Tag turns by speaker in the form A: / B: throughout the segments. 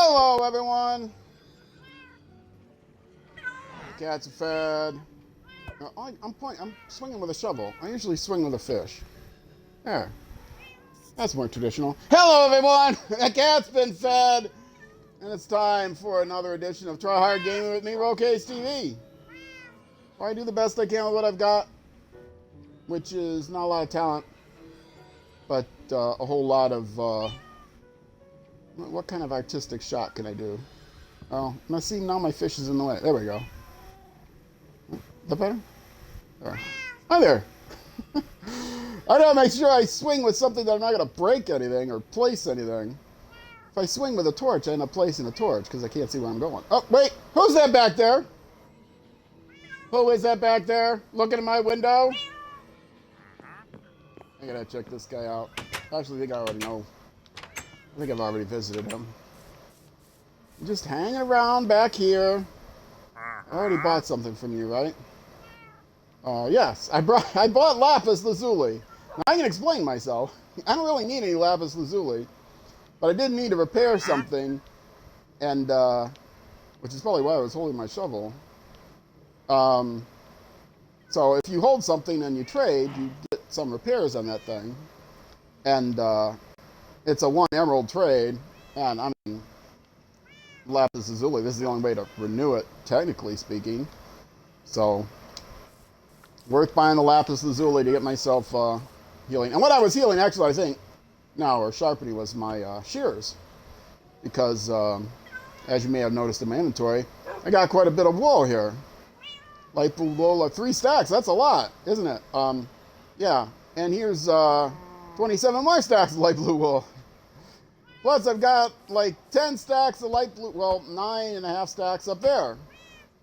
A: Hello, everyone. Cats are fed. I'm swinging with a shovel. I usually swing with a fish. There. That's more traditional. Hello, everyone. The cat's been fed. And it's time for another edition of Tryhard Gaming with me, Rocase TV. Where I do the best I can with what I've got, which is not a lot of talent, but a whole lot of... what kind of artistic shot can I do? Oh, now see, now my fish is in the way. There we go. Is that better? There. Hi there. I gotta make sure I swing with something that I'm not gonna break anything or place anything. If I swing with a torch, I end up placing a torch because I can't see where I'm going. Oh, wait, who's that back there? Who is that back there looking at my window? I gotta check this guy out. I actually think I already know. I think I've already visited him. Just hanging around back here. I already bought something from you, right? Yes, I bought lapis lazuli. Now, I can explain myself. I don't really need any lapis lazuli, but I did need to repair something, and which is probably why I was holding my shovel. So if you hold something and you trade, you get some repairs on that thing, and it's a 1 emerald trade, and I mean, lapis lazuli, this is the only way to renew it, technically speaking. So, worth buying the lapis lazuli to get myself healing. And what I was healing, actually, I think, now, or sharpening, was my shears. Because, as you may have noticed in my inventory, I got quite a bit of wool here. Light blue wool, 3 stacks, that's a lot, isn't it? Yeah, and here's 27 more stacks of light blue wool. Plus, I've got like 10 stacks of light blue, well, 9.5 stacks up there.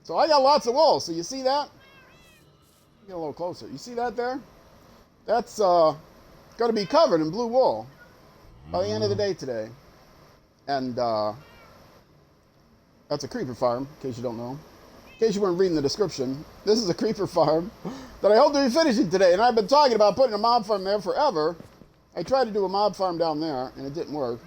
A: So I got lots of wool. So you see that? Get a little closer. You see that there? That's going to be covered in blue wool by the end of the day today. And that's a creeper farm, in case you don't know. In case you weren't reading the description, this is a creeper farm that I hope to be finishing today. And I've been talking about putting a mob farm there forever. I tried to do a mob farm down there, and it didn't work.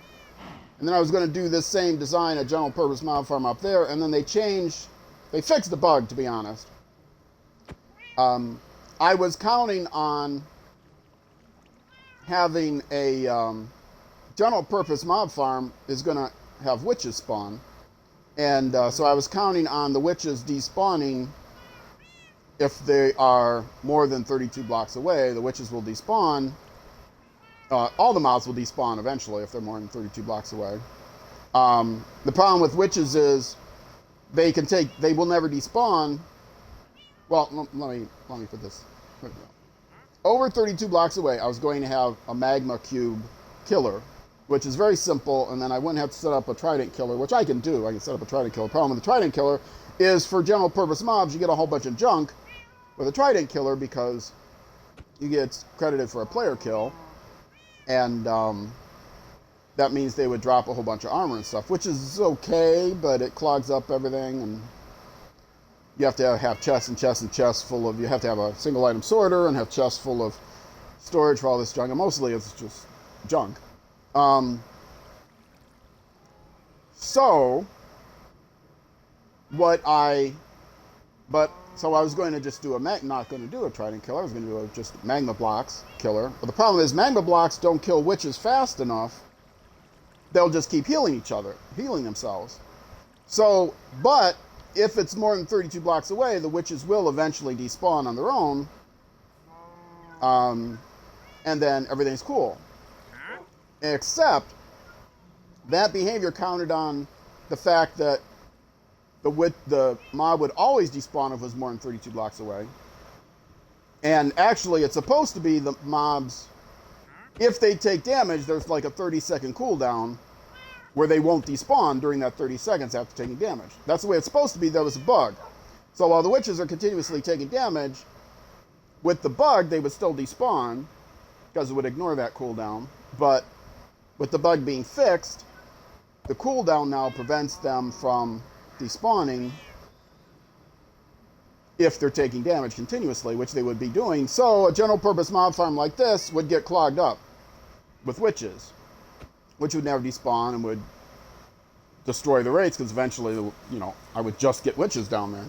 A: And then I was going to do this same design, a general purpose mob farm up there, and then they fixed the bug, to be honest. I was counting on having a general purpose mob farm is going to have witches spawn. And so I was counting on the witches despawning. If they are more than 32 blocks away, the witches will despawn. All the mobs will despawn eventually if they're more than 32 blocks away. The problem with witches is they will never despawn. Well, let me put this. Over 32 blocks away, I was going to have a magma cube killer, which is very simple, and then I wouldn't have to set up a trident killer, which I can do. I can set up a trident killer. The problem with the trident killer is for general purpose mobs, you get a whole bunch of junk with a trident killer because you get credited for a player kill. And that means they would drop a whole bunch of armor and stuff, which is okay, but it clogs up everything, and you have to have chests and chests and chests full of, you have to have a single item sorter and have chests full of storage for all this junk, and mostly it's just junk. So I was going to just do not going to do a trident killer. I was going to do just magma blocks killer. But the problem is magma blocks don't kill witches fast enough. They'll just keep healing themselves. So, but if it's more than 32 blocks away, the witches will eventually despawn on their own. And then everything's cool. Except that behavior counted on the fact that the mob would always despawn if it was more than 32 blocks away. And actually, it's supposed to be the mobs, if they take damage, there's like a 30-second cooldown where they won't despawn during that 30 seconds after taking damage. That's the way it's supposed to be. That was a bug. So while the witches are continuously taking damage, with the bug, they would still despawn because it would ignore that cooldown. But with the bug being fixed, the cooldown now prevents them from despawning if they're taking damage continuously, which they would be doing. So a general purpose mob farm like this would get clogged up with witches, which would never despawn and would destroy the wraiths, because eventually, you know, I would just get witches down there.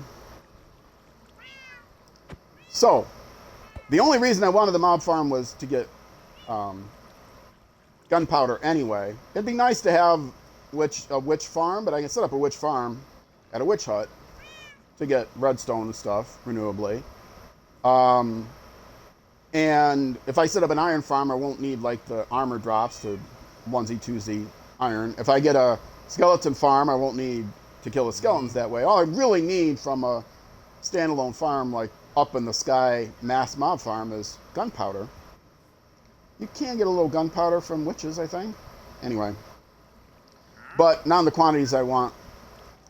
A: So, the only reason I wanted the mob farm was to get gunpowder anyway. It'd be nice to have a witch farm, but I can set up a witch farm at a witch hut to get redstone and stuff renewably. And if I set up an iron farm, I won't need like the armor drops to onesie twosie iron. If I get a skeleton farm, I won't need to kill the skeletons that way. All I really need from a standalone farm like up in the sky mass mob farm is gunpowder. You can get a little gunpowder from witches, I think. Anyway, but not in the quantities I want.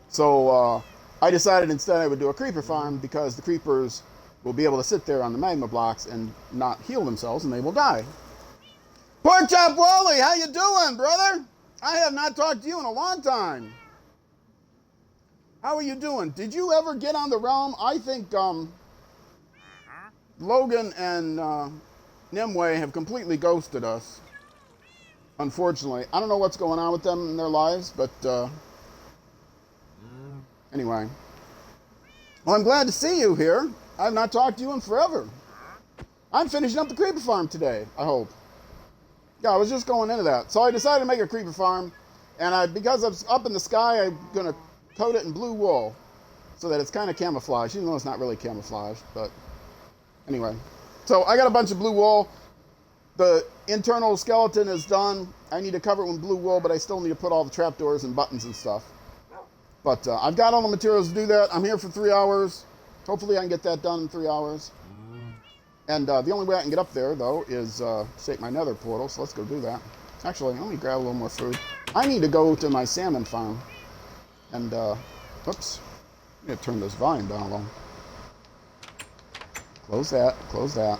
A: So I decided instead I would do a creeper farm, because the creepers will be able to sit there on the magma blocks and not heal themselves, and they will die. Pork Chop Wally, how you doing, brother? I have not talked to you in a long time. How are you doing? Did you ever get on the realm? I think Logan and Nimue have completely ghosted us, unfortunately. I don't know what's going on with them in their lives, but anyway. Well, I'm glad to see you here. I've not talked to you in forever. I'm finishing up the creeper farm today, I hope. Yeah, I was just going into that. So I decided to make a creeper farm, and because it's up in the sky, I'm going to coat it in blue wool so that it's kind of camouflage, even though it's not really camouflage, but anyway. So I got a bunch of blue wool. The internal skeleton is done. I need to cover it with blue wool, but I still need to put all the trapdoors and buttons and stuff. But I've got all the materials to do that. I'm here for 3 hours. Hopefully I can get that done in 3 hours. And the only way I can get up there, though, is take my nether portal, so let's go do that. Actually, let me grab a little more food. I need to go to my salmon farm. And, whoops. I'm going to turn this volume down a little. Close that, close that.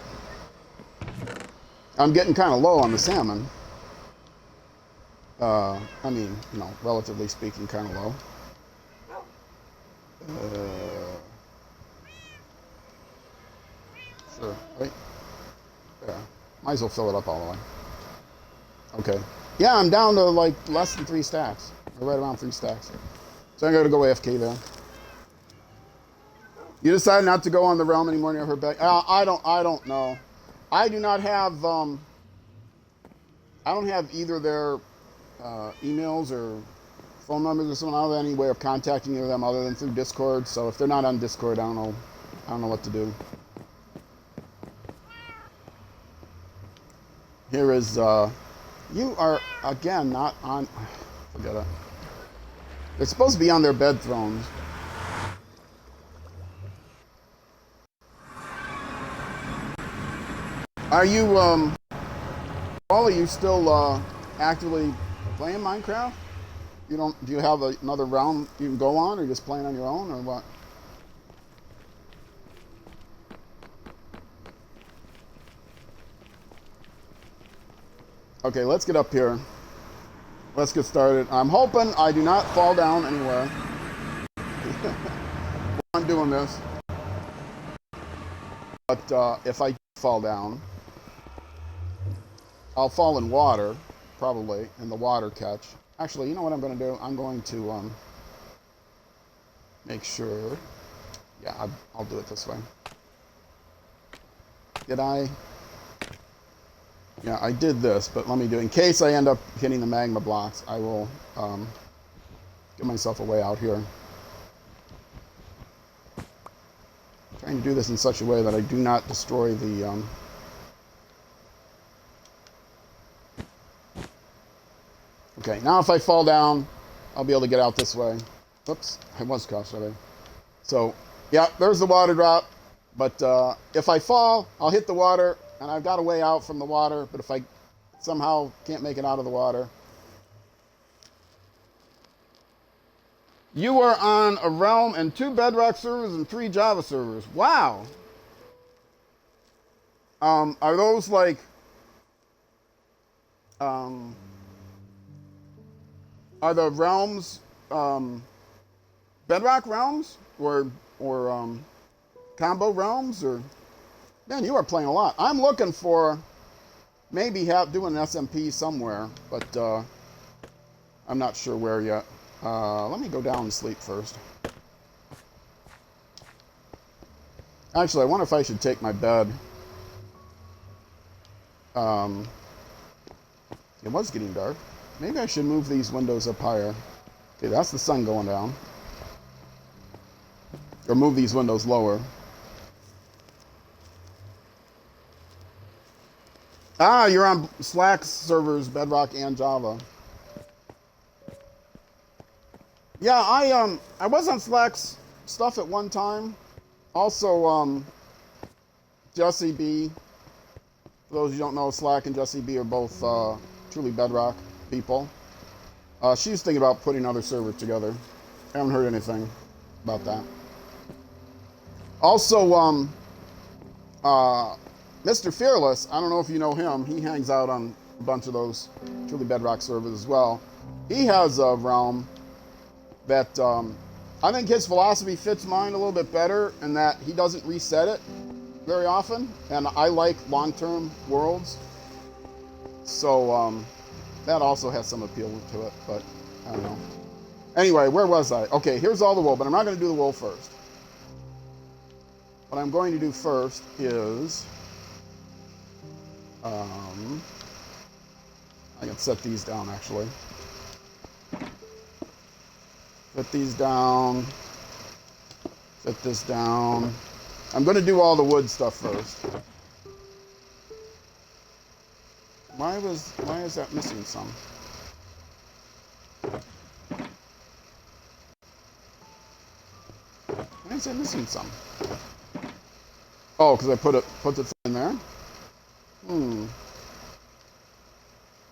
A: I'm getting kind of low on the salmon. I mean, you know, relatively speaking, kind of low. Sure, right? Yeah, might as well fill it up all the way. Okay. Yeah, I'm down to like less than 3 stacks. Or right around 3 stacks. So I'm going to go AFK there. You decided not to go on the realm anymore near her back? I don't know. I do not have, I don't have either their emails or phone numbers or something. I don't have any way of contacting either of them other than through Discord. So if they're not on Discord, I don't know what to do. Here is, you are, again, not on, forget it. They're supposed to be on their bed thrones. Are you, Paul, are you still actively playing Minecraft? Do you have another realm you can go on, or just playing on your own, or what? Okay, let's get up here. Let's get started. I'm hoping I do not fall down anywhere. I'm doing this. But if I fall down, I'll fall in water, probably, in the water catch. Actually, you know what I'm going to do? I'm going to make sure. Yeah, I'll do it this way. Did I? Yeah, I did this, but let me do it. In case I end up hitting the magma blocks, I will get myself a way out here. I'm trying to do this in such a way that I do not destroy the... Okay, now if I fall down, I'll be able to get out this way. Oops, I was caught already. So, yeah, there's the water drop. But if I fall, I'll hit the water, and I've got a way out from the water. But if I somehow can't make it out of the water... You are on a realm and 2 Bedrock servers and 3 Java servers. Wow! Are those like... Are the realms Bedrock realms or combo realms? Or man, you are playing a lot. I'm looking for maybe doing an SMP somewhere, but I'm not sure where yet. Let me go down and sleep first. Actually, I wonder if I should take my bed. It was getting dark. Maybe I should move these windows up higher. Okay, that's the sun going down. Or move these windows lower. Ah, you're on Slack servers, Bedrock and Java. Yeah, I was on Slack's stuff at one time. Also, Jesse B. For those who don't know, Slack and Jesse B are both truly Bedrock people. She's thinking about putting another server together. I haven't heard anything about that. Also, Mr. Fearless, I don't know if you know him. He hangs out on a bunch of those truly Bedrock servers as well. He has a realm that I think his philosophy fits mine a little bit better in that he doesn't reset it very often, and I like long-term worlds, so that also has some appeal to it, but I don't know. Anyway, where was I? Okay, here's all the wool, but I'm not going to do the wool first. What I'm going to do first is I can set these down actually. Set these down. Set this down. I'm going to do all the wood stuff first. Why is that missing some? Why is that missing some? Oh, because I put the thing in there.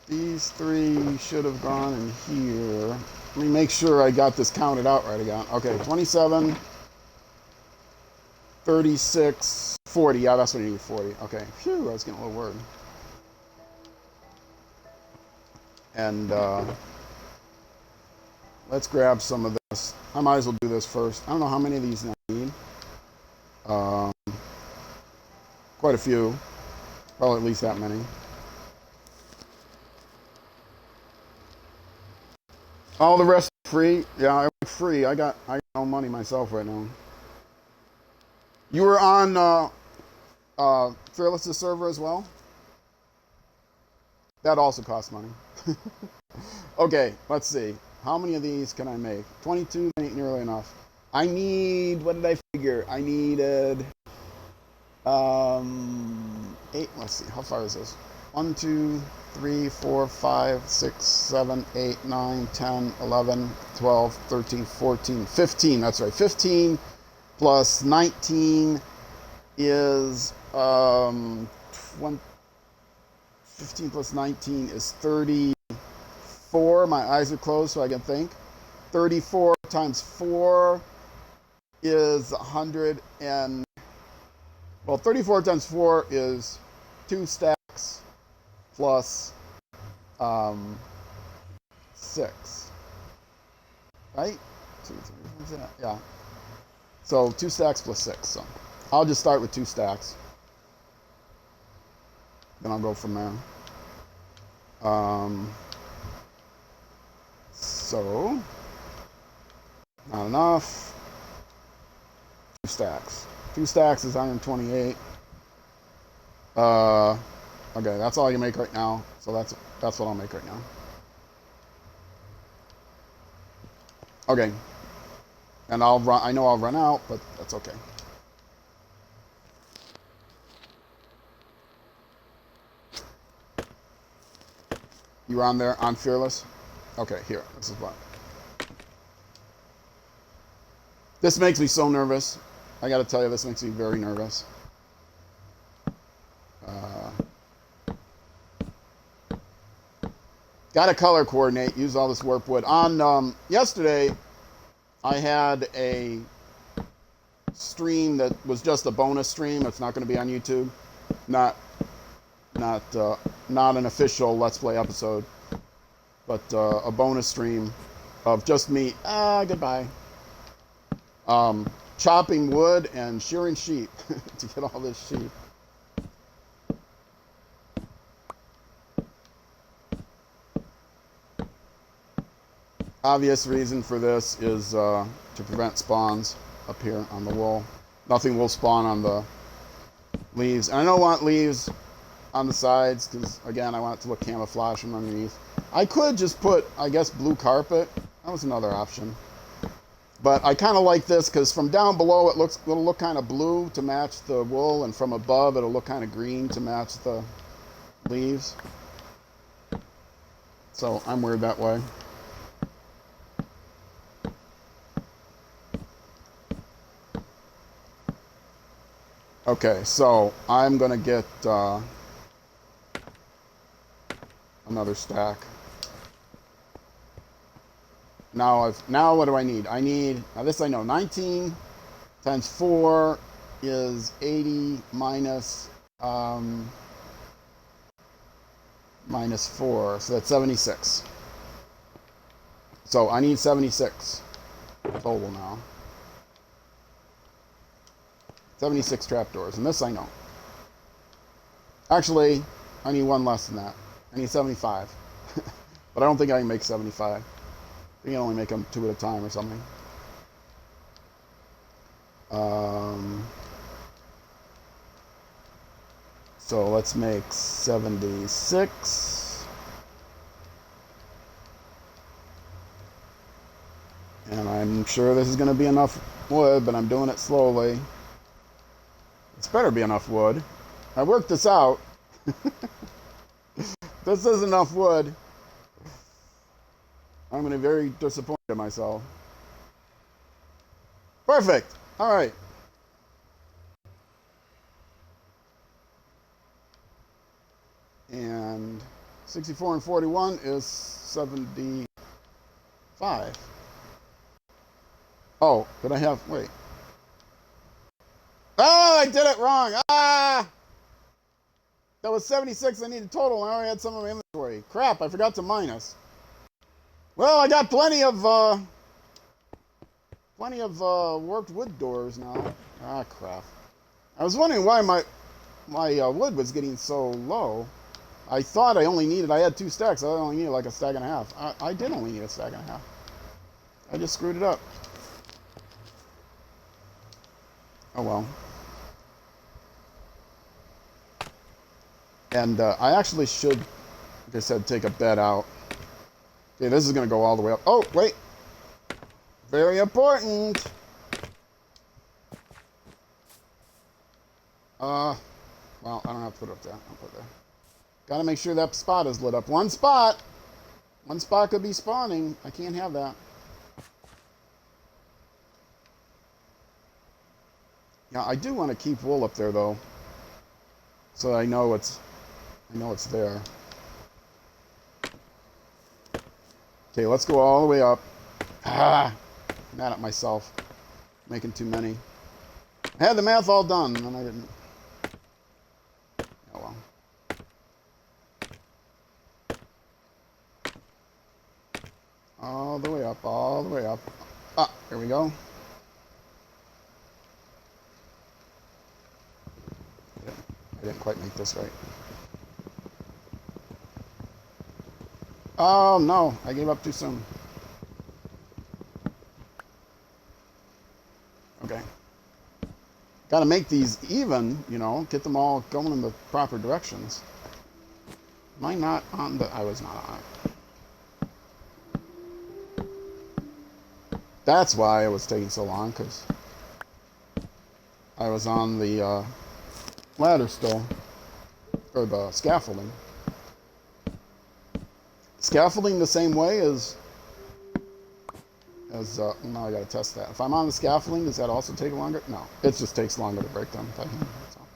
A: These three should have gone in here. Let me make sure I got this counted out right again. Okay, 27, 36, 40. Yeah, that's what I need, 40. Okay, phew, I was getting a little worried. And let's grab some of this. I might as well do this first. I don't know how many of these I need. Quite a few. Probably at least that many. All the rest free. Yeah, free. I got no money myself right now. You were on Fearless's server as well? That also costs money. Okay, let's see. How many of these can I make? 22 ain't nearly enough. I need, what did I figure? I needed 8. Let's see, how far is this? 1, 2, 3, 4, 5, 6, 7, 8, 9, 10, 11, 12, 13, 14, 15. That's right. 15 plus 19 is 20. 15 plus 19 is 34. My eyes are closed so I can think. 34 times 4 is 100 and... Well, 34 times 4 is 2 stacks plus 6. Right? 2, 3, yeah. So 2 stacks plus 6. So I'll just start with 2 stacks. Then I'll go from there. So, not enough. 2 stacks. 2 stacks is 128. Okay, that's all you make right now. So that's what I'll make right now. Okay. And I'll run. I know I'll run out, but that's okay. You were on there on Fearless? Okay, here. This is what. This makes me so nervous. I got to tell you, this makes me very nervous. Got to color coordinate. Use all this warp wood. On yesterday, I had a stream that was just a bonus stream. It's not going to be on YouTube. Not an official Let's Play episode, but a bonus stream of just me. Goodbye. Chopping wood and shearing sheep to get all this sheep. Obvious reason for this is to prevent spawns up here on the wool. Nothing will spawn on the leaves. And I don't want leaves on the sides because, again, I want it to look camouflage from underneath. I could just put, I guess, blue carpet. That was another option. But I kind of like this because from down below it'll look kind of blue to match the wool, and from above it'll look kind of green to match the leaves. So I'm weird that way. Okay, so I'm gonna get another stack. Now what do I need? I need, now this I know, 19 times 4 is 80 minus minus 4, so that's 76. So I need 76 total now. 76 trapdoors, and this I know. Actually, I need one less than that. I need 75. But I don't think I can make 75. You can only make them 2 at a time or something. So let's make 76. And I'm sure this is going to be enough wood, but I'm doing it slowly. This better be enough wood. I worked this out. This is enough wood. I'm going to be very disappointed in myself. Perfect. All right. And 64 and 41 is 75. Oh, did I have, wait. Oh, I did it wrong. Ah! That was 76 I needed total, and I only had some of my inventory. Crap, I forgot to minus. Well, I got plenty of warped wood doors now. Ah, crap. I was wondering why my wood was getting so low. I thought I had 2 stacks. I only needed like a stack and a half. I did only need a stack and a half. I just screwed it up. Oh well. And I actually should, like I said, take a bed out. Okay, this is going to go all the way up. Oh, wait. Very important. Well, I don't have to put it up there. I'll put it there. Got to make sure that spot is lit up. One spot. One spot could be spawning. I can't have that. Yeah, I do want to keep wool up there though, so I know it's there. Okay, let's go all the way up. Ah, mad at myself, making too many. I had the math all done, and I didn't. Oh well. All the way up, all the way up. Ah, here we go. I didn't quite make this right. Oh no, I gave up too soon. Okay. Got to make these even, you know, get them all going in the proper directions. Am I not on the... I was not on it. That's why it was taking so long, because I was on the ladder still, or the scaffolding. Scaffolding the same way as now I gotta test that. If I'm on the scaffolding, does that also take longer? No, it just takes longer to break them. That's all.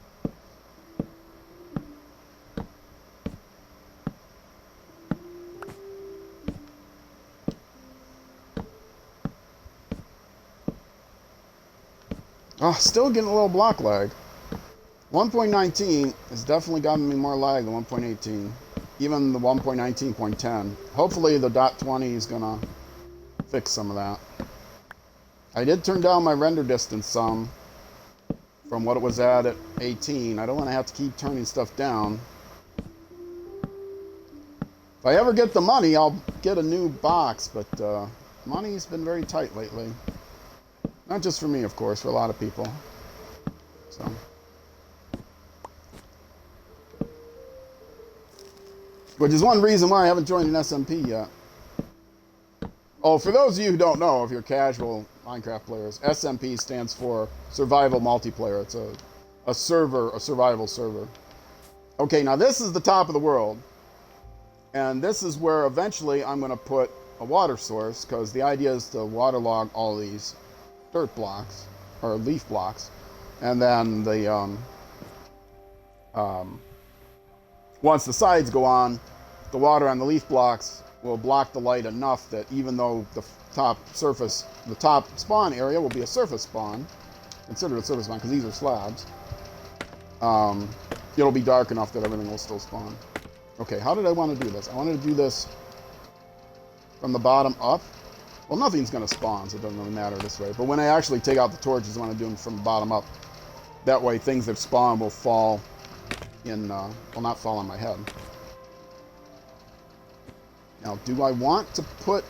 A: Oh, still getting a little block lag. 1.19 has definitely gotten me more lag than 1.18. Even the 1.19.10. Hopefully the .20 is gonna fix some of that. I did turn down my render distance some from what it was at 18. I don't want to have to keep turning stuff down. If I ever get the money, I'll get a new box, but money's been very tight lately. Not just for me, of course, for a lot of people. So, which is one reason why I haven't joined an SMP yet. Oh, for those of you who don't know, if you're casual Minecraft players, SMP stands for Survival Multiplayer. It's a server, a survival server. Okay, now this is the top of the world. And this is where eventually I'm going to put a water source, because the idea is to waterlog all these dirt blocks, or leaf blocks. And then the once the sides go on, the water on the leaf blocks will block the light enough that even though the top spawn area will be a surface spawn, considered a surface spawn because these are slabs, it'll be dark enough that everything will still spawn. Okay, how did I want to do this? I wanted to do this from the bottom up. Well, nothing's going to spawn, so it doesn't really matter this way. But when I actually take out the torches, I want to do them from the bottom up. That way, things that spawn will fall in, will not fall on my head. Now, do I want to put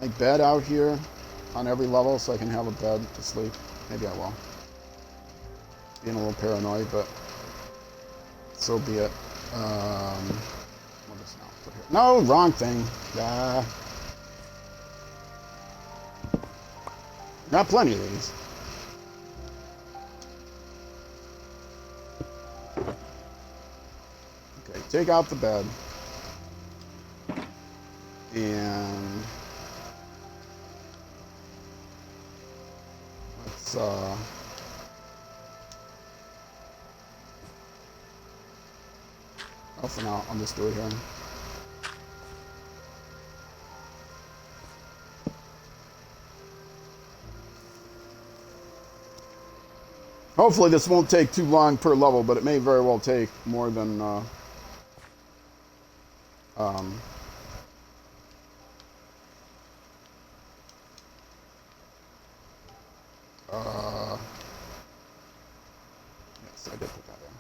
A: my bed out here on every level so I can have a bed to sleep? Maybe I will. Being a little paranoid, but so be it. What is now? Put here. No, wrong thing. Got plenty of these. Okay, take out the bed. And let's oh, for now, I'll just do it here. Hopefully this won't take too long per level, but it may very well take more than yes, I did put that in.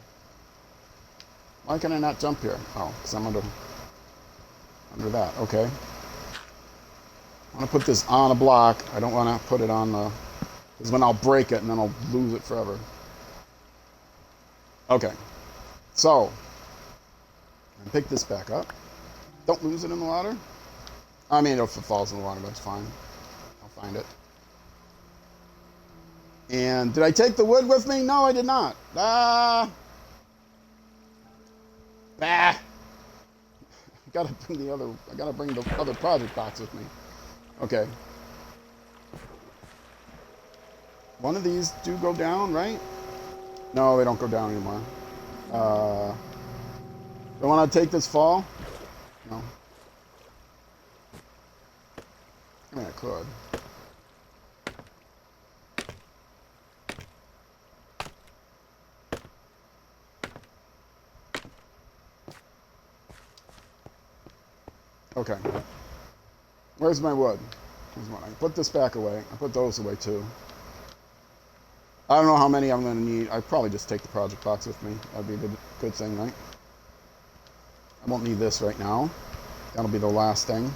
A: Why can I not jump here? Oh, because I'm under that. Okay. I want to put this on a block. I don't want to put it on the... Because then I'll break it and then I'll lose it forever. Okay. So, pick this back up. Don't lose it in the water. I mean, if it falls in the water, that's fine. I'll find it. And did I take the wood with me? No, I did not. Bah. I gotta bring the other project box with me. Okay. One of these do go down, right? No, they don't go down anymore. Do I want to take this fall? No. I mean, I could. Okay. Where's my wood? Here's one. I put this back away. I put those away too. I don't know how many I'm going to need. I'd probably just take the project box with me. That'd be a good thing, right? I won't need this right now. That'll be the last thing.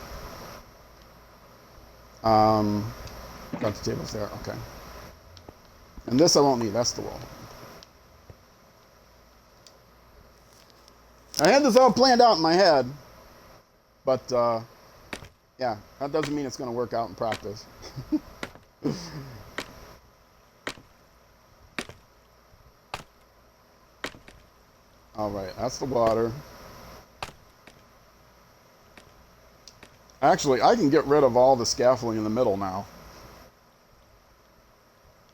A: Got the tables there. Okay. And this I won't need. That's the wall. I had this all planned out in my head. But, yeah, that doesn't mean it's going to work out in practice. All right, that's the water. Actually, I can get rid of all the scaffolding in the middle now.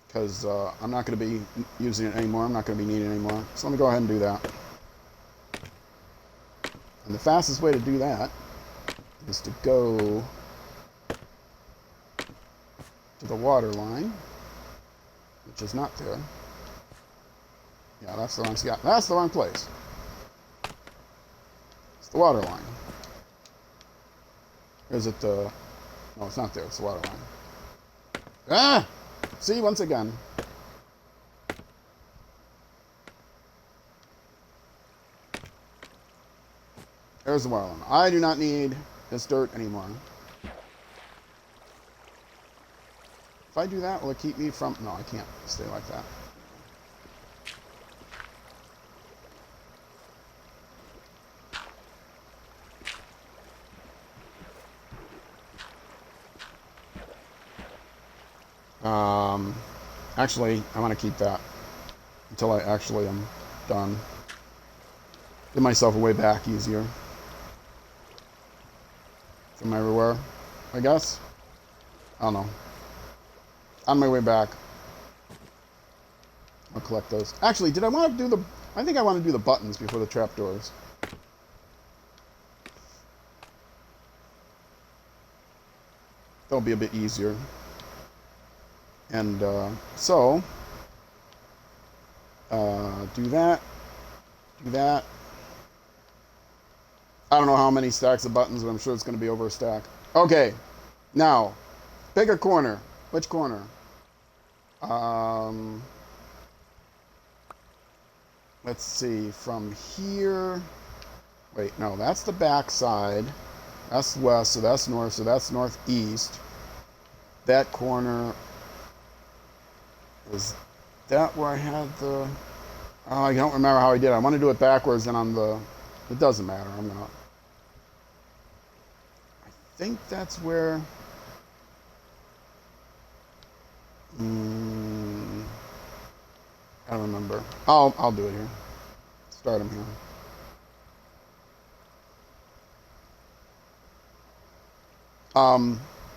A: Because I'm not going to be using it anymore. I'm not going to be needing it anymore. So let me go ahead and do that. And the fastest way to do that is to go to the water line, which is not there. Yeah, that's the wrong spot. That's the wrong place. It's the water line. Or is it the... No, it's not there. It's the water line. Ah! See, once again. There's the water line. I do not need this dirt anymore. If I do that, will it keep me from... No, I can't stay like that. Actually, I want to keep that until I actually am done. Give myself a way back easier from everywhere, I guess. I don't know. On my way back, I'll collect those. Actually, did I want to do the... I think I want to do the buttons before the trapdoors. That'll be a bit easier. And so, do that, do that. I don't know how many stacks of buttons, but I'm sure it's going to be over a stack. Okay, now, pick a corner. Which corner? Let's see, from here. Wait, no, that's the back side. That's west, so that's north, so that's northeast. That corner, was that where I had the... Oh, I don't remember how I did it. I want to do it backwards and on the... It doesn't matter. I'm gonna... I think that's where... I don't remember. I'll do it here. Start them here.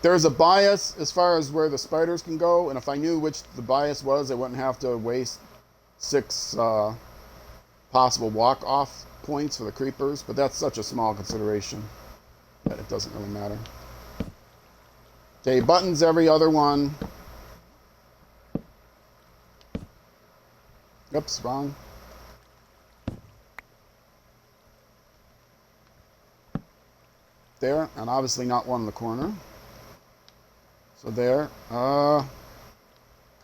A: There's a bias as far as where the spiders can go, and if I knew which the bias was, I wouldn't have to waste 6 possible walk-off points for the creepers, but that's such a small consideration that it doesn't really matter. Okay, buttons every other one. Oops, wrong. There, and obviously not one in the corner. So there. Can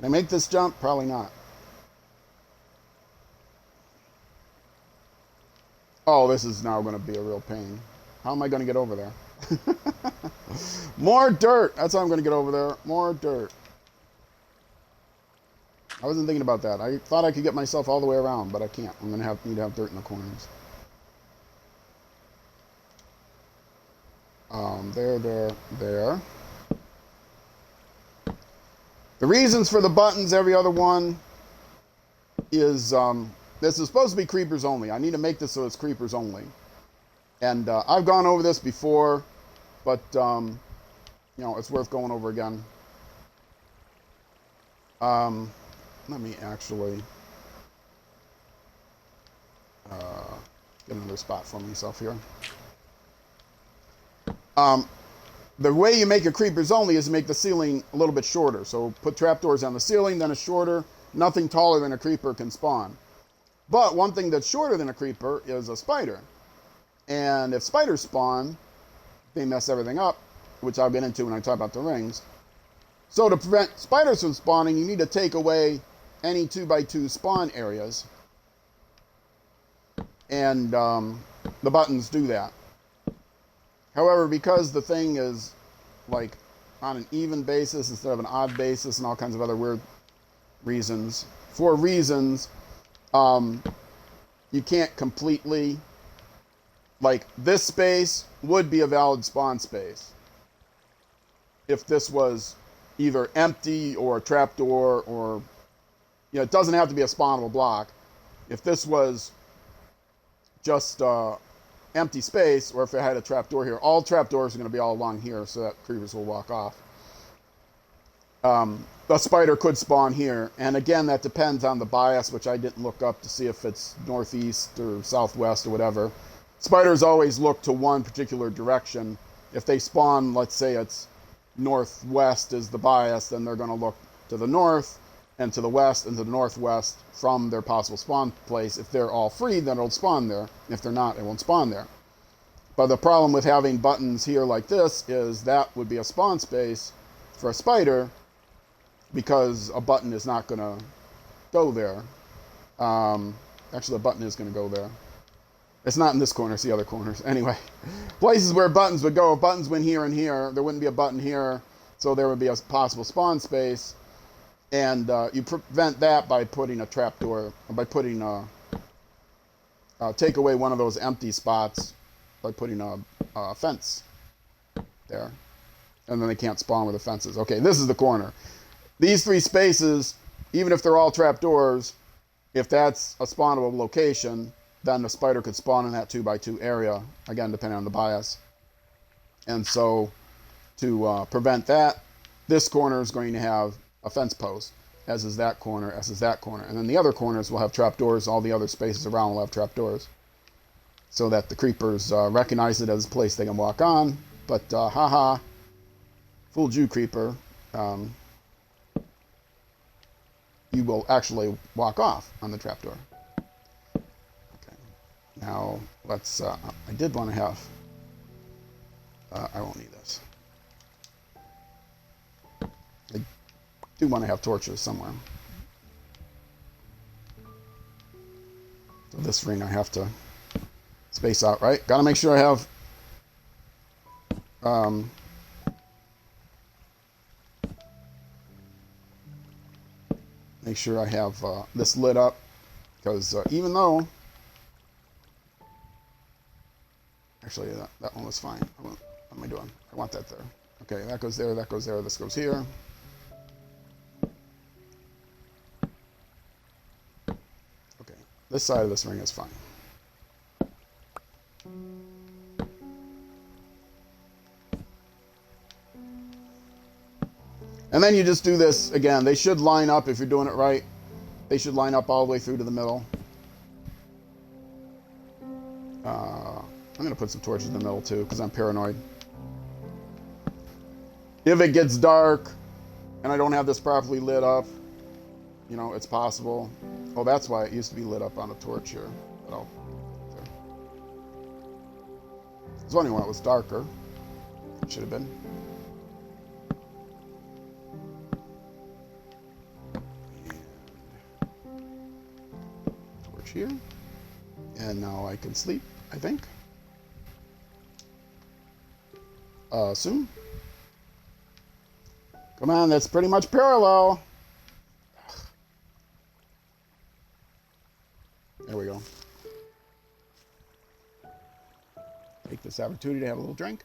A: I make this jump? Probably not. Oh, this is now going to be a real pain. How am I going to get over there? More dirt. That's how I'm going to get over there. More dirt. I wasn't thinking about that. I thought I could get myself all the way around, but I can't. I'm going to need to have dirt in the corners. There. The reasons for the buttons, every other one, is this is supposed to be creepers only. I need to make this so it's creepers only. And I've gone over this before, but you know, it's worth going over again. Let me actually get another spot for myself here. The way you make a creepers only is to make the ceiling a little bit shorter. So put trapdoors on the ceiling, then it's shorter. Nothing taller than a creeper can spawn. But one thing that's shorter than a creeper is a spider. And if spiders spawn, they mess everything up, which I'll get into when I talk about the rings. So to prevent spiders from spawning, you need to take away any 2x2 spawn areas. And the buttons do that. However, because the thing is like on an even basis instead of an odd basis and all kinds of other weird reasons, you can't completely, like this space would be a valid spawn space if this was either empty or a trapdoor, or, you know, it doesn't have to be a spawnable block. If this was just empty space, or if it had a trapdoor here, all trapdoors are going to be all along here, so that creepers will walk off. The spider could spawn here, and again, that depends on the bias, which I didn't look up to see if it's northeast or southwest or whatever. Spiders always look to one particular direction. If they spawn, let's say it's northwest is the bias, then they're going to look to the north and to the west and to the northwest from their possible spawn place. If they're all free, then it'll spawn there. If they're not, it won't spawn there. But the problem with having buttons here like this is that would be a spawn space for a spider, because a button is not going to go there. Actually, the button is going to go there. It's not in this corner, it's the other corners. Anyway, places where buttons would go. If buttons went here and here, there wouldn't be a button here, so there would be a possible spawn space. And you prevent that by putting a trapdoor, by putting take away one of those empty spots by putting a fence there. And then they can't spawn where the fence is. Okay, this is the corner. These three spaces, even if they're all trapdoors, if that's a spawnable location, then the spider could spawn in that 2x2 area, again, depending on the bias. And so to prevent that, this corner is going to have a fence post, as is that corner, as is that corner. And then the other corners will have trapdoors. All the other spaces around will have trapdoors, so that the creepers recognize it as a place they can walk on. But haha, fooled you, creeper. You will actually walk off on the trapdoor. Okay. Now let's. I did want to have. I won't need this. I do want to have torches somewhere. So this ring I have to space out, right? Got to make sure I have. Make sure I have this lit up, because even though, actually that one was fine. What am I doing? I want that there. Okay, that goes there, that goes there, this goes here. Okay, this side of this ring is fine. And then you just do this again. They should line up if you're doing it right. They should line up all the way through to the middle. I'm going to put some torches in the middle too, because I'm paranoid. If it gets dark and I don't have this properly lit up, you know, it's possible. Oh, that's why it used to be lit up on a torch here. But I'll, there. It was only when it was darker. It should have been. Here, and now I can sleep, I think. Soon. Come on, that's pretty much parallel. There we go. Take this opportunity to have a little drink.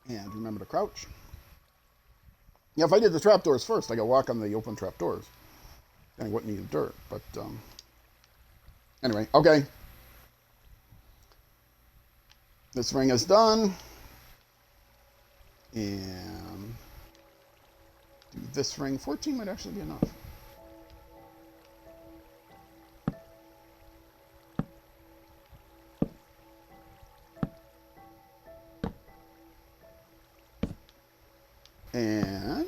A: And remember to crouch. Yeah, if I did the trapdoors first, I could walk on the open trapdoors. Then I wouldn't need the dirt. But anyway, okay. This ring is done. And do this ring. 14 might actually be enough. And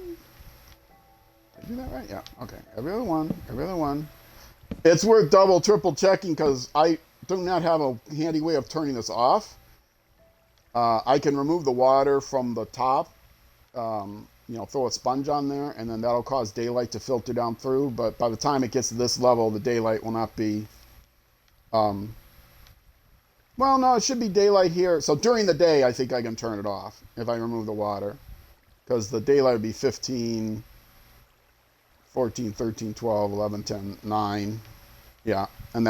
A: did I do that right? Yeah. Okay. Every other one. Every other one. It's worth double, triple checking, because I do not have a handy way of turning this off. I can remove the water from the top. You know, throw a sponge on there, and then that'll cause daylight to filter down through. But by the time it gets to this level, the daylight will not be. Well, no, it should be daylight here. So during the day, I think I can turn it off if I remove the water. Because the daylight would be 15, 14, 13, 12, 11, 10, 9. Yeah, and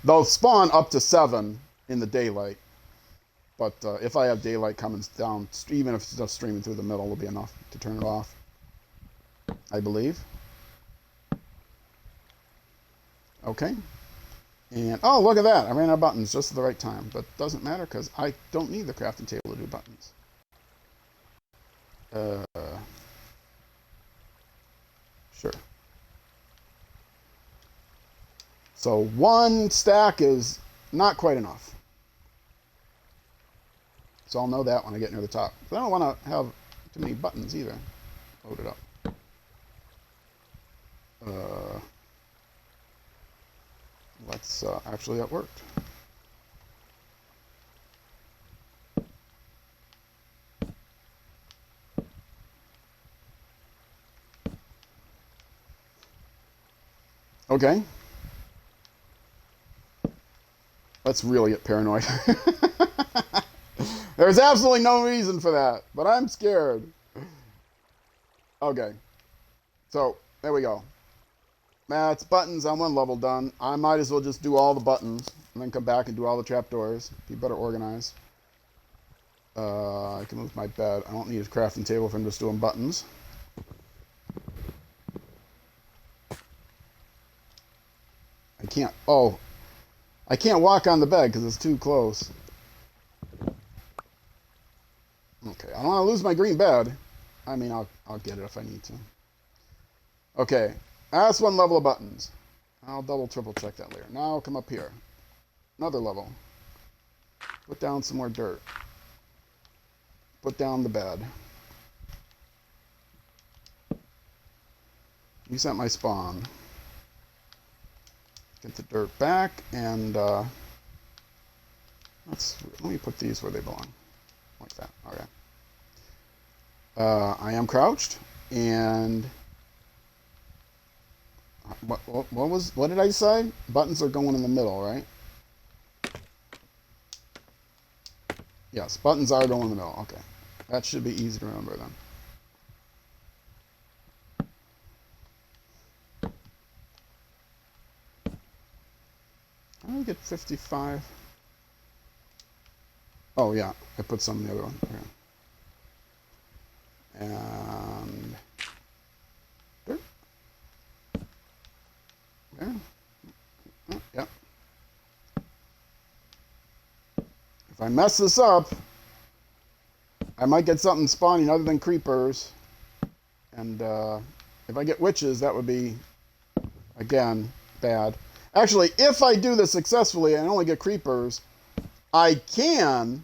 A: they'll spawn up to 7 in the daylight. But if I have daylight coming down, even if it's just streaming through the middle, it'll be enough to turn it off, I believe. Okay. And, oh, look at that. I ran out of buttons just at the right time. But it doesn't matter, because I don't need the crafting table to do buttons. Sure. So one stack is not quite enough. So I'll know that when I get near the top. But I don't want to have too many buttons either. Load it up. Let's actually, that worked. Okay. Let's really get paranoid. There's absolutely no reason for that, but I'm scared. Okay. So, there we go. That's buttons on one level done. I might as well just do all the buttons and then come back and do all the trapdoors. Be better organized. I can move my bed. I don't need a crafting table if I'm just doing buttons. I can't. Oh, I can't walk on the bed because it's too close. Okay, I don't want to lose my green bed. I mean, I'll get it if I need to. Okay, that's one level of buttons. I'll double, triple check that later. Now I'll come up here. Another level. Put down some more dirt. Put down the bed. Reset my spawn. Get the dirt back, and let me put these where they belong. Like that. Okay. I am crouched, and what did I say? Buttons are going in the middle, right? Yes, buttons are going in the middle. Okay. That should be easy to remember then. How do I get 55? Oh, yeah. I put some in the other one. Okay. And dirt. There. Oh, yep. If I mess this up, I might get something spawning other than creepers. And if I get witches, that would be, again, bad. Actually, if I do this successfully and only get creepers, I can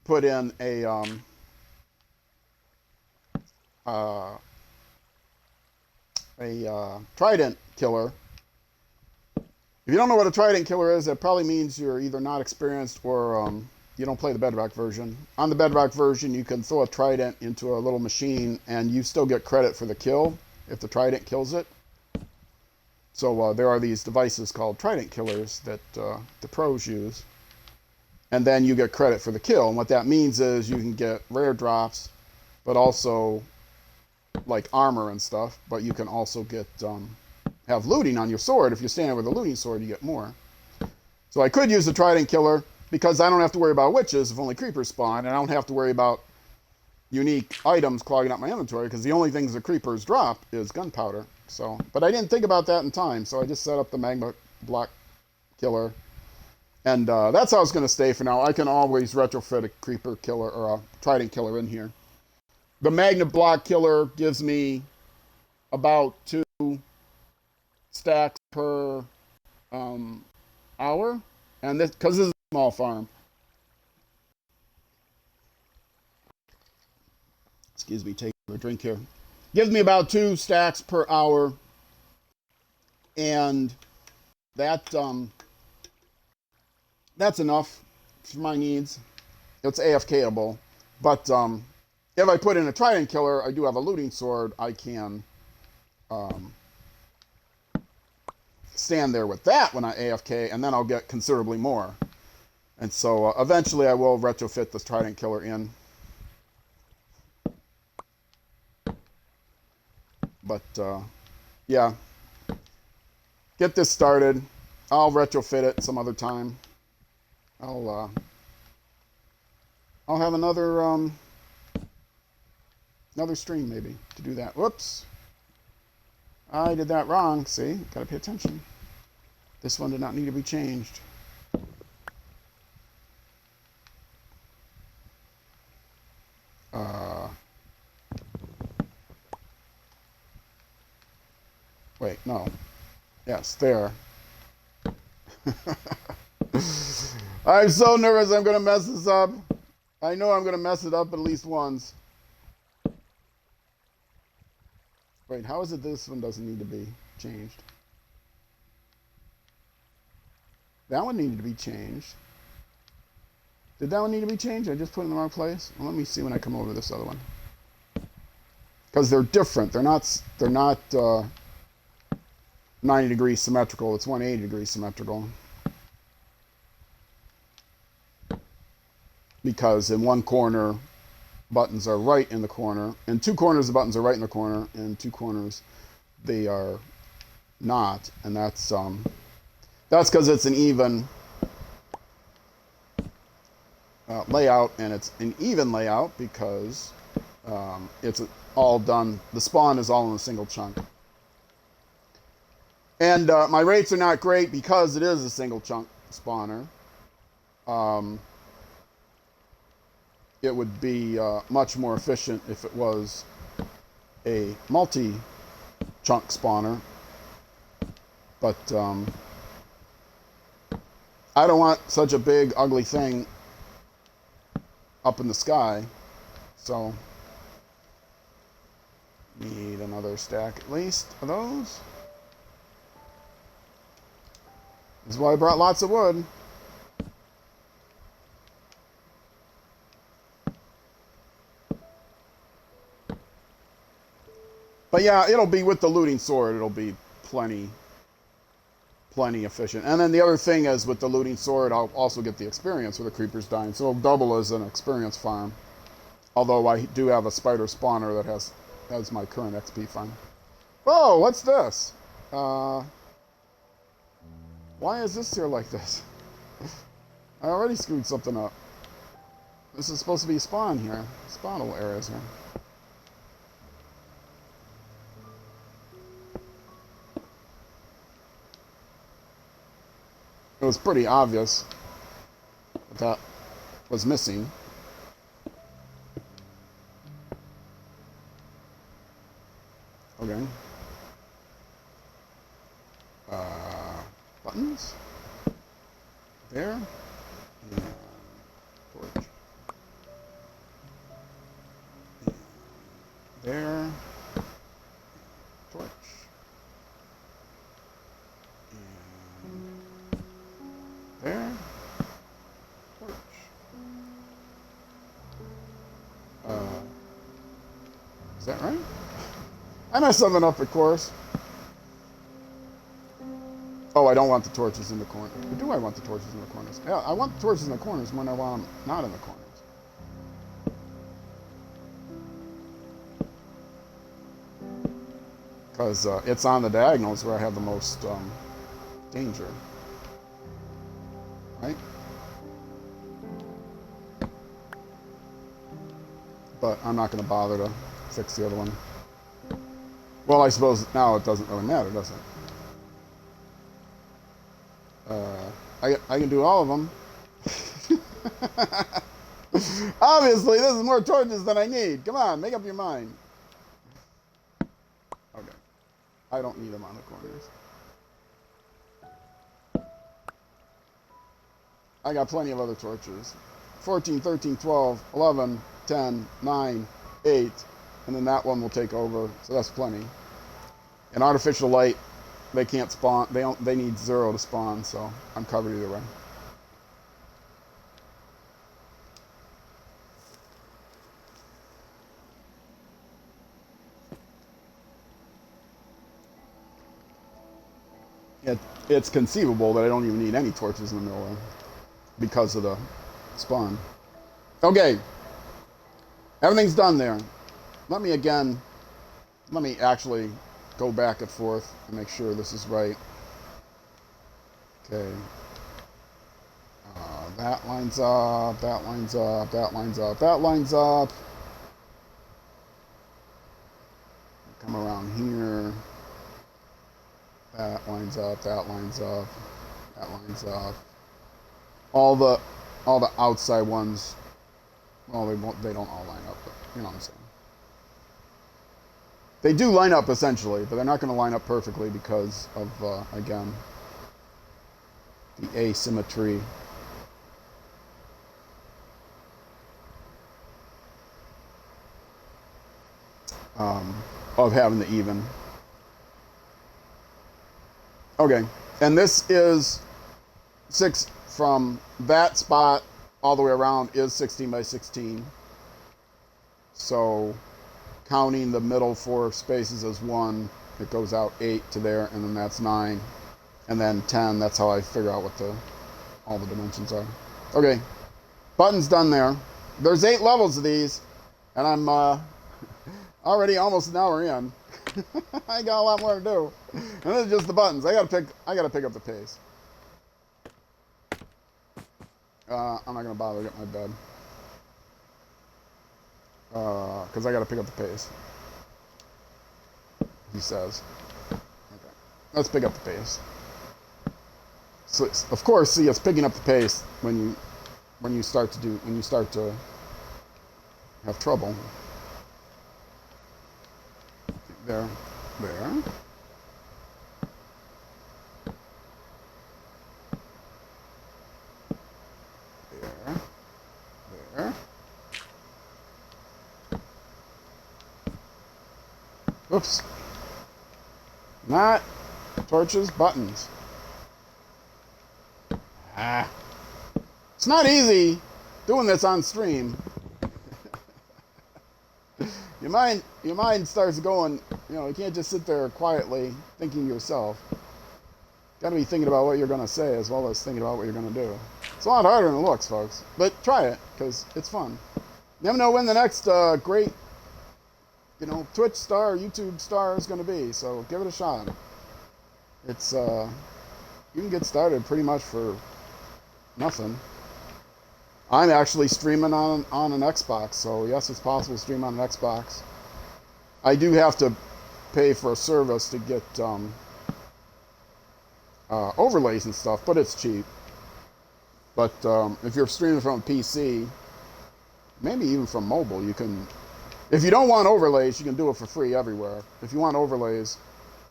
A: put in a trident killer. If you don't know what a trident killer is, that probably means you're either not experienced or you don't play the Bedrock version. On the Bedrock version, you can throw a trident into a little machine and you still get credit for the kill if the trident kills it. So there are these devices called trident killers that the pros use. And then you get credit for the kill. And what that means is you can get rare drops, but also like armor and stuff. But you can also get have looting on your sword. If you're standing with a looting sword, you get more. So I could use the trident killer because I don't have to worry about witches if only creepers spawn, and I don't have to worry about unique items clogging up my inventory because the only things the creepers drop is gunpowder. So, but I didn't think about that in time, so I just set up the magma block killer, and that's how it's going to stay for now. I can always retrofit a creeper killer or a trident killer in here. The magma block killer gives me about 2 stacks per hour, and this because this is a small farm. Excuse me, take a drink here. Gives me about 2 stacks per hour, and that that's enough for my needs. It's AFKable, but if I put in a trident killer, I do have a looting sword. I can stand there with that when I AFK, and then I'll get considerably more. And so eventually I will retrofit this trident killer in. But yeah, get this started. I'll retrofit it some other time. I'll have another stream maybe to do that. Whoops, I did that wrong. See, gotta pay attention. This one did not need to be changed. Wait, no. Yes, there. I'm so nervous I'm gonna mess this up. I know I'm gonna mess it up at least once. Wait, how is it this one doesn't need to be changed? That one needed to be changed. Did that one need to be changed? I just put it in the wrong place? Well, let me see when I come over to this other one. Because they're different. They're not 90 degrees symmetrical. It's 180 degrees symmetrical. Because in one corner, buttons are right in the corner. In two corners, the buttons are right in the corner. In two corners, they are not. And that's because it's an even layout, and it's an even layout because it's all done. The spawn is all in a single chunk. And my rates are not great because it is a single chunk spawner. It would be much more efficient if it was a multi-chunk spawner. But I don't want such a big, ugly thing up in the sky. So, need another stack at least of those. This is why I brought lots of wood. But yeah, it'll be with the looting sword. It'll be plenty efficient. And then the other thing is with the looting sword, I'll also get the experience with the creepers dying. So it'll double as an experience farm. Although I do have a spider spawner that has my current XP farm. Whoa, what's this? Why is this here like this? I already screwed something up. This is supposed to be spawn here. Spawnable areas here. It was pretty obvious that was missing. Okay. Buttons. There. And torch. And there. Torch. There. Torch. Is that right? I messed something up, of course. Oh, I don't want the torches in the corner. Or do I want the torches in the corners? Yeah, I want the torches in the corners when I want them not in the corners. Because it's on the diagonals where I have the most danger. Right? But I'm not going to bother to fix the other one. Well, I suppose now it doesn't really matter, does it? I can do all of them. Obviously, this is more torches than I need. Come on, make up your mind. Okay. I don't need them on the corners. I got plenty of other torches. 14, 13, 12, 11, 10, 9, 8. And then that one will take over. So that's plenty. And artificial light, they can't spawn. They need 0 to spawn, so I'm covered either way. It's conceivable that I don't even need any torches in the middle because of the spawn. Okay. Everything's done there. Let me actually go back and forth and make sure this is right. Okay. That lines up, that lines up, that lines up, that lines up. Come around here. That lines up, that lines up, that lines up. All the outside ones, well, they don't all line up, but you know what I'm saying. They do line up essentially, but they're not going to line up perfectly because of, again, the asymmetry. Of having the even. Okay, and this is 6 from that spot all the way around is 16 by 16. So counting the middle 4 spaces as 1, it goes out 8 to there, and then that's 9, and then 10. That's how I figure out what all the dimensions are. Okay, button's done there. There's 8 levels of these, and I'm already almost an hour in. I got a lot more to do, and this is just the buttons. I gotta pick up the pace. I'm not gonna bother to get my bed because I gotta pick up the pace. He says. Okay, let's pick up the pace. So of course, see, it's picking up the pace when you start to have trouble. There. Oops. Not torches, buttons. It's not easy doing this on stream. Your mind starts going, you can't just sit there quietly thinking to yourself. Got to be thinking about what you're going to say as well as thinking about what you're going to do. It's a lot harder than it looks, folks. But try it, because it's fun. You never know when the next great, Twitch star or YouTube star is going to be. So give it a shot. It's, you can get started pretty much for nothing. I'm actually streaming on an Xbox, so yes, it's possible to stream on an Xbox. I do have to pay for a service to get overlays and stuff, but it's cheap. But if you're streaming from a PC, maybe even from mobile, you can. If you don't want overlays, you can do it for free everywhere. If you want overlays,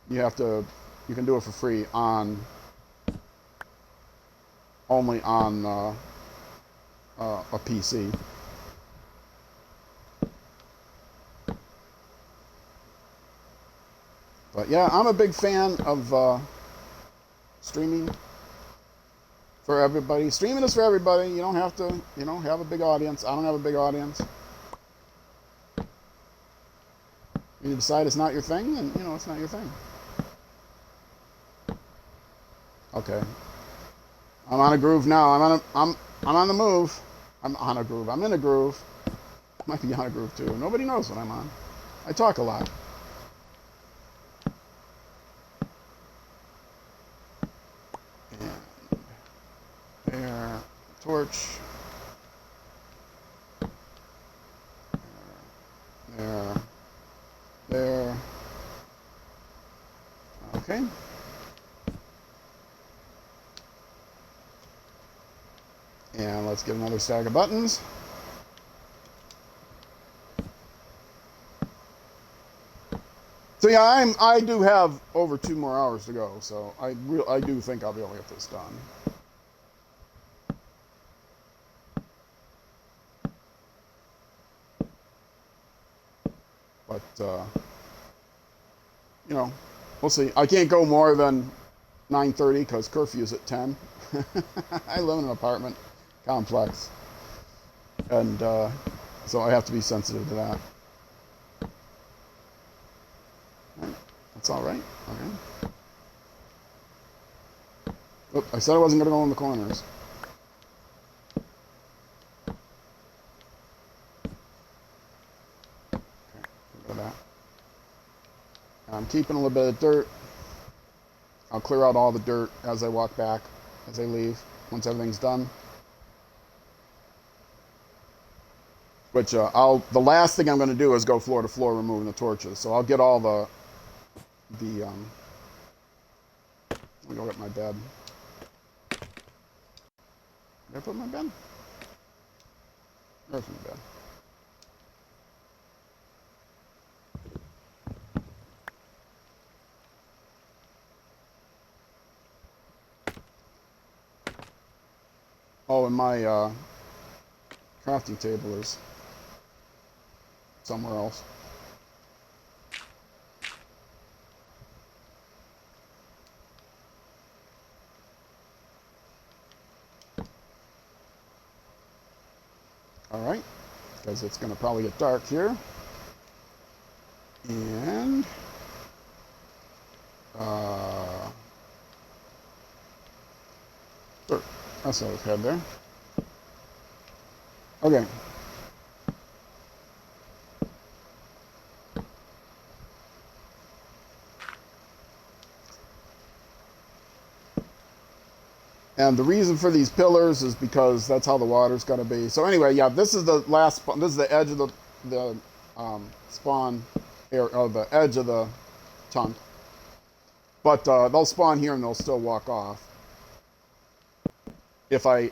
A: you can do it for free only on a PC. But yeah, I'm a big fan of streaming for everybody. Streaming is for everybody. You don't have to, have a big audience. I don't have a big audience. You decide it's not your thing, then it's not your thing. Okay. I'm on a groove now. I'm on the move. I'm on a groove. I'm in a groove. Might be on a groove too. Nobody knows what I'm on. I talk a lot. And there, torch. There. Okay. And let's get another stack of buttons. So yeah, I do have over 2 more hours to go, so I do think I'll be able to get this done. But we'll see. I can't go more than 9:30 because curfew's at 10. I live in an apartment complex, and so I have to be sensitive to that. That's all right. Okay. Oh, I said I wasn't going to go in the corners. Okay, go that. I'm keeping a little bit of dirt. I'll clear out all the dirt as I walk back, as I leave, once everything's done. Which the last thing I'm going to do is go floor to floor removing the torches. So I'll get all let me go get my bed. Did I put my bed? There's my bed. Oh, and my crafting table is somewhere else. All right, because it's going to probably get dark here. And Sure. That's what I had there. Okay. And the reason for these pillars is because that's how the water's going to be. So anyway, yeah, this is the last. This is the edge of the spawn, or the edge of the chunk. But they'll spawn here and they'll still walk off. If I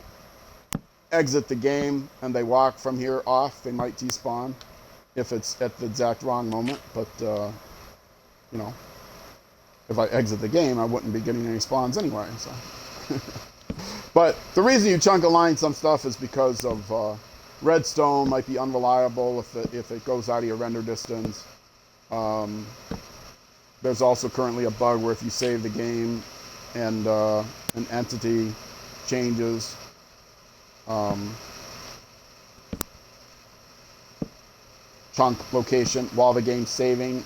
A: exit the game and they walk from here off, they might despawn if it's at the exact wrong moment. But you know, if I exit the game, I wouldn't be getting any spawns anyway. So. But the reason you chunk align some stuff is because of redstone might be unreliable if it goes out of your render distance. There's also currently a bug where if you save the game and an entity changes, chunk location while the game's saving,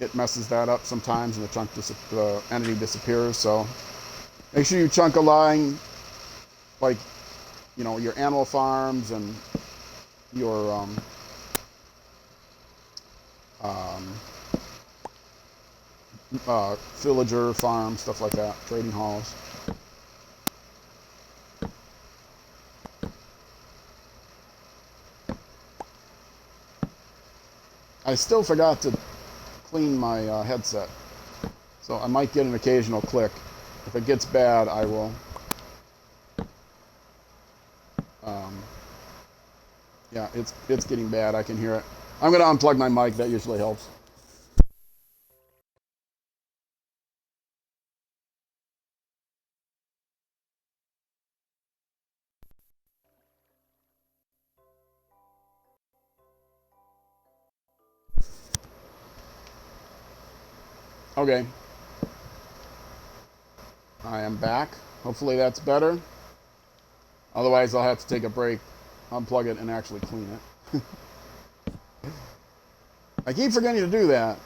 A: it messes that up sometimes, and the entity disappears. So make sure you chunk align, like, you know, your animal farms and your villager farms, stuff like that, trading halls. I still forgot to clean my headset, so I might get an occasional click. If it gets bad, I will yeah, it's getting bad. I can hear it. I'm going to unplug my mic. That usually helps. Okay. I am back. Hopefully that's better. Otherwise, I'll have to take a break, unplug it, and actually clean it. I keep forgetting to do that.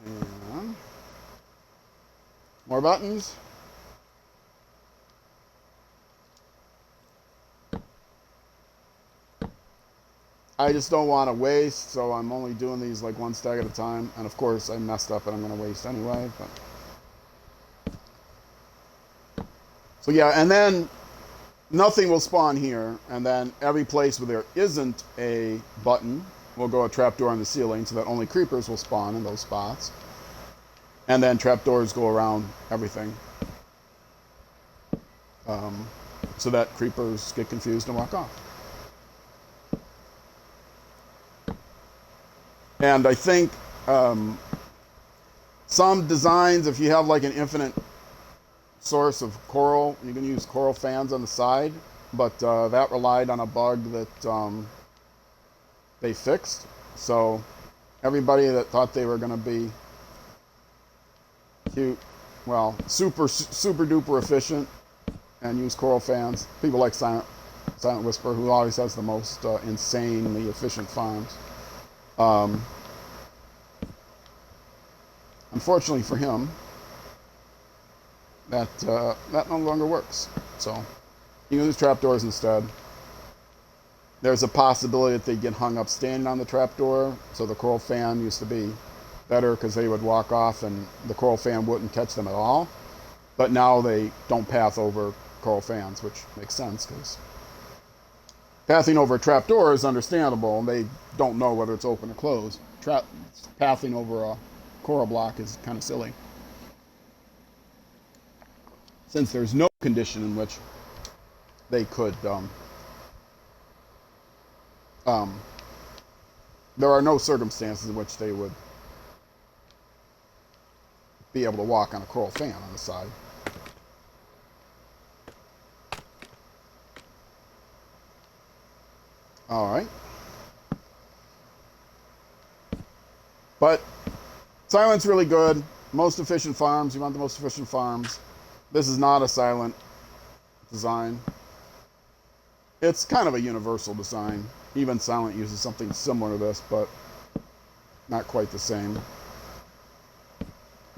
A: And more buttons. I just don't want to waste, so I'm only doing these like one stack at a time. And of course, I messed up and I'm going to waste anyway. But so yeah, and then nothing will spawn here, and then every place where there isn't a button will go a trapdoor on the ceiling, so that only creepers will spawn in those spots. And then trapdoors go around everything, so that creepers get confused and walk off. And I think some designs, if you have like an infinite source of coral, you can use coral fans on the side, but that relied on a bug that they fixed. So everybody that thought they were going to be cute, well, super duper efficient and use coral fans, people like Silent Whisper, who always has the most insanely efficient farms. Unfortunately for him, that no longer works. So you can use trapdoors instead. There's a possibility that they get hung up standing on the trapdoor, so the coral fan used to be better because they would walk off and the coral fan wouldn't catch them at all. But now they don't path over coral fans, which makes sense because pathing over a trapdoor is understandable, and they don't know whether it's open or closed. Pathing over a coral block is kind of silly, since there's no condition in which they could there are no circumstances in which they would be able to walk on a coral fan on the side. All right. But silent's really good. Most efficient farms, you want the most efficient farms. This is not a silent design. It's kind of a universal design. Even Silent uses something similar to this, but not quite the same.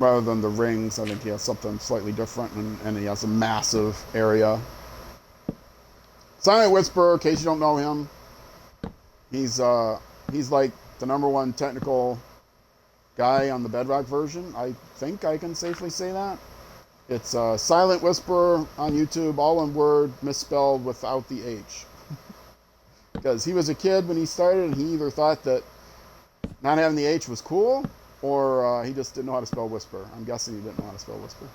A: Rather than the rings, I think he has something slightly different, and he has a massive area. Silent Whisperer, in case you don't know him, he's like the #1 technical guy on the Bedrock version. I think I can safely say that. It's Silent Whisperer on YouTube, all one word, misspelled without the H. Because he was a kid when he started, and he either thought that not having the H was cool, or he just didn't know how to spell whisper. I'm guessing he didn't know how to spell whisper.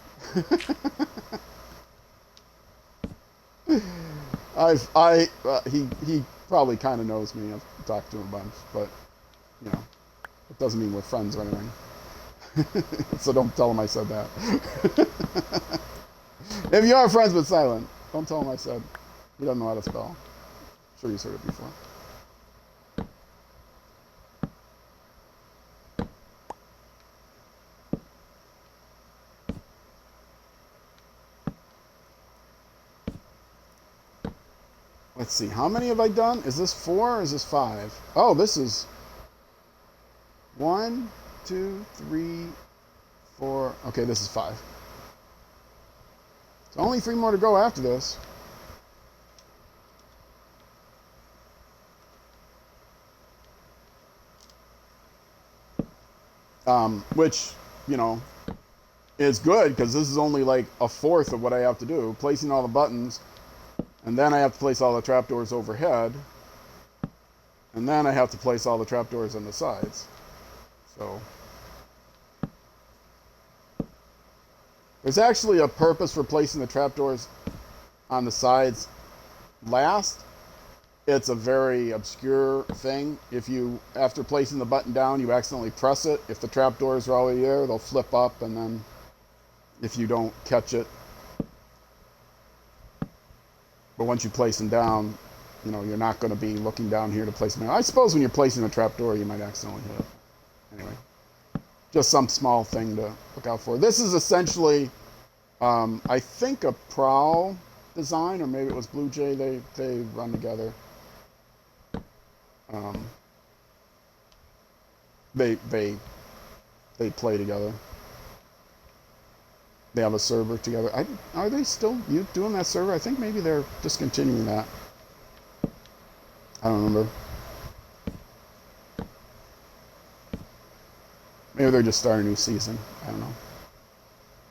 A: He probably kind of knows me. I've talked to him a bunch, but you know, it doesn't mean we're friends or anything. So don't tell him I said that. If you are friends with Silent, don't tell him I said he doesn't know how to spell. I'm sure he's heard it before. Let's see, how many have I done? Is this 4 or is this 5? Oh, this is 1, 2, 3, 4. Okay, this is 5. So only 3 more to go after this. Which, you know, is good because this is only like a fourth of what I have to do. Placing all the buttons, and then I have to place all the trapdoors overhead, and then I have to place all the trapdoors on the sides. So there's actually a purpose for placing the trapdoors on the sides last. It's a very obscure thing. If you, after placing the button down, you accidentally press it, if the trapdoors are already there, they'll flip up, and then if you don't catch it. But once you place them down, you know, you're not going to be looking down here to place them down. I suppose when you're placing a trapdoor, you might accidentally hit it. Anyway, just some small thing to look out for. This is essentially, I think, a Prowl design, or maybe it was Blue Jay. They run together. They play together. They have a server together. Are they still doing that server? I think maybe they're discontinuing that. I don't remember. Maybe they're just starting a new season. I don't know.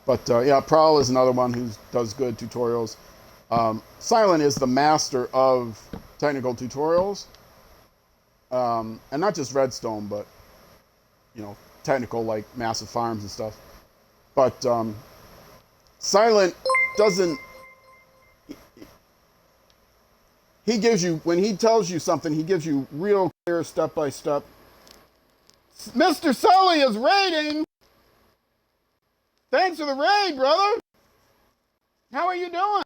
A: But yeah, Prowl is another one who does good tutorials. Silent is the master of technical tutorials. And not just redstone, but, you know, technical, like massive farms and stuff. But Silent doesn't... He gives you, when he tells you something, he gives you real clear step-by-step. Mr. Sully is raiding! Thanks for the raid, brother! How are you doing?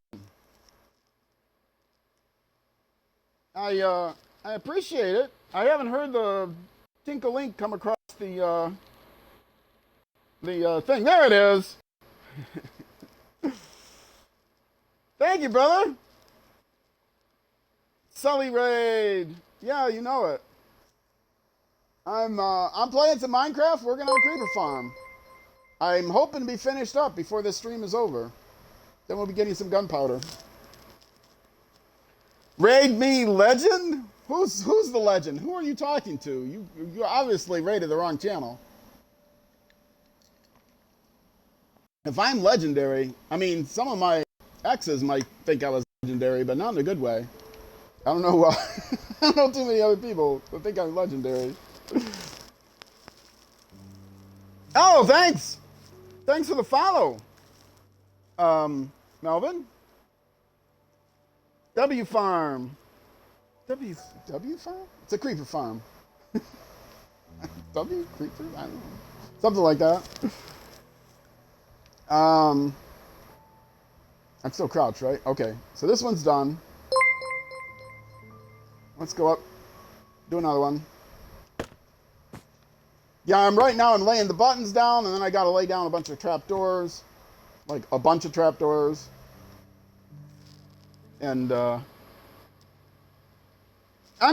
A: I appreciate it. I haven't heard the Tinkle-Link come across the thing. There it is! Thank you, brother! Sully raid! Yeah, you know it. I'm playing some Minecraft, working on a creeper farm. I'm hoping to be finished up before this stream is over. Then we'll be getting some gunpowder. Raid me, legend? Who's the legend? Who are you talking to? You obviously raided the wrong channel. If I'm legendary, I mean, some of my exes might think I was legendary, but not in a good way. I don't know why. I don't know too many other people that think I'm legendary. Oh, thanks! Thanks for the follow. Melvin? W Farm. W Farm? It's a creeper farm. W creeper? I don't know. Something like that. I'm still crouched, right? Okay. So this one's done. Let's go up. Do another one. Yeah, right now I'm laying the buttons down, and then I got to lay down a bunch of trapdoors. like a bunch of trapdoors, and I'm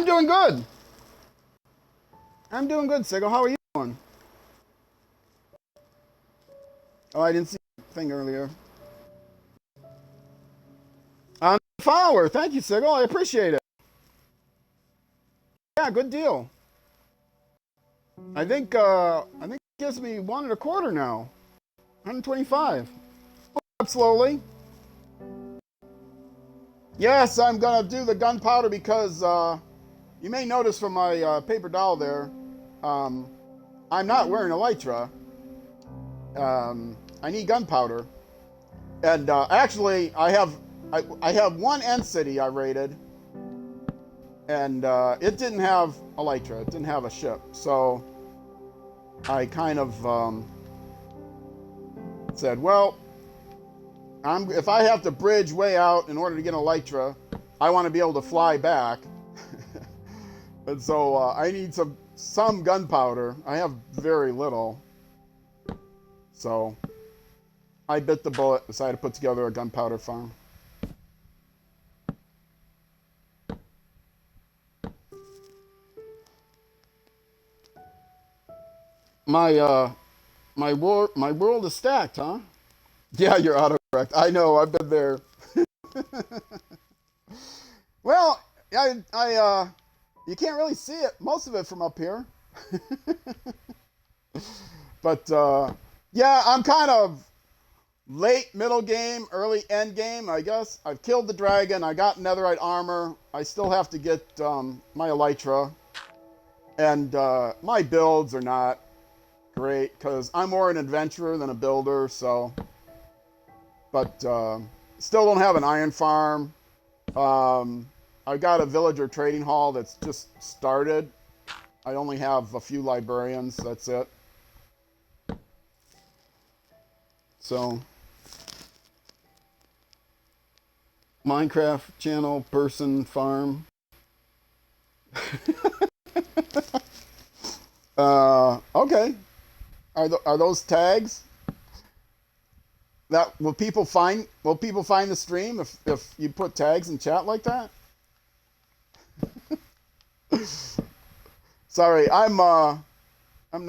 A: doing good. I'm doing good, Sigel. How are you doing? Oh, I didn't see the thing earlier. On the follower. Thank you, Sigel. I appreciate it. Yeah, good deal. I think it gives me 1.25 now. 125. Up slowly. Yes, I'm gonna do the gunpowder because you may notice from my paper doll there, um, I'm not wearing elytra. I need gunpowder, and actually, I have one end city I raided, and it didn't have elytra. It didn't have a ship, so I kind of said, well, if I have to bridge way out in order to get elytra, I want to be able to fly back. And so I need some gunpowder. I have very little. So I bit the bullet, decided to put together a gunpowder farm. My world is stacked, huh? Yeah, you're autocorrect. I know, I've been there. Well, you can't really see it, most of it from up here. But yeah, I'm kind of late middle game, early end game, I guess. I've killed the dragon. I got netherite armor. I still have to get my elytra. And my builds are not great because I'm more an adventurer than a builder. So, but still don't have an iron farm. I got a villager trading hall that's just started. I only have a few librarians. That's it. So, Minecraft channel, person, farm. Okay. Are those tags? That will people find? Will people find the stream if you put tags in chat like that? Sorry, I'm not I'm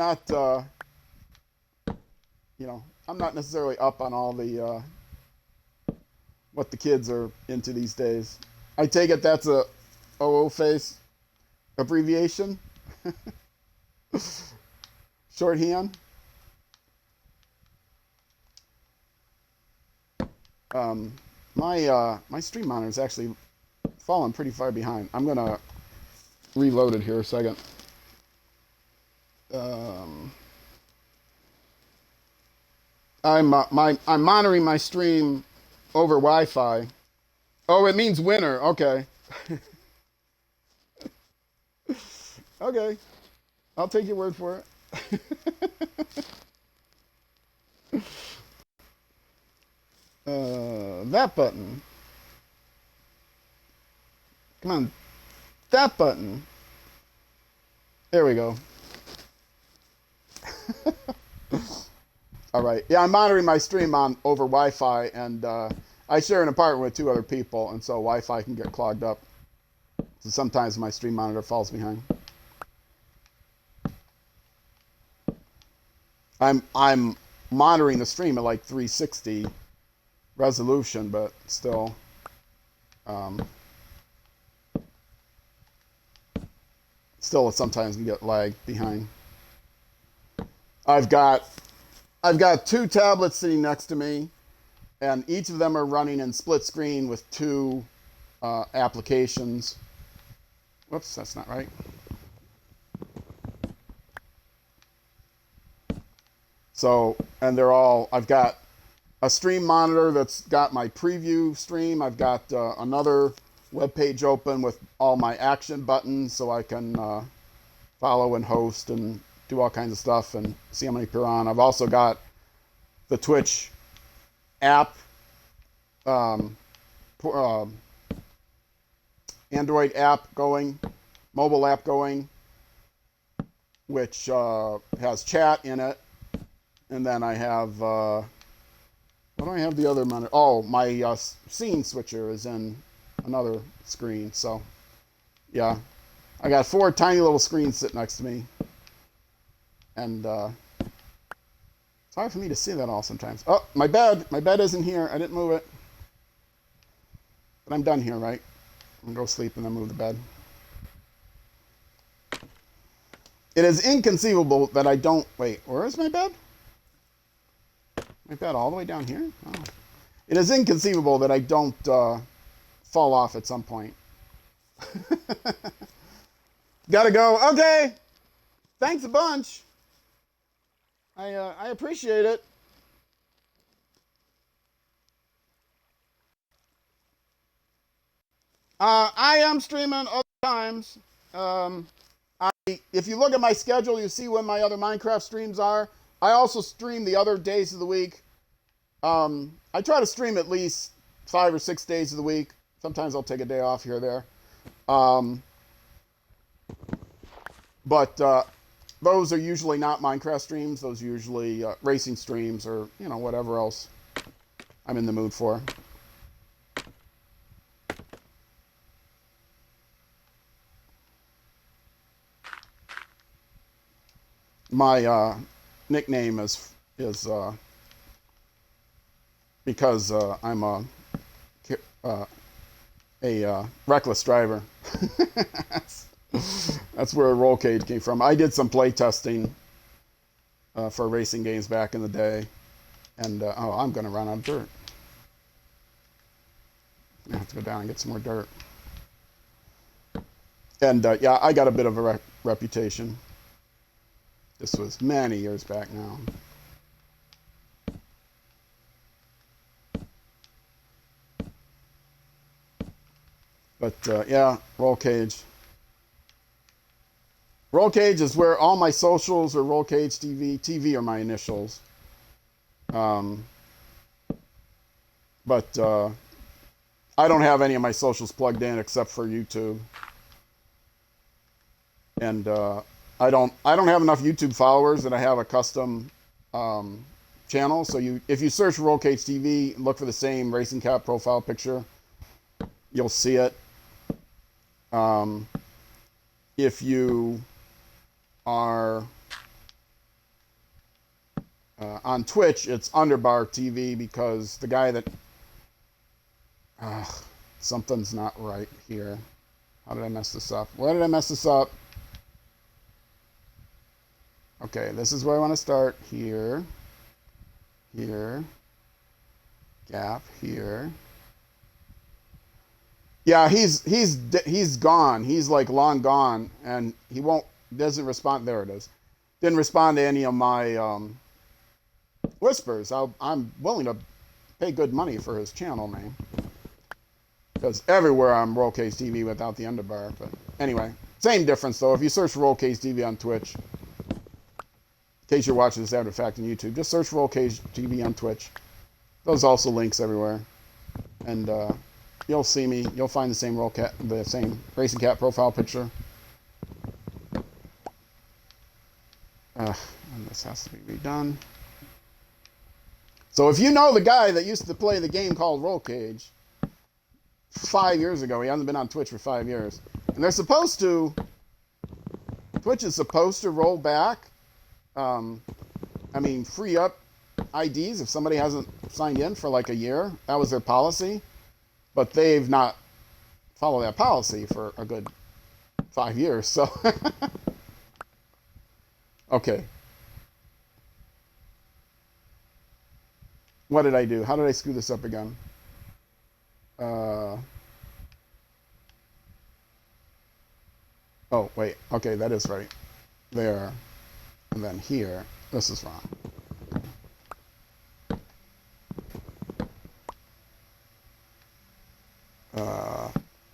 A: not necessarily up on all the what the kids are into these days. I take it that's a OO face abbreviation, shorthand. My stream monitor is actually falling pretty far behind. I'm gonna reload it here a second. I'm monitoring my stream over Wi-Fi. Oh, it means winter. Okay. Okay. I'll take your word for it. That button. Come on. That button. There we go. All right. Yeah, I'm monitoring my stream on over Wi-Fi, and I share an apartment with 2 other people, and so Wi-Fi can get clogged up. So sometimes my stream monitor falls behind. I'm monitoring the stream at like 360 resolution, but still, still sometimes can get lag behind. I've got 2 tablets sitting next to me, and each of them are running in split screen with 2 applications. Whoops, that's not right. So, and I've got a stream monitor that's got my preview stream. I've got another web page open with all my action buttons so I can follow and host and do all kinds of stuff and see how many people are on. I've also got the Twitch app, Android app going, mobile app going, which has chat in it. And then I have Why don't I have the other monitor? Oh, my scene switcher is in another screen. So, yeah. I got 4 tiny little screens sitting next to me. And it's hard for me to see that all sometimes. Oh, my bed. My bed isn't here. I didn't move it. But I'm done here, right? I'm going to go sleep and then move the bed. It is inconceivable that I don't... Wait, where is my bed? My bed all the way down here? Oh. It is inconceivable that I don't fall off at some point. Gotta go. Okay. Thanks a bunch. I appreciate it. I am streaming other times. If you look at my schedule, you see when my other Minecraft streams are. I also stream the other days of the week. I try to stream at least 5 or 6 days of the week. Sometimes I'll take a day off here or there. But those are usually not Minecraft streams. Those are usually racing streams or, whatever else I'm in the mood for. My nickname is because I'm a reckless driver. That's where roll cage came from. I did some play testing for racing games back in the day, and I'm going to run out of dirt. I have to go down and get some more dirt. And yeah, I got a bit of a reputation. This was many years back now. But yeah, roll cage. Roll cage is where all my socials are. Roll cage TV. TV are my initials. But I don't have any of my socials plugged in except for YouTube. And I don't have enough YouTube followers that I have a custom channel. So if you search Roll Cage TV, look for the same Racing Cat profile picture, you'll see it. If you are on Twitch, it's Underbar TV because the guy that something's not right here. How did I mess this up? Where did I mess this up? Okay, this is where I want to start. Here, gap here. Yeah, he's gone. He's like long gone, and he doesn't respond. There it is. Didn't respond to any of my whispers. I'm willing to pay good money for his channel name because everywhere I'm Roll Cage TV without the underbar. But anyway, same difference though. If you search Roll Cage TV on Twitch. In case you're watching this after the fact on YouTube, just search Roll Cage TV on Twitch. Those also links everywhere, and you'll see me. You'll find the same Racing Cat profile picture. And this has to be redone. So if you know the guy that used to play the game called Roll Cage 5 years ago, he hasn't been on Twitch for 5 years, and Twitch is supposed to roll back. Free up IDs if somebody hasn't signed in for like a year. That was their policy. But they've not followed that policy for a good 5 years. So, okay. What did I do? How did I screw this up again? Oh, wait. Okay, that is right. There. And then here, this is wrong.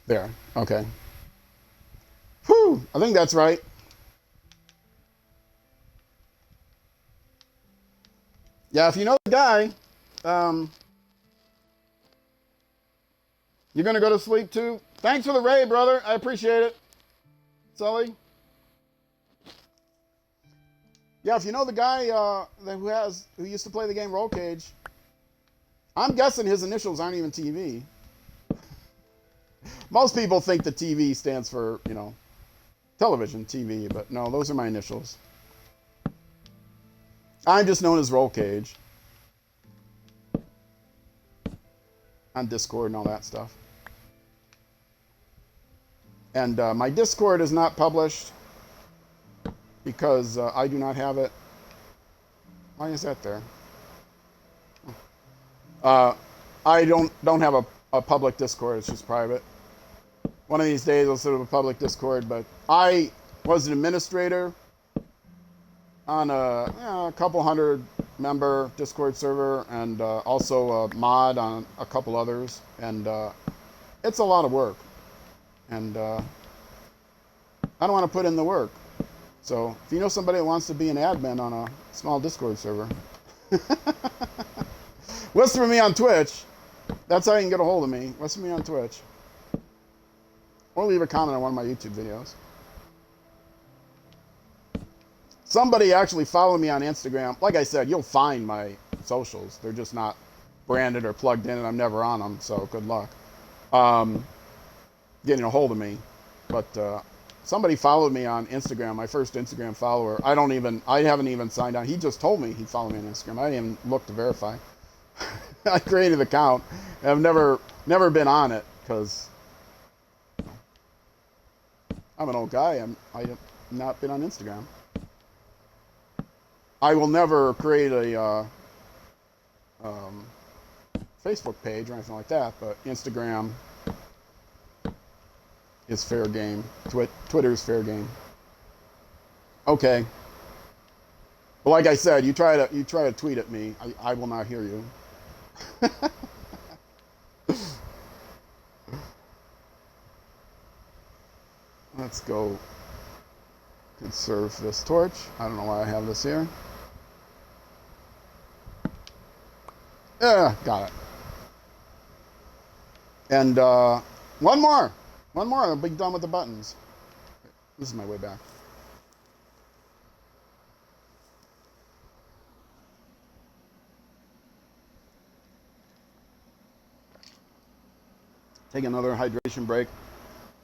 A: There, okay. Whew, I think that's right. Yeah, if you know the guy, you're gonna go to sleep too. Thanks for the raid, brother. I appreciate it. Sully. Yeah, if you know the guy who used to play the game Roll Cage, I'm guessing his initials aren't even TV. Most people think the TV stands for, television, TV, but no, those are my initials. I'm just known as Roll Cage on Discord and all that stuff. And my Discord is not published because I do not have it. Why is that there? I don't have a public Discord. It's just private. One of these days I'll set up a public Discord, but I was an administrator on a couple hundred member Discord server, and also a mod on a couple others, and it's a lot of work, and I don't want to put in the work. So if you know somebody that wants to be an admin on a small Discord server, listen to me on Twitch. That's how you can get a hold of me. Listen to me on Twitch. Or leave a comment on one of my YouTube videos. Somebody actually followed me on Instagram. Like I said, you'll find my socials. They're just not branded or plugged in, and I'm never on them, so good luck getting a hold of me. But somebody followed me on Instagram, my first Instagram follower. I haven't even signed on. He just told me he followed me on Instagram. I didn't even look to verify. I created an account. I've never been on it because I'm an old guy. I have not been on Instagram. I will never create a Facebook page or anything like that, but Instagram is fair game. Twitter is fair game. Okay. But like I said, you try to tweet at me, I will not hear you. Let's go conserve this torch. I don't know why I have this here. Yeah, got it. And one more, I'll be done with the buttons. This is my way back. Take another hydration break.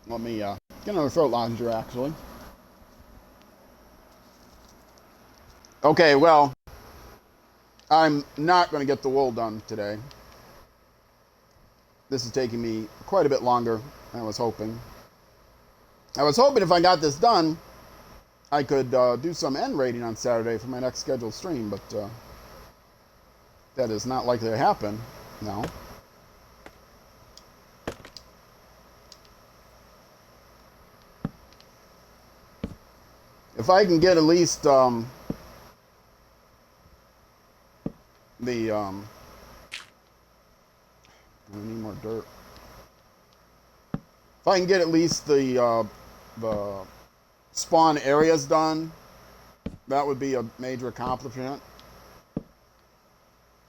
A: Let me get another throat lounger, actually. Okay, well, I'm not going to get the wool done today. This is taking me quite a bit longer than I was hoping. I was hoping if I got this done, I could do some end rating on Saturday for my next scheduled stream, but that is not likely to happen now. If I can get at least I need more dirt. If I can get at least the spawn areas done, that would be a major accomplishment.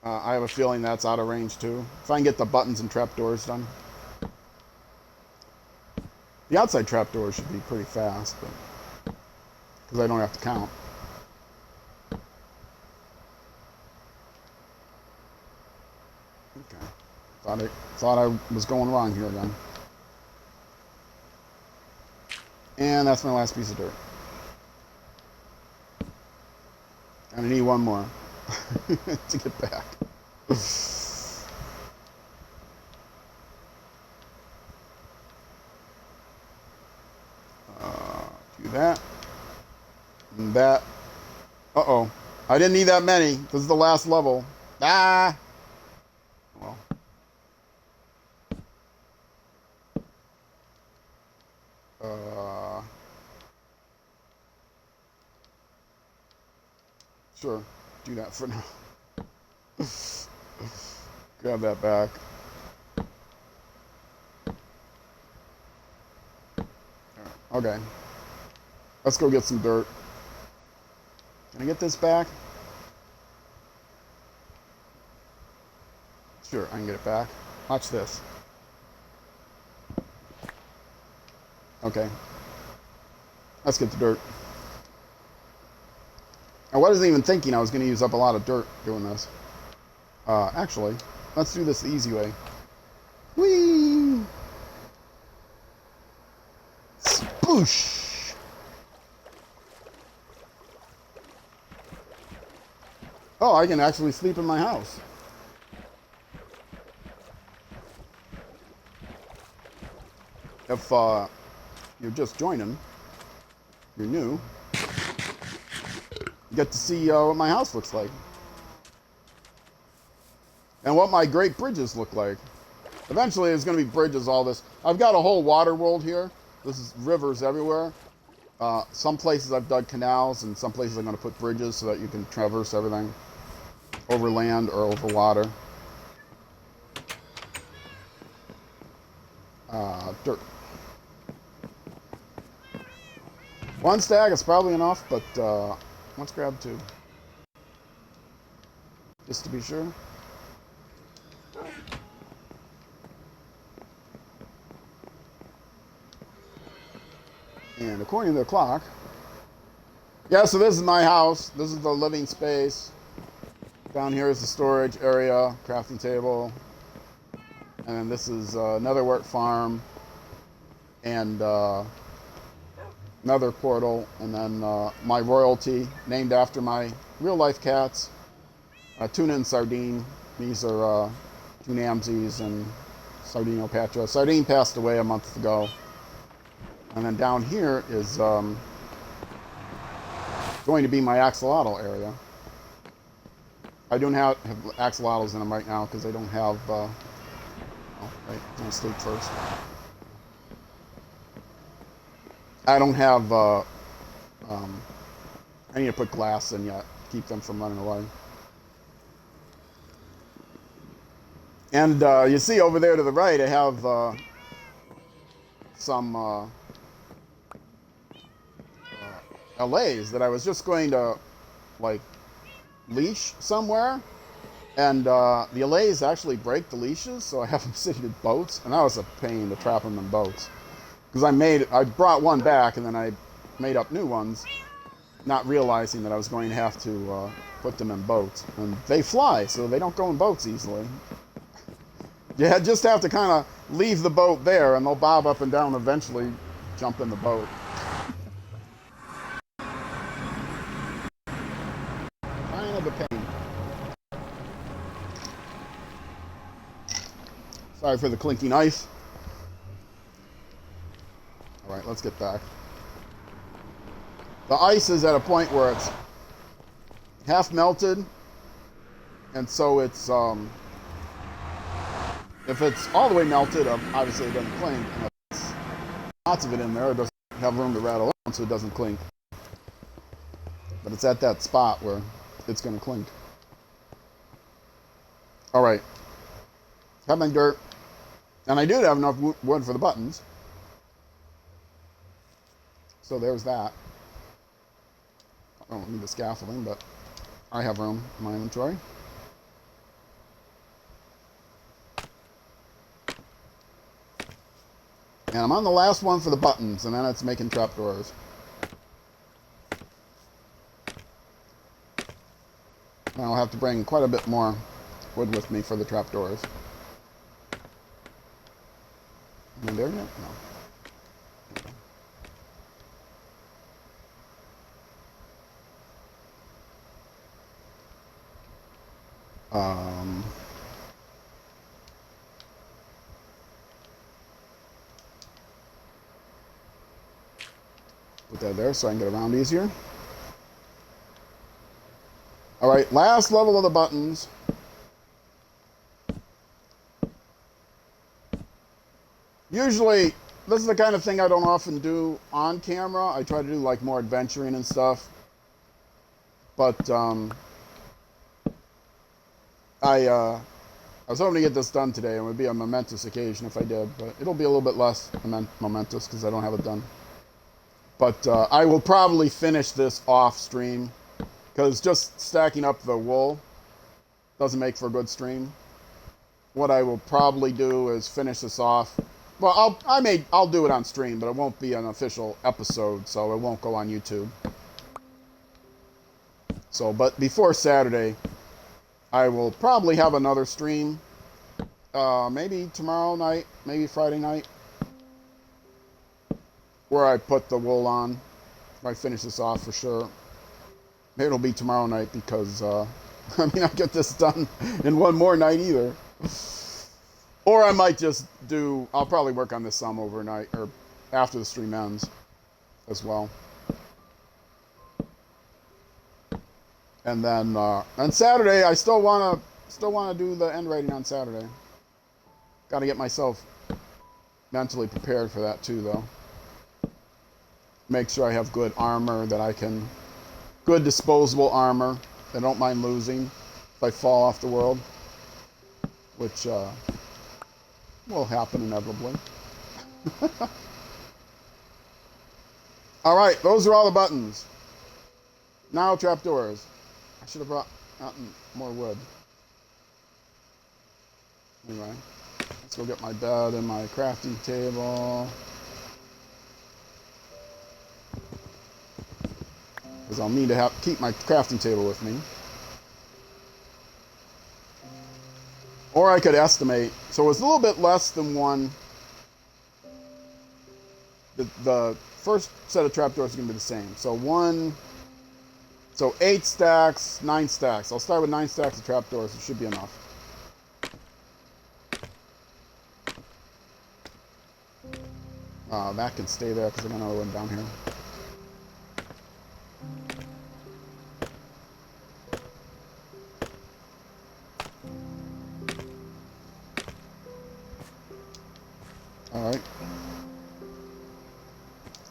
A: I have a feeling that's out of range too. If I can get the buttons and trapdoors done. The outside trapdoors should be pretty fast, but because I don't have to count. Okay. Thought I was going wrong here again. And that's my last piece of dirt. And I need one more to get back. Do that. And that. Uh-oh. I didn't need that many. This is the last level. Ah! Well. Sure. Do that for now. Grab that back. Okay. Let's go get some dirt. Can I get this back? Sure, I can get it back. Watch this. Okay. Let's get the dirt. I wasn't even thinking I was going to use up a lot of dirt doing this. Actually, Let's do this the easy way. Whee! Sploosh! Oh, I can actually sleep in my house. If you're just joining, you're new, you get to see what my house looks like. And what my great bridges look like. Eventually there's going to be bridges, all this. I've got a whole water world here. This is rivers everywhere. Some places I've dug canals, and some places I'm going to put bridges so that you can traverse everything over land or over water. Dirt. One stack is probably enough, but let's grab two. Just to be sure. And according to the clock, yeah, so this is my house. This is the living space. Down here is the storage area, crafting table. And then this is another work farm and another portal. And then my royalty, named after my real life cats, Tuna and Sardine. These are two Namsies and Sardine Patra. Sardine passed away a month ago. And then down here is going to be my axolotl area. I don't have axolotls in them right now because I don't have... oh, right, I'll sleep first. I don't have... I need to put glass in yet. Keep them from running away. And you see over there to the right, I have some... LAs that I was just going to like leash somewhere, and the LAs actually break the leashes, so I have them sitting in boats, and that was a pain to trap them in boats because I brought one back and then I made up new ones, not realizing that I was going to have to put them in boats, and they fly, so they don't go in boats easily. You just have to kind of leave the boat there, and they'll bob up and down, eventually jump in the boat. The pain. Sorry for the clinking ice. All right, let's get back. The ice is at a point where it's half melted, and so it's if it's all the way melted, obviously it doesn't clink. And if it's lots of it in there, it doesn't have room to rattle on, so it doesn't clink. But it's at that spot where it's going to clink. All right. Have my dirt. And I did have enough wood for the buttons. So there's that. I don't need the scaffolding, but I have room in my inventory. And I'm on the last one for the buttons, and then it's making trapdoors. I'll have to bring quite a bit more wood with me for the trapdoors. Am I there yet? No. Put that there so I can get around easier. All right, last level of the buttons. Usually, this is the kind of thing I don't often do on camera. I try to do like more adventuring and stuff. But I was hoping to get this done today. It would be a momentous occasion if I did, but it'll be a little bit less momentous because I don't have it done. But I will probably finish this off stream because just stacking up the wool doesn't make for a good stream. What I will probably do is finish this off. Well, I'll do it on stream, but it won't be an official episode, so it won't go on YouTube. So, but before Saturday, I will probably have another stream maybe tomorrow night, maybe Friday night, where I put the wool on. I finish this off for sure. Maybe it'll be tomorrow night because I mean, I'll get this done in one more night either. Or I might just do, I'll probably work on this some overnight or after the stream ends as well. And then on Saturday, I still wanna do the end rating on Saturday. Got to get myself mentally prepared for that too, though. Make sure I have good armor that I can, good disposable armor that I don't mind losing if I fall off the world, which will happen inevitably. All right, those are all the buttons. Now trapdoors. I should have brought more wood. Anyway, let's go get my bed and my crafting table. Because I'll need to keep my crafting table with me. Or I could estimate. So it's a little bit less than one. The first set of trapdoors is going to be the same. So 8 stacks, 9 stacks. I'll start with 9 stacks of trapdoors. It should be enough. That can stay there because I got another one down here. Alright.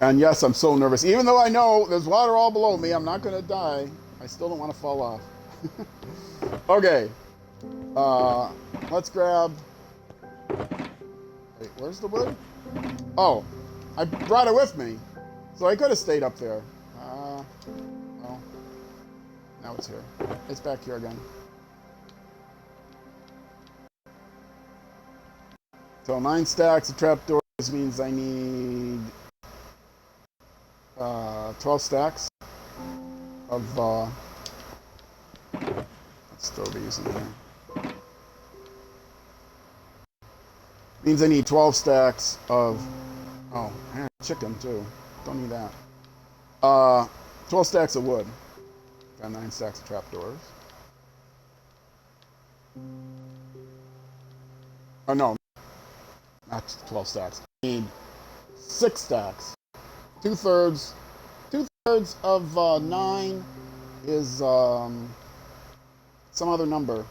A: And yes, I'm so nervous. Even though I know there's water all below me, I'm not going to die. I still don't want to fall off. Okay. Let's grab... Wait, where's the wood? Oh, I brought it with me. So I could have stayed up there. Well, now it's here. It's back here again. So 9 stacks of trapdoors means I need 12 stacks of let's throw these in here. Means I need 12 stacks of and chicken too. Don't need that. 12 stacks of wood. Got 9 stacks of trapdoors. Oh no. Not 12 stacks. I need 6 stacks. 2/3 of 9 is some other number.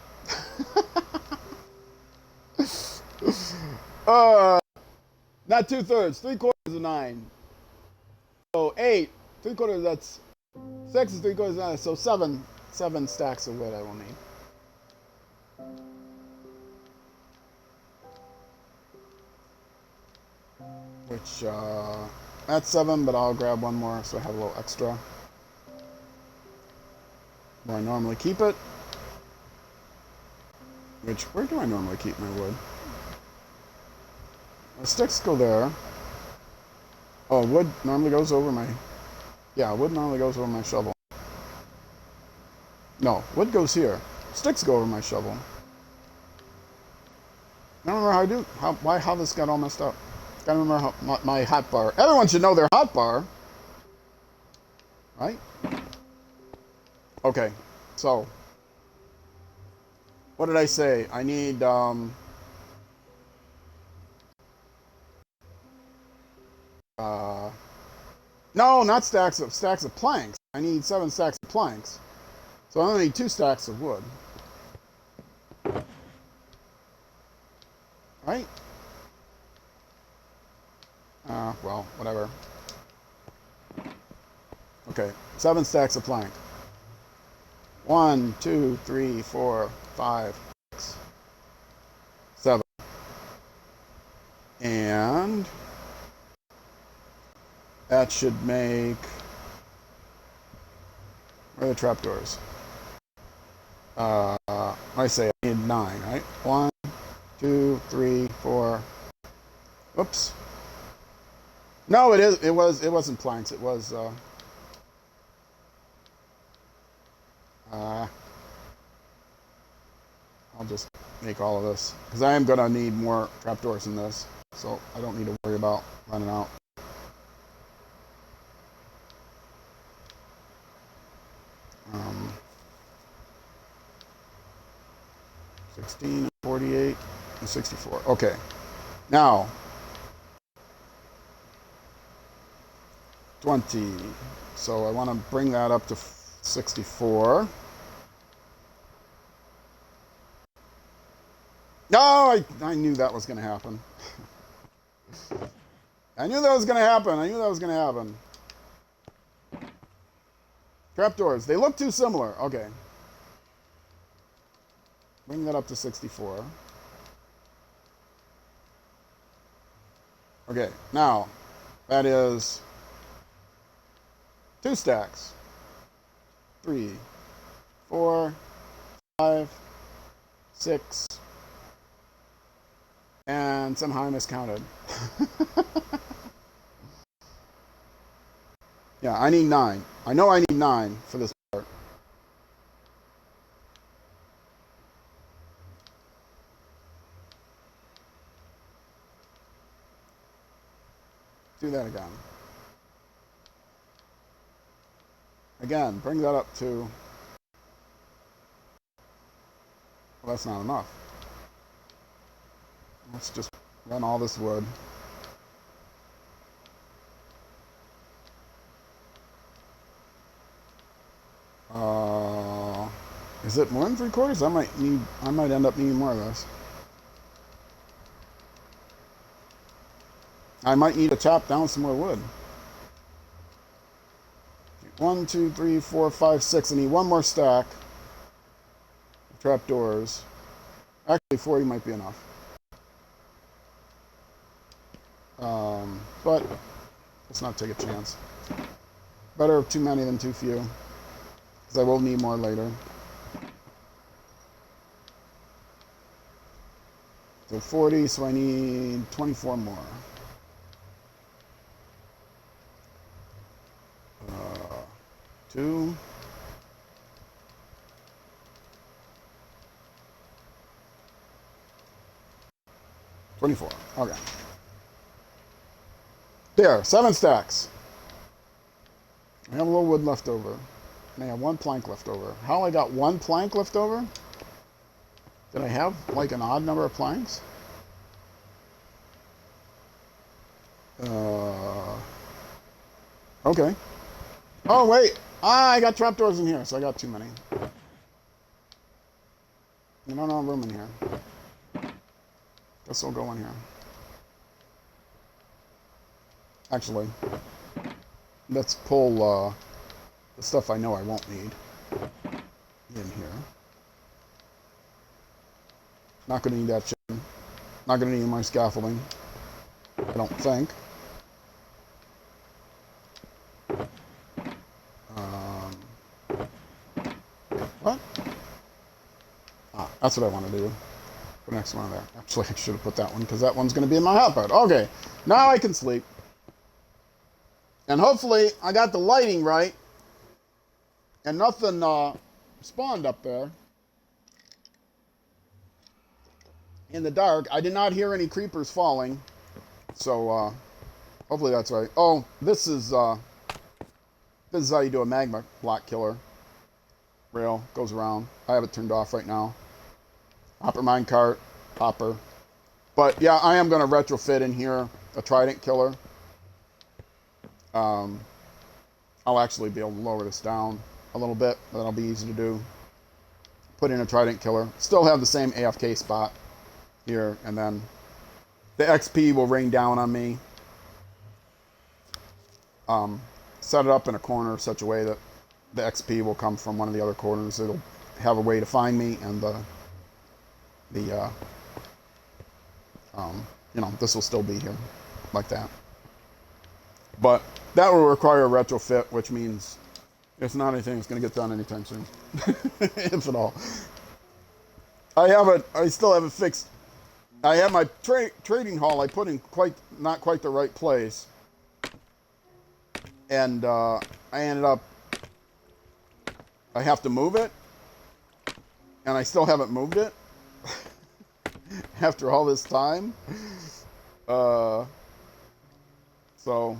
A: Not 2/3. 3/4 of 9. So 8. 3/4. That's 6 is 3/4 of 9. So 7 stacks of wood I will need. Which, that's 7, but I'll grab one more so I have a little extra. Where I normally keep it. Where do I normally keep my wood? The sticks go there. Oh, wood normally goes over my... Yeah, wood normally goes over my shovel. No, wood goes here. Sticks go over my shovel. I don't remember how this got all messed up. I don't remember my hot bar. Everyone should know their hot bar. Right? Okay, so. What did I say? I need, no, not stacks of planks. I need 7 stacks of planks. So I only need 2 stacks of wood. Right? Well, whatever. Okay, 7 stacks of plank. 1, 2, 3, 4, 5, 6, 7. And that should make... Where are the trapdoors? I say I need 9, right? 1, 2, 3, 4. Oops. No, it wasn't planks. It was I'll just make all of this. Because I am going to need more trapdoors in this. So I don't need to worry about running out. 16, 48, and 64. Okay. Now, 20. So I want to bring that up to 64. No, I knew that was going to happen. I knew that was going to happen. I knew that was going to happen. Trapdoors. They look too similar. Okay. Bring that up to 64. Okay, now, that is 2 stacks. 3, 4, 5, 6, and somehow I miscounted. Yeah, I need 9. I know I need 9 for this part. Do that again. Again, bring that up to... Well, that's not enough. Let's just run all this wood. Is it more than 3/4? I might end up needing more of this. I might need to chop down some more wood. 1, 2, 3, 4, 5, 6. I need one more stack of trapdoors. Actually, 40 might be enough. But let's not take a chance. Better too many than too few, because I will need more later. So 40, so I need 24 more. 2. $24. Okay. There, 7 stacks. I have a little wood left over. And I have 1 plank left over. How I got 1 plank left over? Did I have like an odd number of planks? Okay. Oh, wait. I got trapdoors in here, so I got too many. You don't have room in here. Guess I'll go in here. Actually, let's pull the stuff I know I won't need in here. Not going to need that chicken. Not going to need my scaffolding. I don't think. What? Ah, that's what I want to do. Put the next one there. Actually, I should have put that one, because that one's going to be in my hotbed. Okay, now I can sleep. And hopefully, I got the lighting right. And nothing spawned up there. In the dark. I did not hear any creepers falling. So, hopefully that's right. Oh, this is how you do a magma block killer. Rail goes around. I have it turned off right now. Hopper minecart, hopper. But yeah, I am going to retrofit in here a trident killer. I'll actually be able to lower this down a little bit. That'll be easy to do. Put in a trident killer. Still have the same AFK spot here, and then the XP will rain down on me. Set it up in a corner such a way that the XP will come from one of the other corners. It'll have a way to find me, and this will still be here like that. But that will require a retrofit, which means it's not anything that's going to get done anytime soon, if at all. I still have it fixed. I have my trading hall I put in not quite the right place, and I ended up. I have to move it, and I still haven't moved it. after all this time. Uh, so,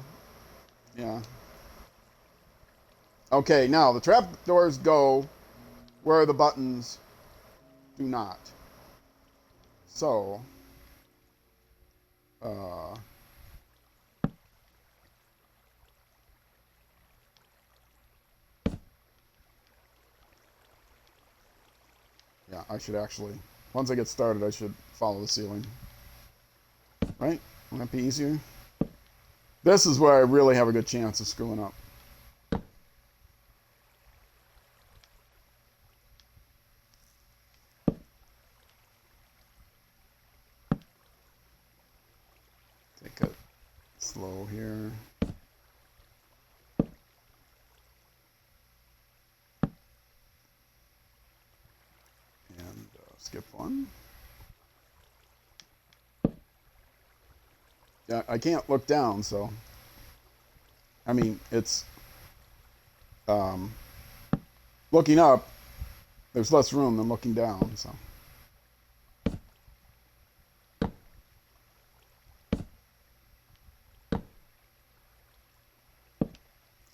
A: yeah. Okay, now the trapdoors go where the buttons do not. So, uh, yeah, I should actually, once I get started, I should follow the ceiling. Right? Wouldn't that be easier? This is where I really have a good chance of screwing up. Take it slow here. And skip one. Yeah, I can't look down, so I mean it's looking up. There's less room than looking down, so.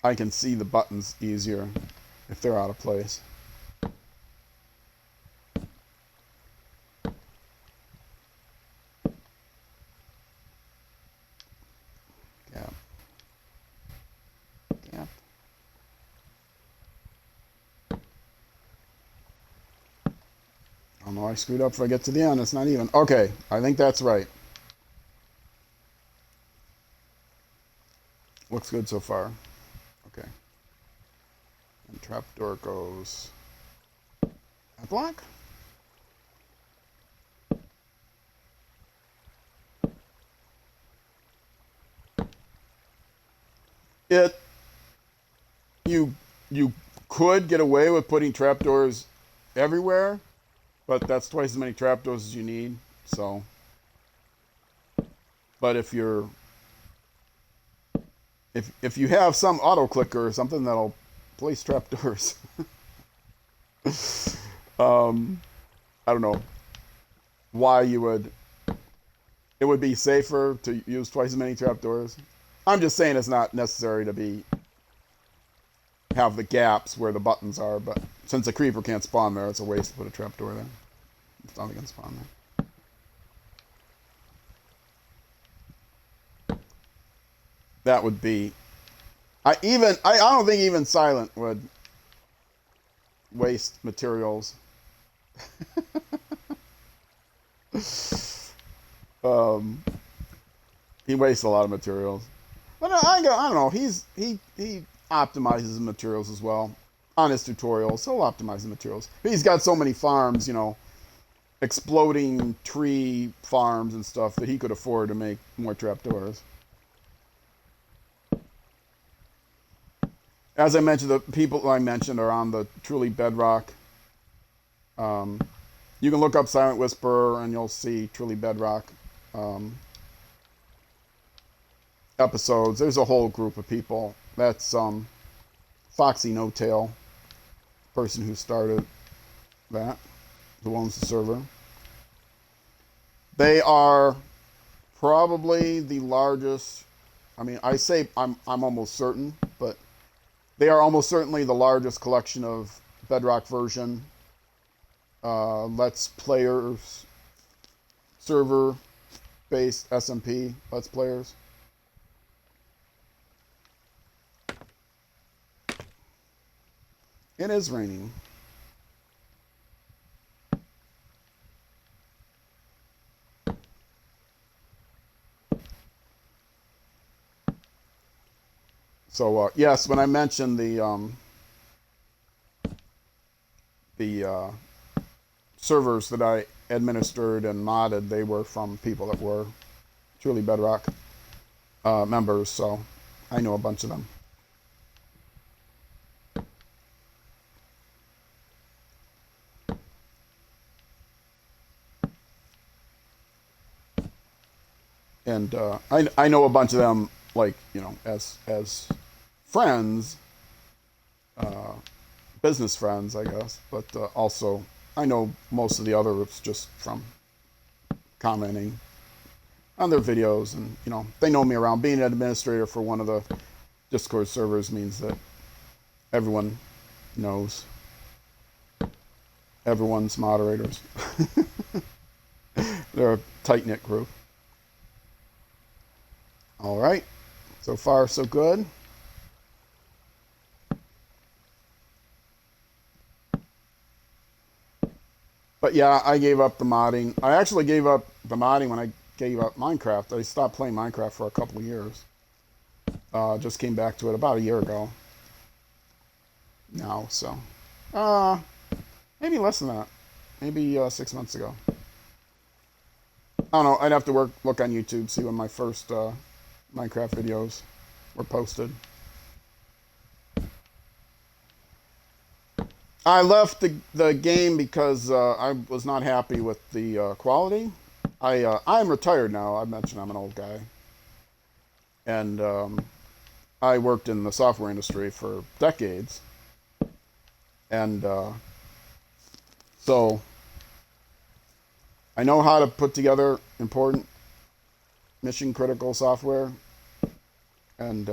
A: I can see the buttons easier if they're out of place. Gap. Gap. Oh no, I screwed up if I get to the end. It's not even. Okay, I think that's right. Looks good so far. Okay. And trapdoor goes. That block? It. You could get away with putting trapdoors everywhere, but that's twice as many trapdoors as you need. So. But if you're if you have some auto clicker or something that'll place trapdoors, I don't know why you would. It would be safer to use twice as many trapdoors. I'm just saying it's not necessary to have the gaps where the buttons are, but since a creeper can't spawn there, it's a waste to put a trapdoor there. It's not going to spawn there. That would be. I don't think even Silent would waste materials. He wastes a lot of materials, but I don't know. He optimizes materials as well on his tutorials. He'll optimize the materials. He's got so many farms, exploding tree farms and stuff that he could afford to make more trapdoors. As I mentioned, the people I mentioned are on the truly Bedrock. You can look up Silent Whisperer and you'll see truly Bedrock episodes. There's a whole group of people. That's Foxy No Tail, person who started that, who owns the server. They are probably the largest. I mean, I say I'm almost certain, but they are almost certainly the largest collection of Bedrock version Let's Players server based SMP Let's Players. It is raining. So yes, when I mentioned the servers that I administered and modded, they were from people that were truly Bedrock members, so I know a bunch of them. And I know a bunch of them, like, as friends, business friends, I guess. But also, I know most of the others just from commenting on their videos, and they know me around. Being an administrator for one of the Discord servers means that everyone knows everyone's moderators. They're a tight-knit group. All right, so far so good. But yeah, I gave up the modding. I actually gave up the modding when I gave up Minecraft. I stopped playing Minecraft for a couple of years. Just came back to it about a year ago. Now, so maybe less than that. Maybe 6 months ago. I don't know. I'd have to look on YouTube, see when my first Minecraft videos were posted. I left the game because I was not happy with the quality. I'm retired now. I mentioned I'm an old guy. And I worked in the software industry for decades. And so I know how to put together important mission critical software, and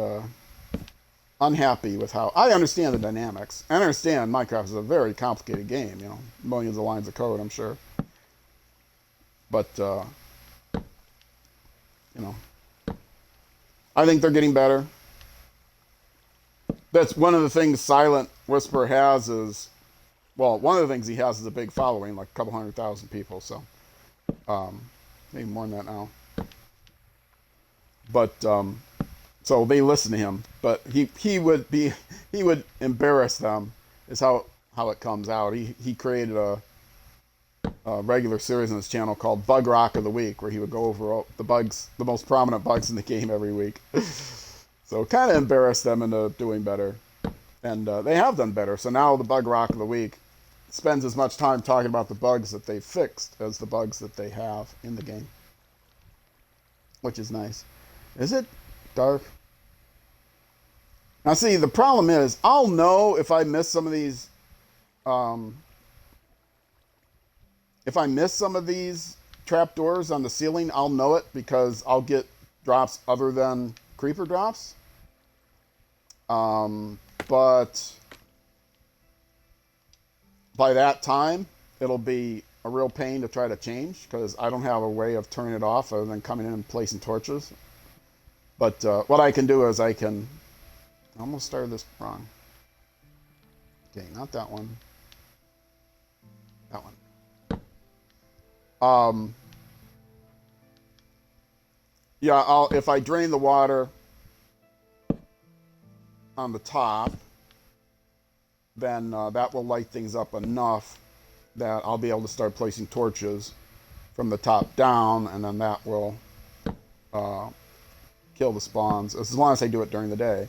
A: unhappy with how I understand the dynamics. I understand Minecraft is a very complicated game, millions of lines of code, I'm sure. But I think they're getting better. That's one of the things Silent Whisper has is, well, one of the things he has is a big following, like a couple 100,000 people. So maybe more than that now. But so they listen to him, but he would embarrass them is how it comes out. He created a regular series on his channel called Bug Rock of the Week, where he would go over the most prominent bugs in the game every week. So kind of embarrassed them into doing better, and they have done better. So now the Bug Rock of the Week spends as much time talking about the bugs that they've fixed as the bugs that they have in the game, which is nice. Is it dark? Now see, the problem is I'll know if I miss some of these trapdoors on the ceiling. I'll know it because I'll get drops other than creeper drops. But by that time, it'll be a real pain to try to change because I don't have a way of turning it off other than coming in and placing torches. But what I can do is I almost started this wrong. Okay, not that one. That one. Yeah, if I drain the water on the top, then that will light things up enough that I'll be able to start placing torches from the top down, and then that will kill the spawns, as long as I do it during the day.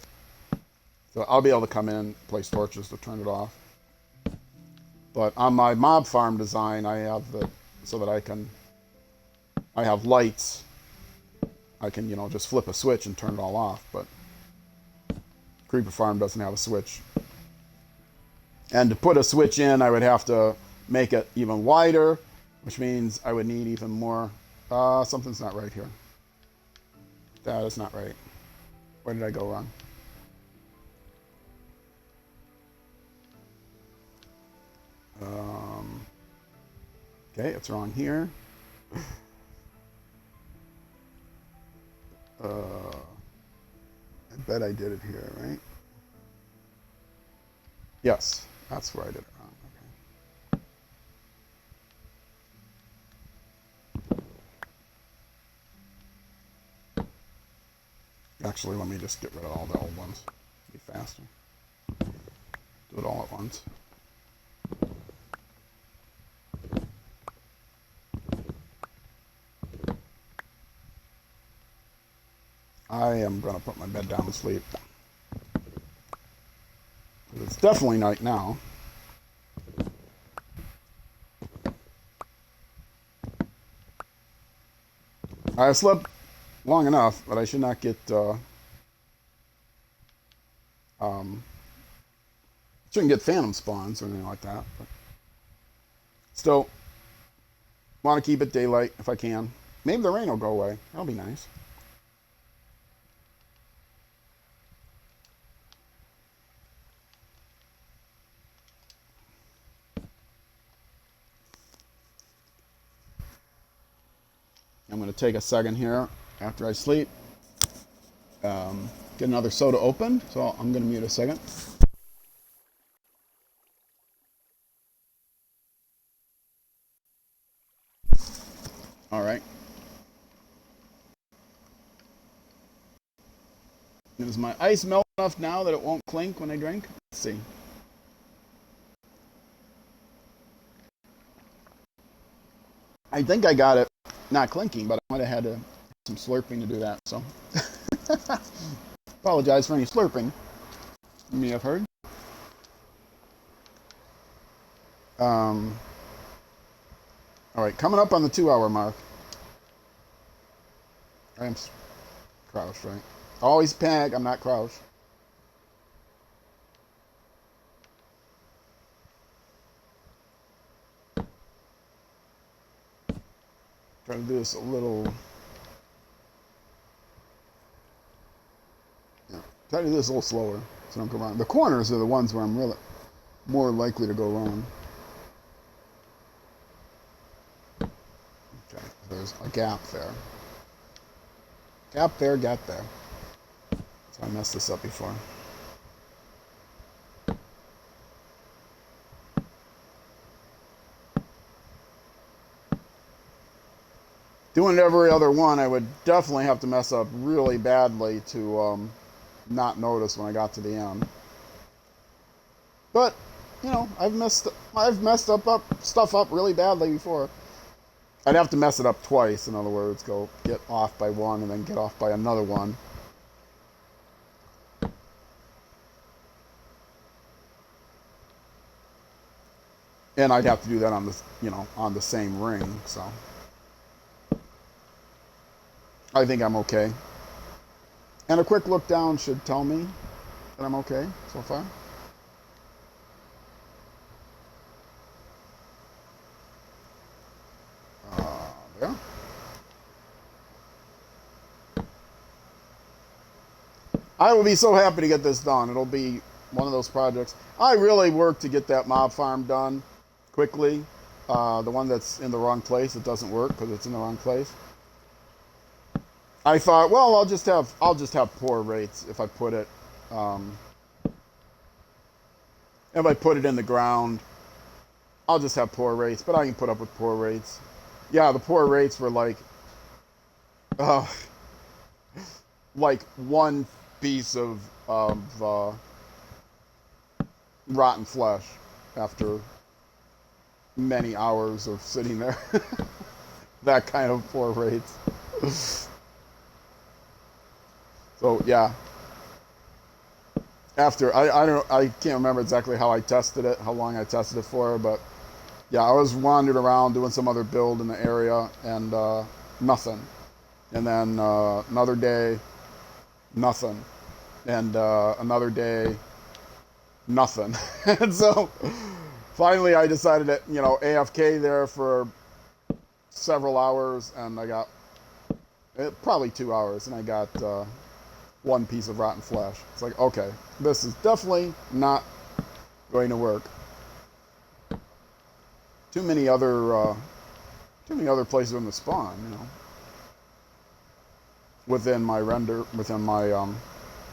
A: So I'll be able to come in, place torches to turn it off. But on my mob farm design, I have so that I have lights. I can, just flip a switch and turn it all off, but Creeper Farm doesn't have a switch. And to put a switch in, I would have to make it even wider, which means I would need even more. Something's not right here. That is not right. Where did I go wrong? Okay, it's wrong here. I bet I did it here, right? Yes, that's where I did it wrong. Okay. Actually, let me just get rid of all the old ones. Be faster. Do it all at once. I am going to put my bed down to sleep. It's definitely night now. I slept long enough, but I should not get shouldn't get phantom spawns or anything like that. But still, Want to keep it daylight if I can. Maybe the rain will go away. That'll be nice. I'm going to take a second here after I sleep. Get another soda open. So I'm going to mute a second. All right. Is my ice melt enough now that it won't clink when I drink? Let's see. I think I got it not clinking, but I might have had to some slurping to do that. So apologize for any slurping you may have heard. All right, coming up on the 2-hour mark. I'm crouched, right? Always panic. I'm not crouched. Try to do this a little. Yeah, try to do this a little slower so I don't go wrong. The corners are the ones where I'm really more likely to go wrong. Okay, there's a gap there. Gap there, gap there. So I messed this up before. Doing every other one, I would definitely have to mess up really badly to not notice when I got to the end. But you know, I've messed stuff up really badly before. I'd have to mess it up twice. In other words, go get off by one and then get off by another one. And I'd have to do that on the, on the same ring. So I think I'm okay. And a quick look down should tell me that I'm okay so far. There. I will be so happy to get this done. It'll be one of those projects. I really worked to get that mob farm done quickly. The one that's in the wrong place, it doesn't work because it's in the wrong place. I thought, well, I'll just have poor rates if I put it in the ground. I'll just have poor rates, but I can put up with poor rates. Yeah, the poor rates were like one piece of rotten flesh after many hours of sitting there. That kind of poor rates. So yeah. After I can't remember exactly how I tested it, how long I tested it for, but yeah, I was wandering around doing some other build in the area and nothing. And then another day, nothing. And another day, nothing. And so finally I decided to, AFK there for several hours, and I got probably 2 hours, and I got one piece of rotten flesh. It's like, okay, this is definitely not going to work. Too many other places in the spawn, within my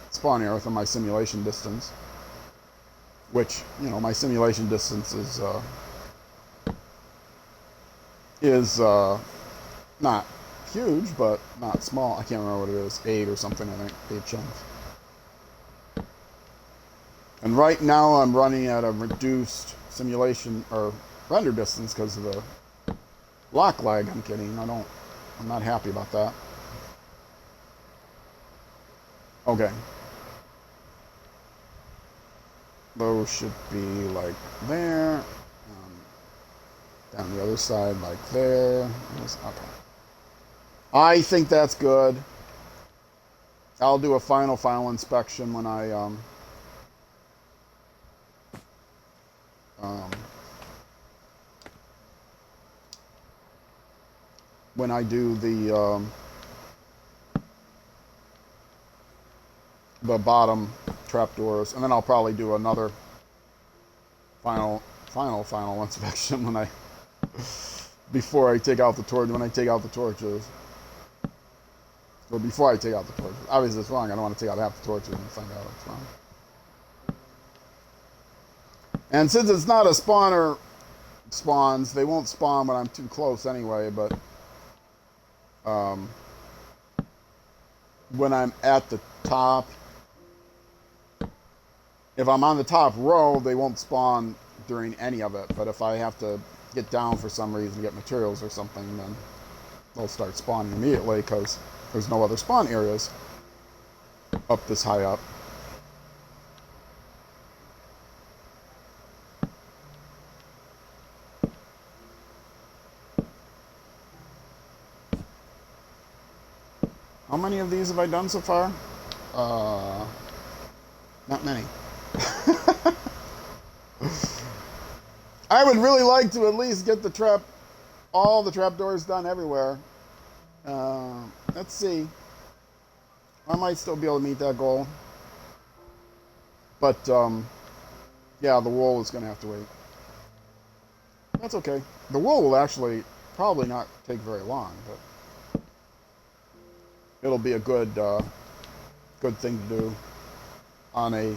A: spawn area, within my simulation distance. Which, my simulation distance is not huge, but not small. I can't remember what it is, 8 or something. I think 8 chunks. And right now I'm running at a reduced simulation or render distance because of the lock lag I'm getting. I'm not happy about that. Okay. Those should be like there. Down the other side like there. Okay. I think that's good. I'll do a final inspection when I when I do the bottom trapdoors, and then I'll probably do another final inspection when I before I take out the torch. When I take out the torches, or before I take out the torches. Obviously, it's wrong. I don't want to take out half the torches and find out it's wrong. And since it's not a spawner spawns, they won't spawn when I'm too close anyway. But when I'm at the top, if I'm on the top row, they won't spawn during any of it. But if I have to get down for some reason, get materials or something, then they'll start spawning immediately because there's no other spawn areas up this high up. How many of these have I done so far? Not many. I would really like to at least get all the trapdoors done everywhere. Let's see. I might still be able to meet that goal. But, yeah, the wool is going to have to wait. That's okay. The wool will actually probably not take very long, but it'll be a good thing to do on a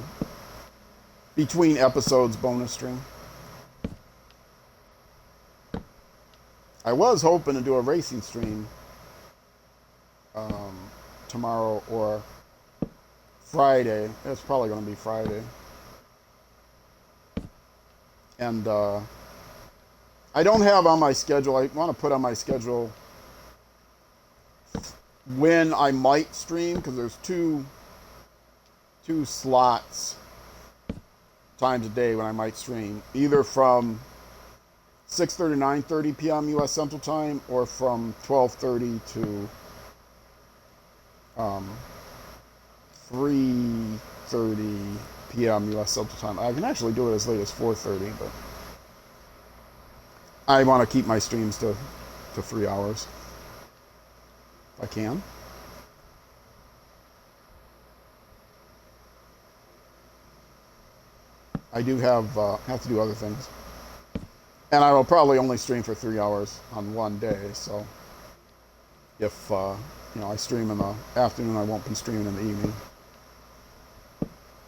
A: between episodes bonus stream. I was hoping to do a racing stream tomorrow or Friday. It's probably going to be Friday. And I don't have on my schedule. I want to put on my schedule when I might stream, because there's two slots times a day when I might stream, either from 6:30 to 9:30 p.m. U.S. Central Time, or from 12:30 to 3:30 p.m. U.S. Central Time. I can actually do it as late as 4:30, but I want to keep my streams to 3 hours if I can. I do have to do other things. And I will probably only stream for 3 hours on one day, so if I stream in the afternoon, I won't be streaming in the evening.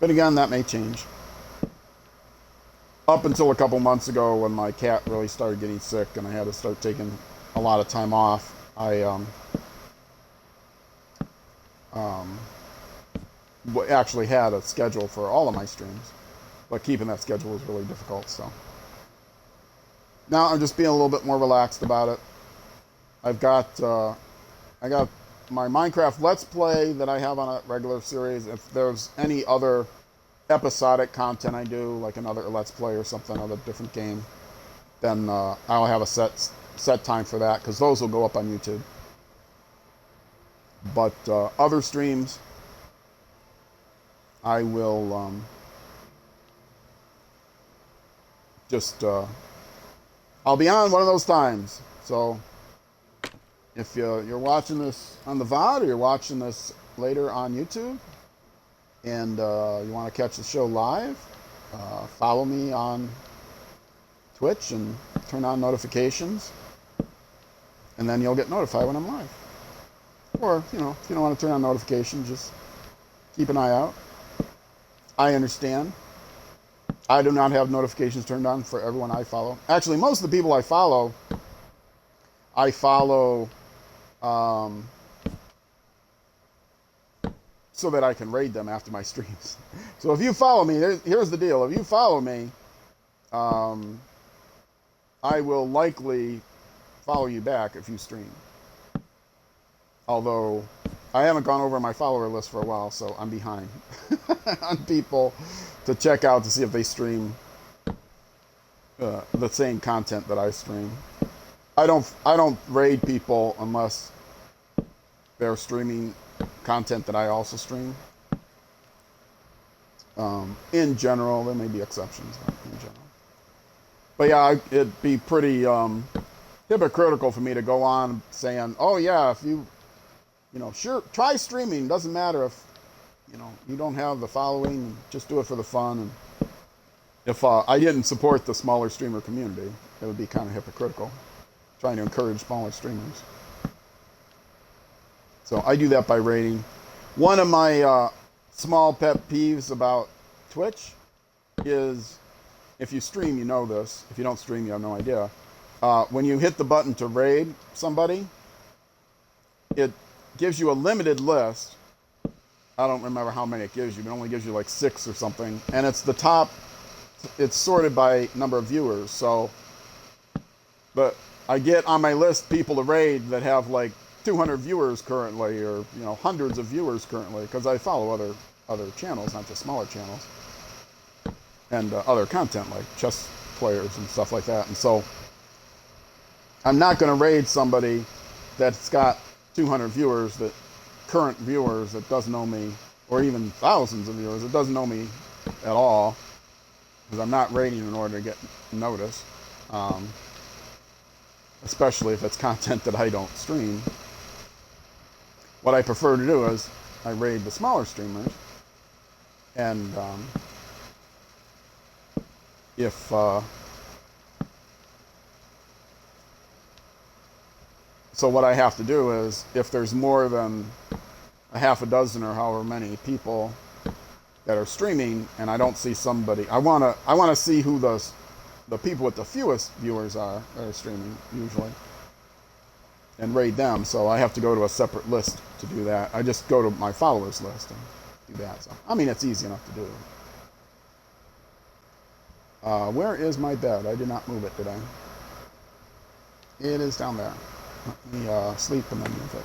A: But again, that may change. Up until a couple months ago, when my cat really started getting sick and I had to start taking a lot of time off, I actually had a schedule for all of my streams, but keeping that schedule was really difficult. So now I'm just being a little bit more relaxed about it. I got my Minecraft Let's Play that I have on a regular series. If there's any other episodic content I do, like another Let's Play or something, another different game, then I'll have a set time for that, because those will go up on YouTube. But other streams, I will I'll be on one of those times. So if you're watching this on the VOD, or you're watching this later on YouTube, and you want to catch the show live, follow me on Twitch and turn on notifications, and then you'll get notified when I'm live. Or, if you don't want to turn on notifications, just keep an eye out. I understand. I do not have notifications turned on for everyone I follow. Actually, most of the people I follow so that I can raid them after my streams. So if you follow me, here's the deal. If you follow me, I will likely follow you back if you stream. Although I haven't gone over my follower list for a while, so I'm behind on people to check out to see if they stream the same content that I stream. I don't raid people unless they're streaming content that I also stream. In general, there may be exceptions, but in general. But yeah, it'd be pretty hypocritical for me to go on saying, oh yeah, if you sure, try streaming. Doesn't matter if you don't have the following. Just do it for the fun. And if I didn't support the smaller streamer community, it would be kind of hypocritical, trying to encourage smaller streamers. So I do that by rating. One of my small pet peeves about Twitch is, if you stream, you know this. If you don't stream, you have no idea. When you hit the button to raid somebody, it gives you a limited list. I don't remember how many it gives you, but it only gives you like 6 or something. And it's the top, it's sorted by number of viewers. So, but I get on my list people to raid that have like 200 viewers currently, or hundreds of viewers currently, because I follow other channels, not just smaller channels, and other content like chess players and stuff like that. And so I'm not going to raid somebody that's got 200 viewers, current viewers, that doesn't know me, or even thousands of viewers that doesn't know me at all, because I'm not raiding in order to get noticed, especially if it's content that I don't stream. What I prefer to do is I raid the smaller streamers, and so what I have to do is, if there's more than a half a dozen or however many people that are streaming, and I don't see somebody, I wanna see who the people with the fewest viewers are that are streaming usually, and raid them. So I have to go to a separate list to do that. I just go to my followers list and do that. So I mean, it's easy enough to do. Where is my bed? I did not move it, did I? It is down there. Let me sleep and then move it.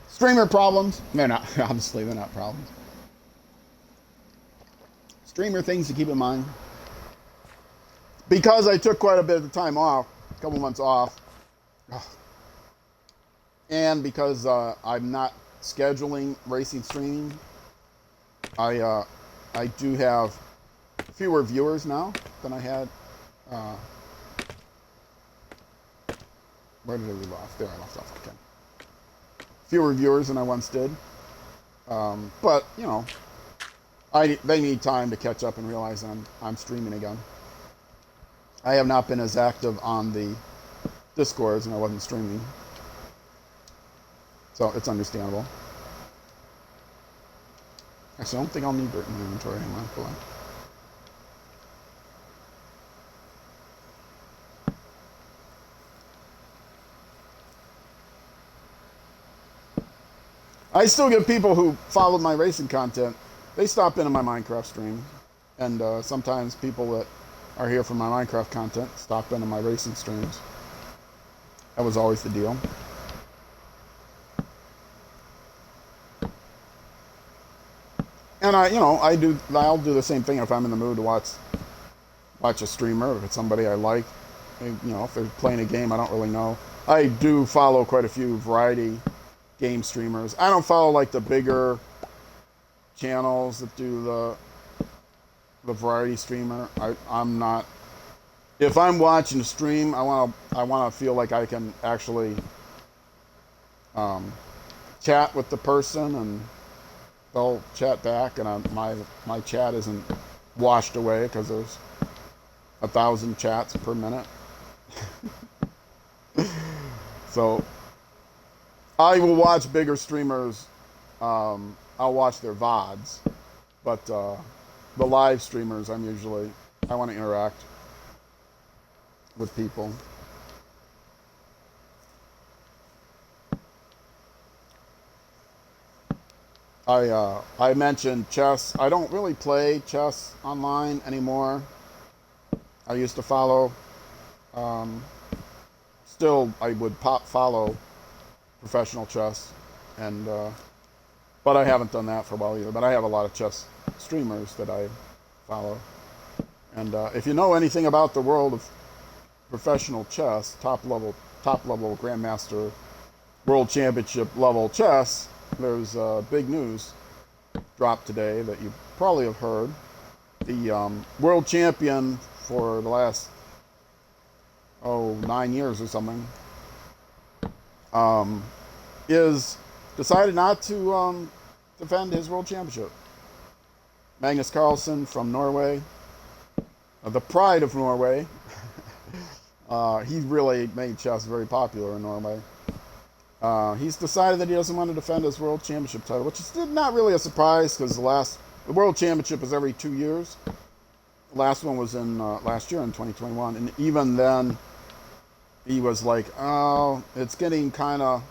A: Streamer problems? They're not, obviously they're not problems. Streamer things to keep in mind. Because I took quite a bit of time off, a couple months off, and because I'm not scheduling racing streaming, I do have fewer viewers now than I had. Where did I leave off? There, I left off. Okay. Fewer viewers than I once did. But they need time to catch up and realize I'm streaming again. I have not been as active on the Discords, and I wasn't streaming, so it's understandable. Actually, I don't think I'll need dirt in the inventory anymore. Hold on. I still get people who follow my racing content. They stop into my Minecraft stream, and sometimes people that are here for my Minecraft content stop into my racing streams. That was always the deal. And I'll do the same thing if I'm in the mood to watch a streamer, if it's somebody I like. If they're playing a game I don't really know. I do follow quite a few variety game streamers. I don't follow like the bigger channels that do the variety streamer. I'm not. If I'm watching a stream, I want to feel like I can actually chat with the person, and they'll chat back, and my chat isn't washed away because there's 1,000 chats per minute. So I will watch bigger streamers. I'll watch their VODs, but the live streamers, I want to interact with people. I mentioned chess. I don't really play chess online anymore. I used to follow. Still, I would follow professional chess, and but I haven't done that for a while either. But I have a lot of chess streamers that I follow, and if you know anything about the world of professional chess, top level grandmaster, world championship level chess, there's big news dropped today that you probably have heard. The world champion for the last 9 years or something um, is decided not to defend his world championship. Magnus Carlsen from Norway, the pride of Norway. He really made chess very popular in Norway. He's decided that he doesn't want to defend his world championship title, which is not really a surprise because the world championship is every 2 years. The last one was in last year in 2021, and even then, he was like, "Oh, it's getting kind of."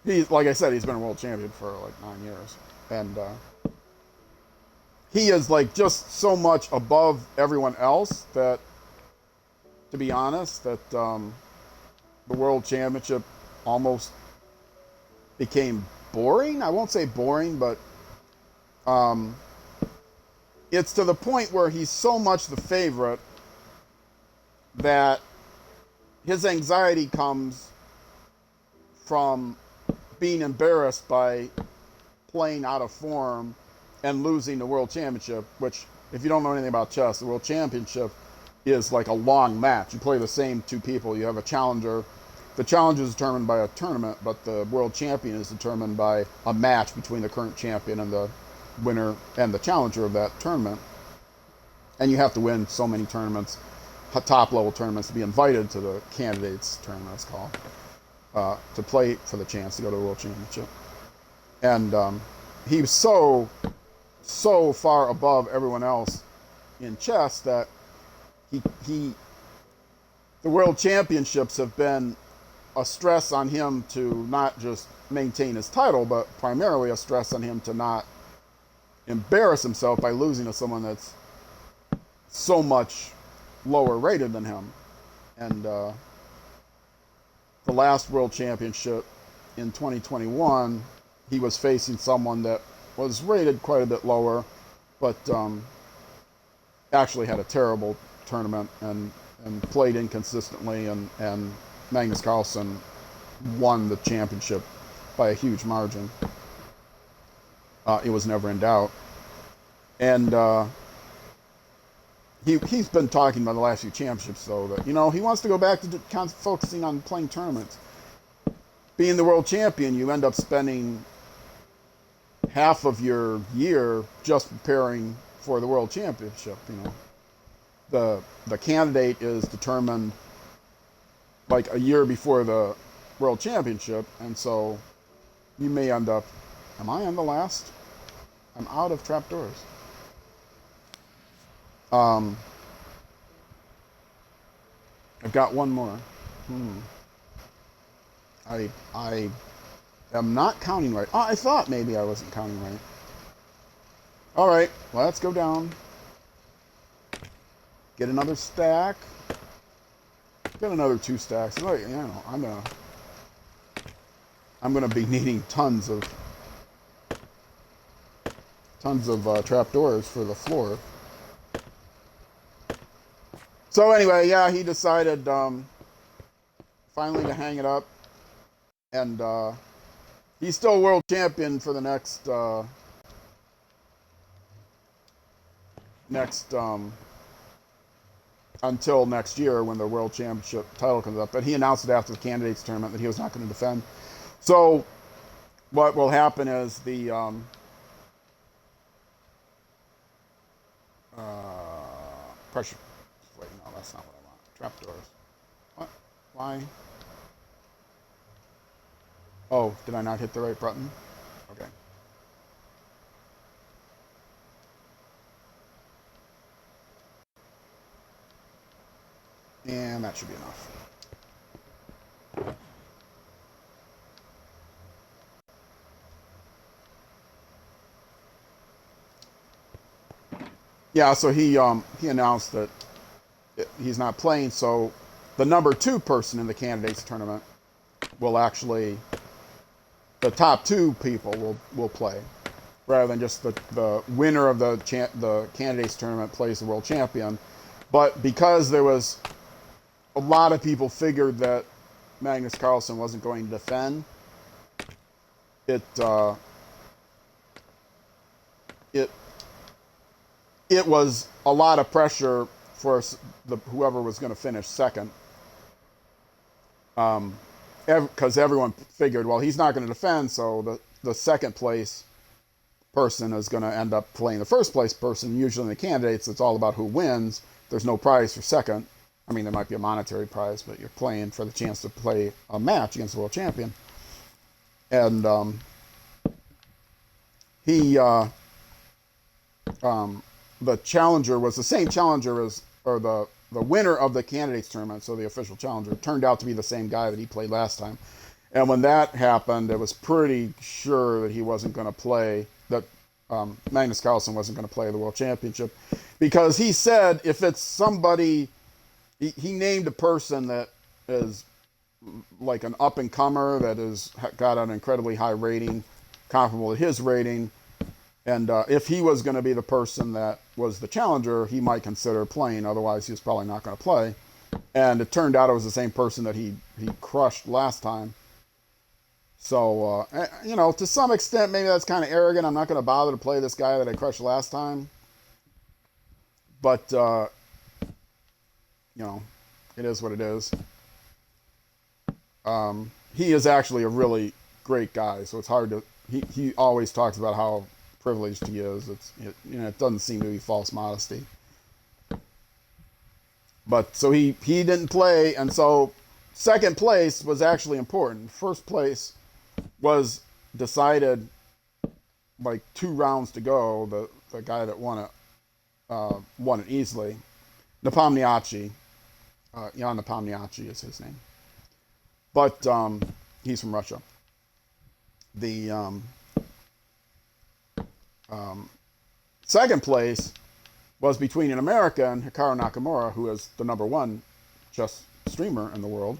A: Like I said, he's been a world champion for like 9 years, and he is like just so much above everyone else that, to be honest, that the world championship almost became boring. I won't say boring, but it's to the point where he's so much the favorite that his anxiety comes from being embarrassed by playing out of form and losing the world championship, which, if you don't know anything about chess, the world championship is like a long match. You play the same two people. You have a challenger. The challenger is determined by a tournament, but the world champion is determined by a match between the current champion and the winner and the challenger of that tournament. And you have to win so many tournaments, top level tournaments, to be invited to the candidates tournament, it's called, to play for the chance to go to the world championship. And he was so far above everyone else in chess that the world championships have been a stress on him to not just maintain his title, but primarily a stress on him to not embarrass himself by losing to someone that's so much lower rated than him. And the last world championship in 2021, he was facing someone that was rated quite a bit lower, but actually had a terrible tournament and played inconsistently, and Magnus Carlsen won the championship by a huge margin. It was never in doubt. And he's been talking about the last few championships, though, that, he wants to go back to focusing on playing tournaments. Being the world champion, you end up spending half of your year just preparing for the world championship. The candidate is determined like a year before the world championship, and so you may end up. Am I on the last? I'm out of trapdoors. I've got one more. I am not counting right. Oh, I thought maybe I wasn't counting right. All right, let's go down. Get another stack. Get another 2 stacks. I'm gonna be needing tons of trapdoors for the floor. So anyway, yeah, he decided finally to hang it up, and he's still world champion for the next until next year when the world championship title comes up. But he announced it after the candidates tournament that he was not going to defend. So what will happen is the pressure. Wait, no, that's not what I want. Trapdoors. What? Why? Oh, did I not hit the right button? Okay. And that should be enough. Yeah, so he announced that he's not playing, so the number 2 person in the candidates tournament will actually, the top 2 people will play, rather than just the winner of the candidates tournament plays the world champion. But because there was a lot of people figured that Magnus Carlsen wasn't going to defend, it it it was a lot of pressure for whoever was going to finish second, because everyone figured, well, he's not going to defend, so the second place person is going to end up playing the first place person. Usually in the candidates, it's all about who wins. There's no prize for second. I mean, there might be a monetary prize, but you're playing for the chance to play a match against the world champion. And the challenger was the same challenger or the winner of the candidates tournament, so the official challenger, turned out to be the same guy that he played last time. And when that happened, it was pretty sure that he wasn't going to play, that Magnus Carlsen wasn't going to play the World Championship, because he said if it's somebody, he named a person that is like an up-and-comer that has got an incredibly high rating, comparable to his rating, and if he was going to be the person that was the challenger, he might consider playing, otherwise he was probably not going to play. And it turned out it was the same person that he crushed last time. So, to some extent, maybe that's kind of arrogant. I'm not going to bother to play this guy that I crushed last time. But, it is what it is. He is actually a really great guy, so it's hard to... He always talks about how privileged he is. It doesn't seem to be false modesty. But, so he didn't play, and so second place was actually important. First place was decided like 2 rounds to go. The guy that won it easily. Nepomniachtchi. Jan Nepomniachtchi is his name. But he's from Russia. The second place was between an American, Hikaru Nakamura, who is the #1 chess streamer in the world,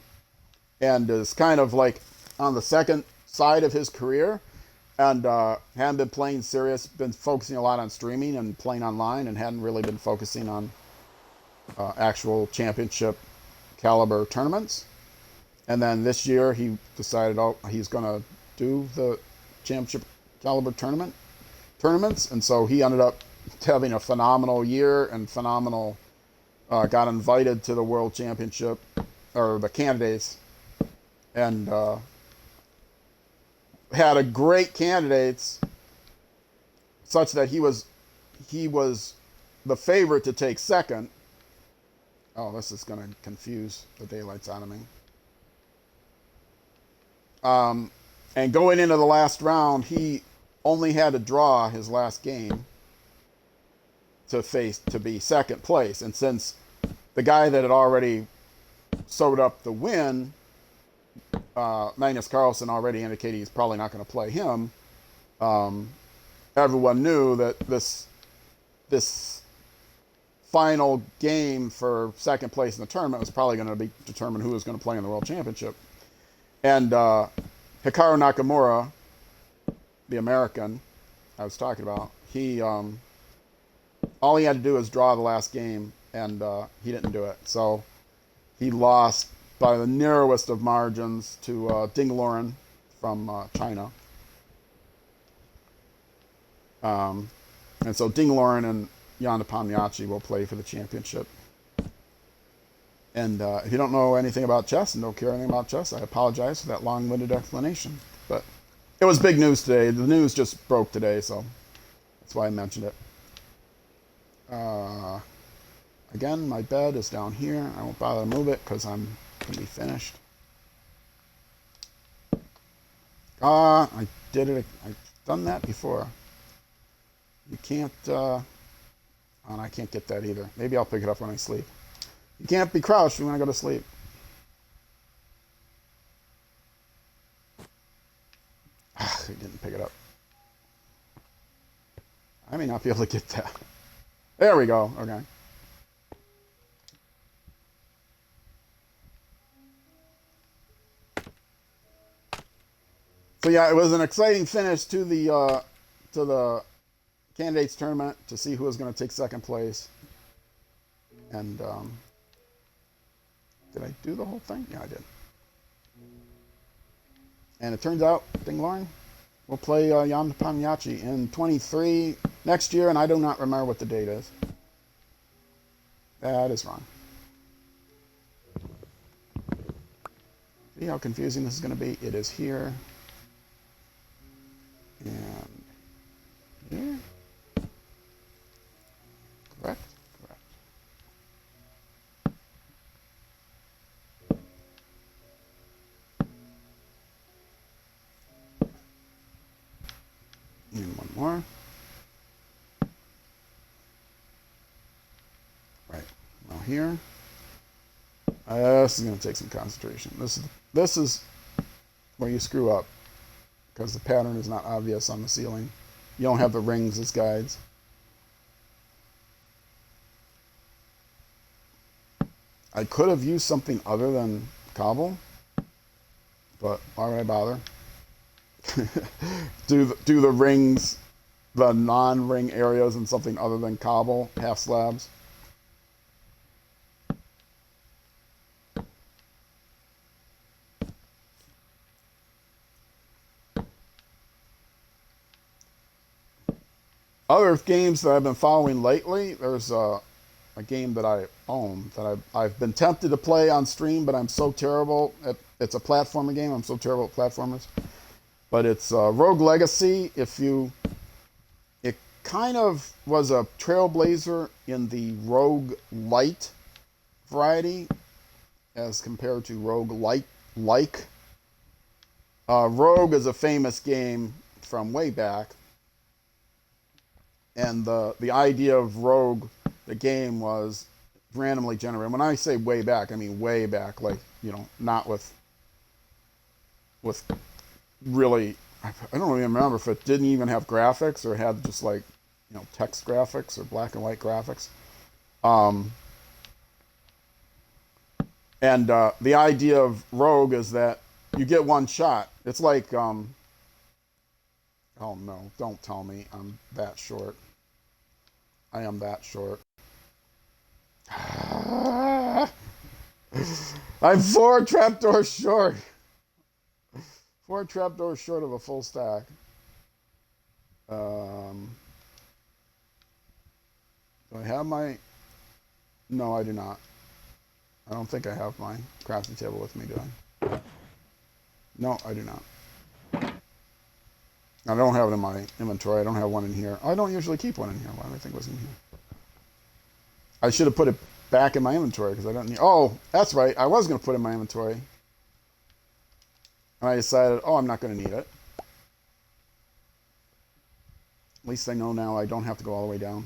A: and is kind of like on the second side of his career, and hadn't been playing serious, been focusing a lot on streaming and playing online, and hadn't really been focusing on actual championship caliber tournaments. And then this year he decided, he's going to do the championship caliber tournaments, and so he ended up having a phenomenal year and got invited to the World Championship, or the candidates, and had a great candidates, such that he was the favorite to take second. Oh, this is going to confuse the daylights out of me. And going into the last round, he only had to draw his last game to be second place. And since the guy that had already sewed up the win, Magnus Carlsen, already indicated he's probably not going to play him, everyone knew that this final game for second place in the tournament was probably going to determine who was going to play in the World Championship. And Hikaru Nakamura, the American I was talking about, all he had to do was draw the last game, and he didn't do it. So he lost by the narrowest of margins to Ding Loren from China. And so Ding Loren and Jan Nepomniachtchi will play for the championship. And if you don't know anything about chess and don't care anything about chess, I apologize for that long-winded explanation. But it was big news today. The news just broke today, so that's why I mentioned it. Again, my bed is down here. I won't bother to move it because I'm going to be finished. I did it. I've done that before. You can't... and I can't get that either. Maybe I'll pick it up when I sleep. You can't be crouched when I go to sleep. I didn't pick it up. I may not be able to get that. There we go. Okay. So yeah, it was an exciting finish to the candidates tournament to see who was going to take second place. And did I do the whole thing? Yeah, I did. And it turns out Ding Loren will play Jan Nepomniachtchi in 23 next year, and I do not remember what the date is. That is wrong. See how confusing this is going to be? It is here. And here. Correct? Correct. And one more. Right. Now here. This is going to take some concentration. This is where you screw up because the pattern is not obvious on the ceiling. You don't have the rings as guides. I could have used something other than cobble, but why would I bother? do the rings, the non-ring areas in something other than cobble, half slabs. Other games that I've been following lately, there's a game that I own that I've been tempted to play on stream, but I'm so terrible at. It's a platformer game. I'm so terrible at platformers. But it's Rogue Legacy. It kind of was a trailblazer in the Rogue Light variety, as compared to Rogue like. Rogue is a famous game from way back. And the idea of Rogue, the game, was randomly generated. When I say way back, I mean way back, like, not with really, I don't even remember if it didn't even have graphics or had just like, text graphics or black and white graphics. And the idea of Rogue is that you get one shot. It's like, oh no, don't tell me I'm that short. I am that short. I'm 4 trapdoors short. 4 trapdoors short of a full stack. Do I have my... No, I do not. I don't think I have my crafting table with me, do I? No, I do not. I don't have it in my inventory. I don't have one in here. I don't usually keep one in here. Why do I think it was in here? I should have put it back in my inventory because I don't need... Oh, that's right. I was going to put it in my inventory. And I decided, I'm not going to need it. At least I know now I don't have to go all the way down.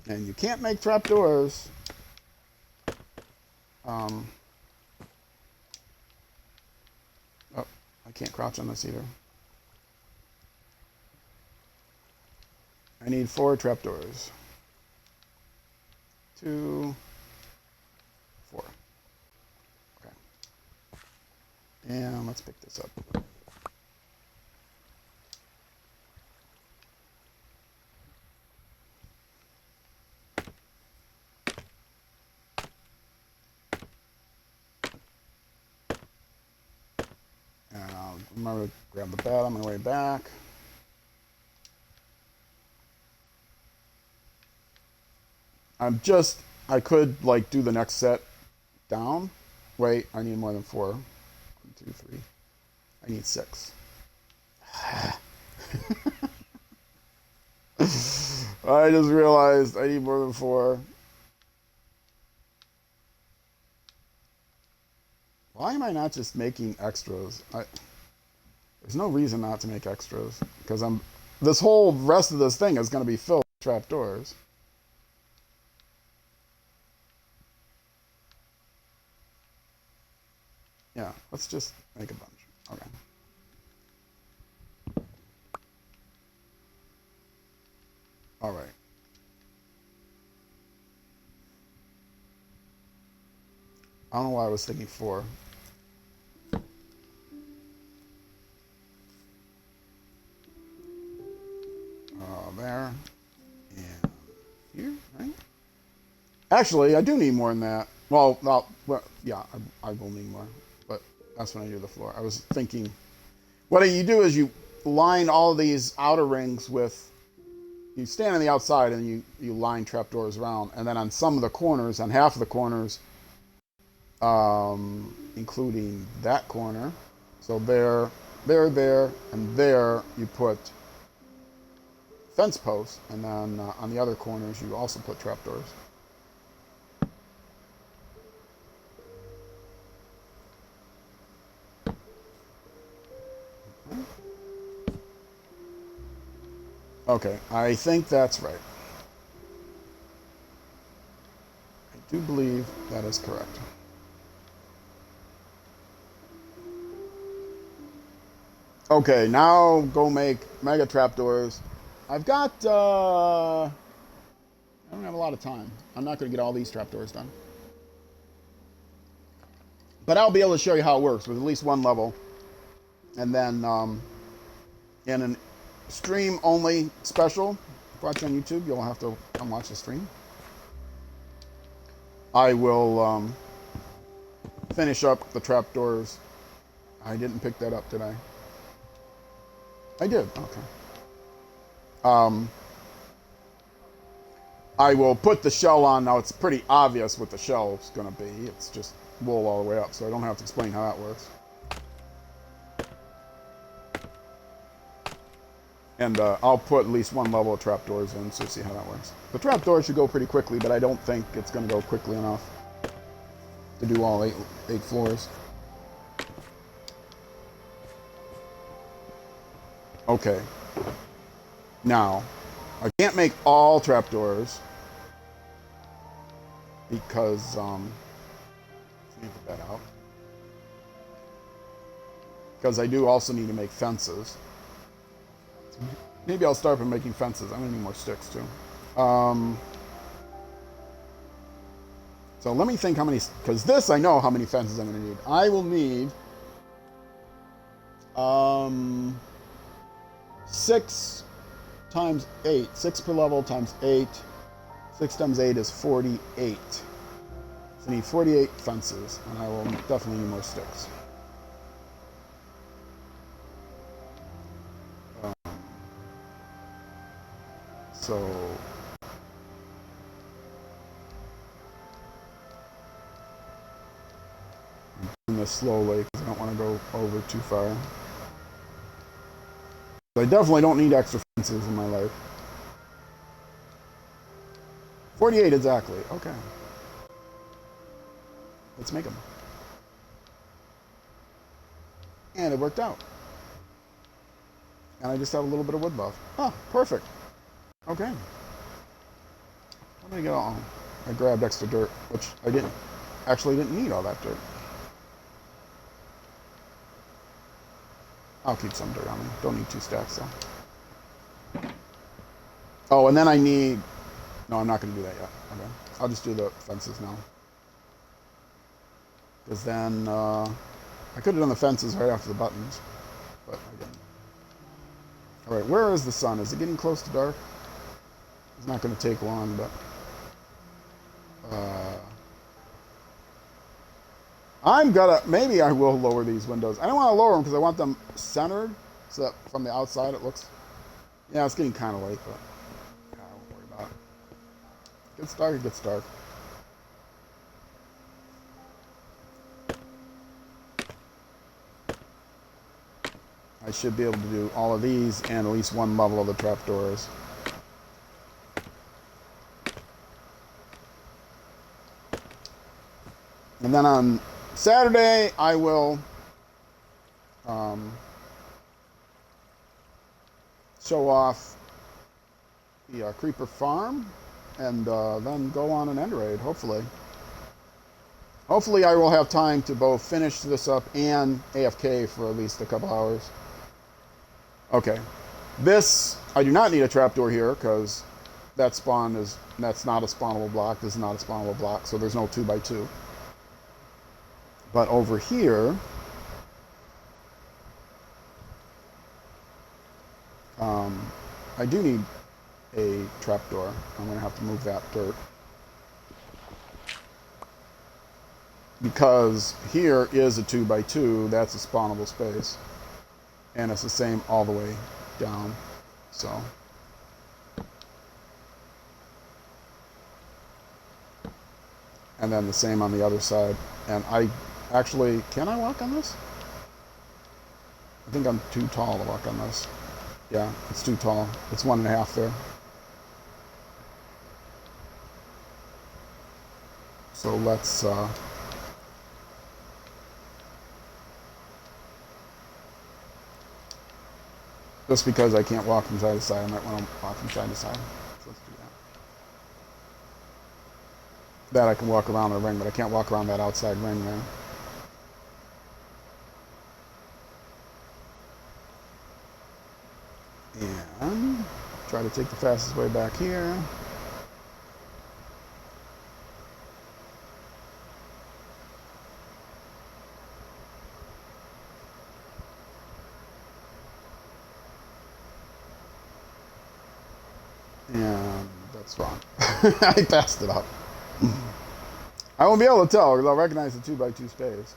A: And you can't make trapdoors. I can't crouch on this either. I need 4 trapdoors. 2, 4. Okay. And let's pick this up. Remember to grab the bat on my way back. I could like do the next set down. Wait, I need more than 4. 1, 2, 3. I need 6. I just realized I need more than 4. Why am I not just making extras? There's no reason not to make extras because this whole rest of this thing is going to be filled with trapdoors. Yeah, let's just make a bunch. Okay. All right. I don't know why I was thinking 4. There and here, right? Actually, I do need more than that. Well, yeah, I will need more, but that's when I do the floor. I was thinking, What you do is you line all these outer rings with, you stand on the outside and you line trapdoors around, and then on some of the corners, on half of the corners, including that corner, so there, and there, you put fence posts, and then on the other corners you also put trapdoors. Okay, I think that's right. I do believe that is correct. Okay, now go make mega trapdoors. I've got, I don't have a lot of time. I'm not going to get all these trapdoors done. But I'll be able to show you how it works with at least one level. And then in an stream only special, watch on YouTube, you'll have to come watch the stream. I will finish up the trapdoors. I didn't pick that up, did I? I did, okay. I will put the shell on. Now it's pretty obvious what the shell is going to be. It's just wool all the way up, so I don't have to explain how that works. And I'll put at least one level of trapdoors in, so see how that works. The trapdoors should go pretty quickly, but I don't think it's going to go quickly enough to do all eight floors. Okay. Now, I can't make all trapdoors because, let me put that out. Because I do also need to make fences. Maybe I'll start by making fences. I'm going to need more sticks too. So let me think how many, because this I know how many fences I'm going to need. I will need 6 times 8. 6 per level times 8. 6 times 8 is 48. So I need 48 fences, and I will definitely need more sticks. So I'm doing this slowly because I don't want to go over too far. I definitely don't need extra fences in my life. 48 exactly. Okay. Let's make them. And it worked out. And I just have a little bit of wood left. Oh, perfect. Okay. What did I get all? I grabbed extra dirt, which I didn't need all that dirt. I'll keep some dirt on me. Don't need 2 stacks though. Oh, and then I need, no, I'm not going to do that yet. Okay. I'll just do the fences now. Because then, I could have done the fences right after the buttons, but I didn't. Alright, where is the sun? Is it getting close to dark? It's not going to take long, but maybe I will lower these windows. I don't want to lower them because I want them centered so that from the outside it looks, yeah, it's getting kind of late, but yeah, I won't worry about it. It gets dark, it gets dark. I should be able to do all of these and at least one level of the trapdoors. And then on Saturday, I will show off the creeper farm and then go on an end raid, hopefully. Hopefully I will have time to both finish this up and AFK for at least a couple hours. Okay. This, I do not need a trapdoor here because that's not a spawnable block. This is not a spawnable block, so there's no 2x2. But over here, I do need a trapdoor. I'm going to have to move that dirt. Because here is a 2x2, that's a spawnable space. And it's the same all the way down. So. And then the same on the other side. And I actually, can I walk on this? I think I'm too tall to walk on this. Yeah, it's too tall. It's 1.5 there. So let's just because I can't walk from side to side, I might want to walk from side to side. So let's do that. That I can walk around the ring, but I can't walk around that outside ring there. And try to take the fastest way back here. And that's wrong. I passed it up. I won't be able to tell because I'll recognize the 2x2 space.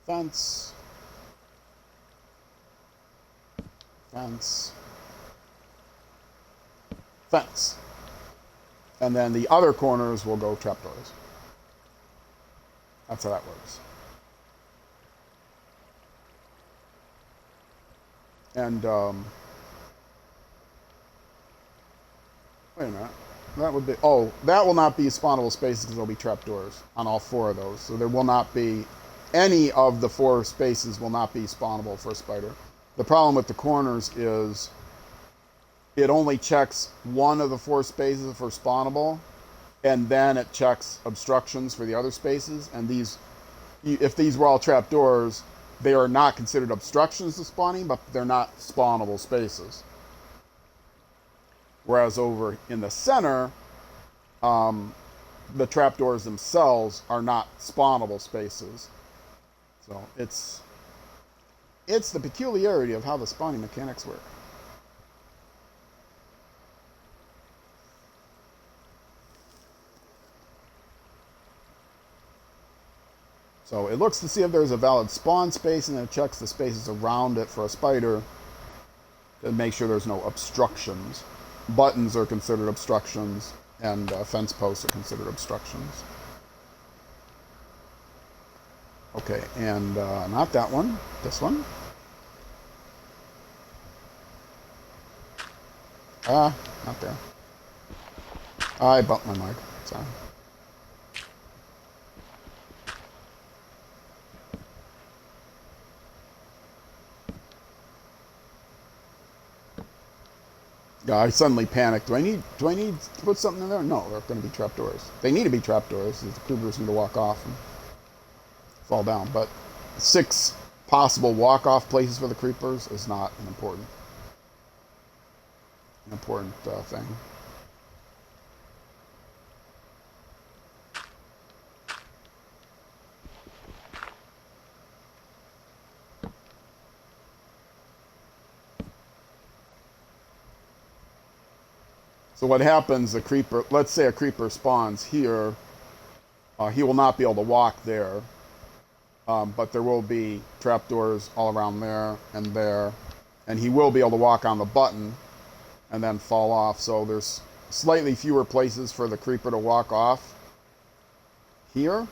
A: Fence. Fence. Fence. And then the other corners will go trapdoors. That's how that works. And, wait a minute. That would be, oh, that will not be spawnable spaces because there'll be trapdoors on all 4 of those. So there will not be, any of the 4 spaces will not be spawnable for a spider. The problem with the corners is it only checks 1 of the 4 spaces for spawnable, and then it checks obstructions for the other spaces. And these, if these were all trapdoors, they are not considered obstructions to spawning, but they're not spawnable spaces. Whereas over in the center, the trapdoors themselves are not spawnable spaces. So it's the peculiarity of how the spawning mechanics work. So it looks to see if there's a valid spawn space, and then it checks the spaces around it for a spider to make sure there's no obstructions. Buttons are considered obstructions, and fence posts are considered obstructions. Okay, and not that one, this one. Not there. I bumped my mic, sorry. Yeah, I suddenly panicked. Do I need to put something in there? No, they're going to be trapdoors. They need to be trapdoors. The creepers need to walk off and fall down. But 6 possible walk-off places for the creepers is not an important thing. So what happens, the creeper, let's say a creeper spawns here, he will not be able to walk there, but there will be trapdoors all around there, and he will be able to walk on the button and then fall off. So there's slightly fewer places for the creeper to walk off here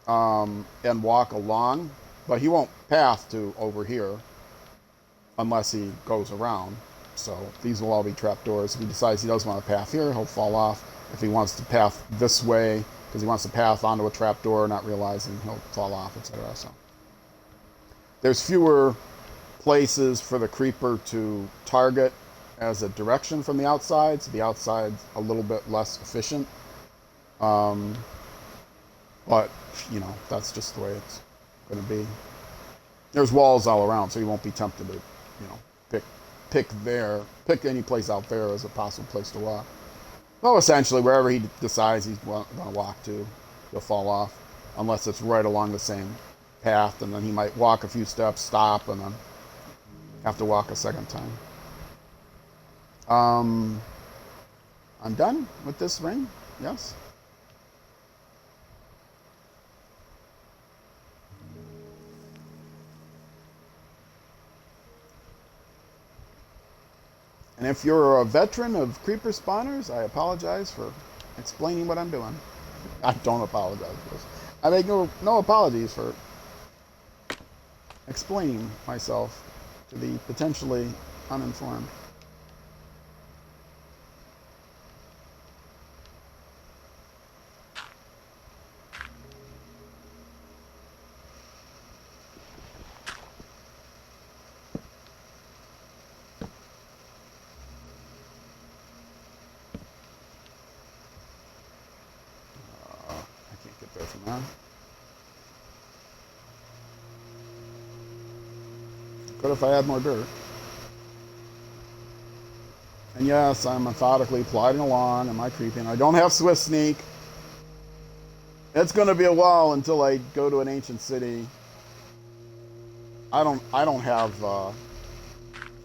A: and walk along, but he won't path to over here unless he goes around. So these will all be trapdoors. If he decides he doesn't want to path here, he'll fall off. If he wants to path this way, because he wants to path onto a trapdoor, not realizing, he'll fall off, etc. So there's fewer places for the creeper to target as a direction from the outside, so the outside's a little bit less efficient. But, you know, that's just the way it's going to be. There's walls all around, so you won't be tempted to, you know, pick any place out there as a possible place to walk. Well, essentially, wherever he decides he's going to walk to, he'll fall off, unless it's right along the same path, and then he might walk a few steps, stop, and then have to walk a second time. I'm done with this ring. Yes. And if you're a veteran of creeper spawners, I apologize for explaining what I'm doing. I don't apologize for this. I make no apologies for explaining myself to the potentially uninformed. I can't get there from there. Could if I had more dirt. And yes, I'm methodically plodding along. Am I creeping? I don't have Swift Sneak. It's going to be a while until I go to an ancient city. I don't have. I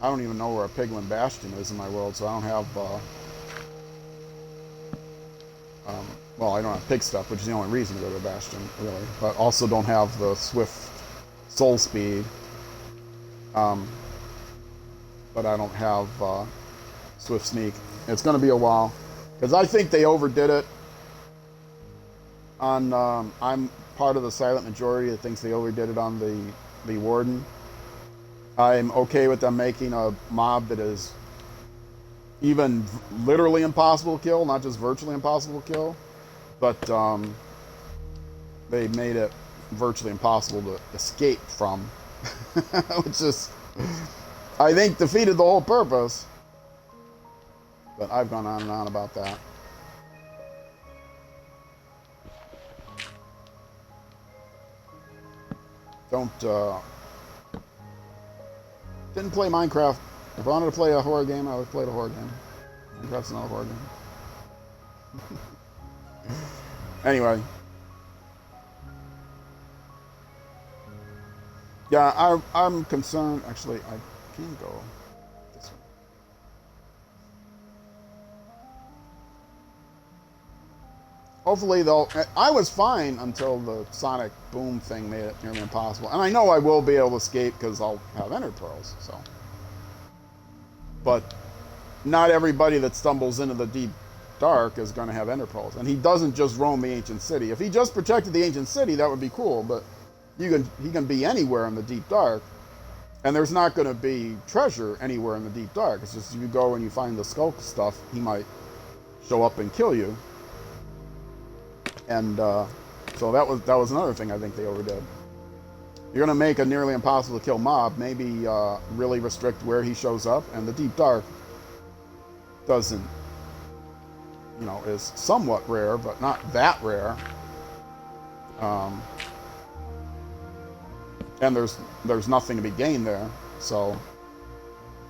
A: don't even know where a Piglin Bastion is in my world, so I don't have. Well, I don't have pig stuff, which is the only reason to go to a Bastion, really. But also don't have the Swift Soul Speed. But I don't have Swift Sneak. It's going to be a while because I think they overdid it. On I'm part of the silent majority that thinks they overdid it on the Warden. I'm okay with them making a mob that is even literally impossible to kill, not just virtually impossible to kill, but they made it virtually impossible to escape from, which is, I think, defeated the whole purpose. But I've gone on and on about that. Didn't play Minecraft. If I wanted to play a horror game, I would have played a horror game. Minecraft's not a horror game. Anyway. Yeah, I'm concerned. Actually, I can go this way. Hopefully they'll... I was fine until the sonic boom thing made it nearly impossible. And I know I will be able to escape because I'll have ender pearls, so... But not everybody that stumbles into the deep dark is going to have ender pearls. And he doesn't just roam the ancient city. If he just protected the ancient city, that would be cool, but he can be anywhere in the deep dark. And there's not going to be treasure anywhere in the deep dark. It's just if you go and you find the skulk stuff, he might show up and kill you. And so that was another thing I think they overdid. You're going to make a nearly impossible to kill mob, maybe really restrict where he shows up, and the deep dark doesn't, is somewhat rare, but not that rare. And there's nothing to be gained there, so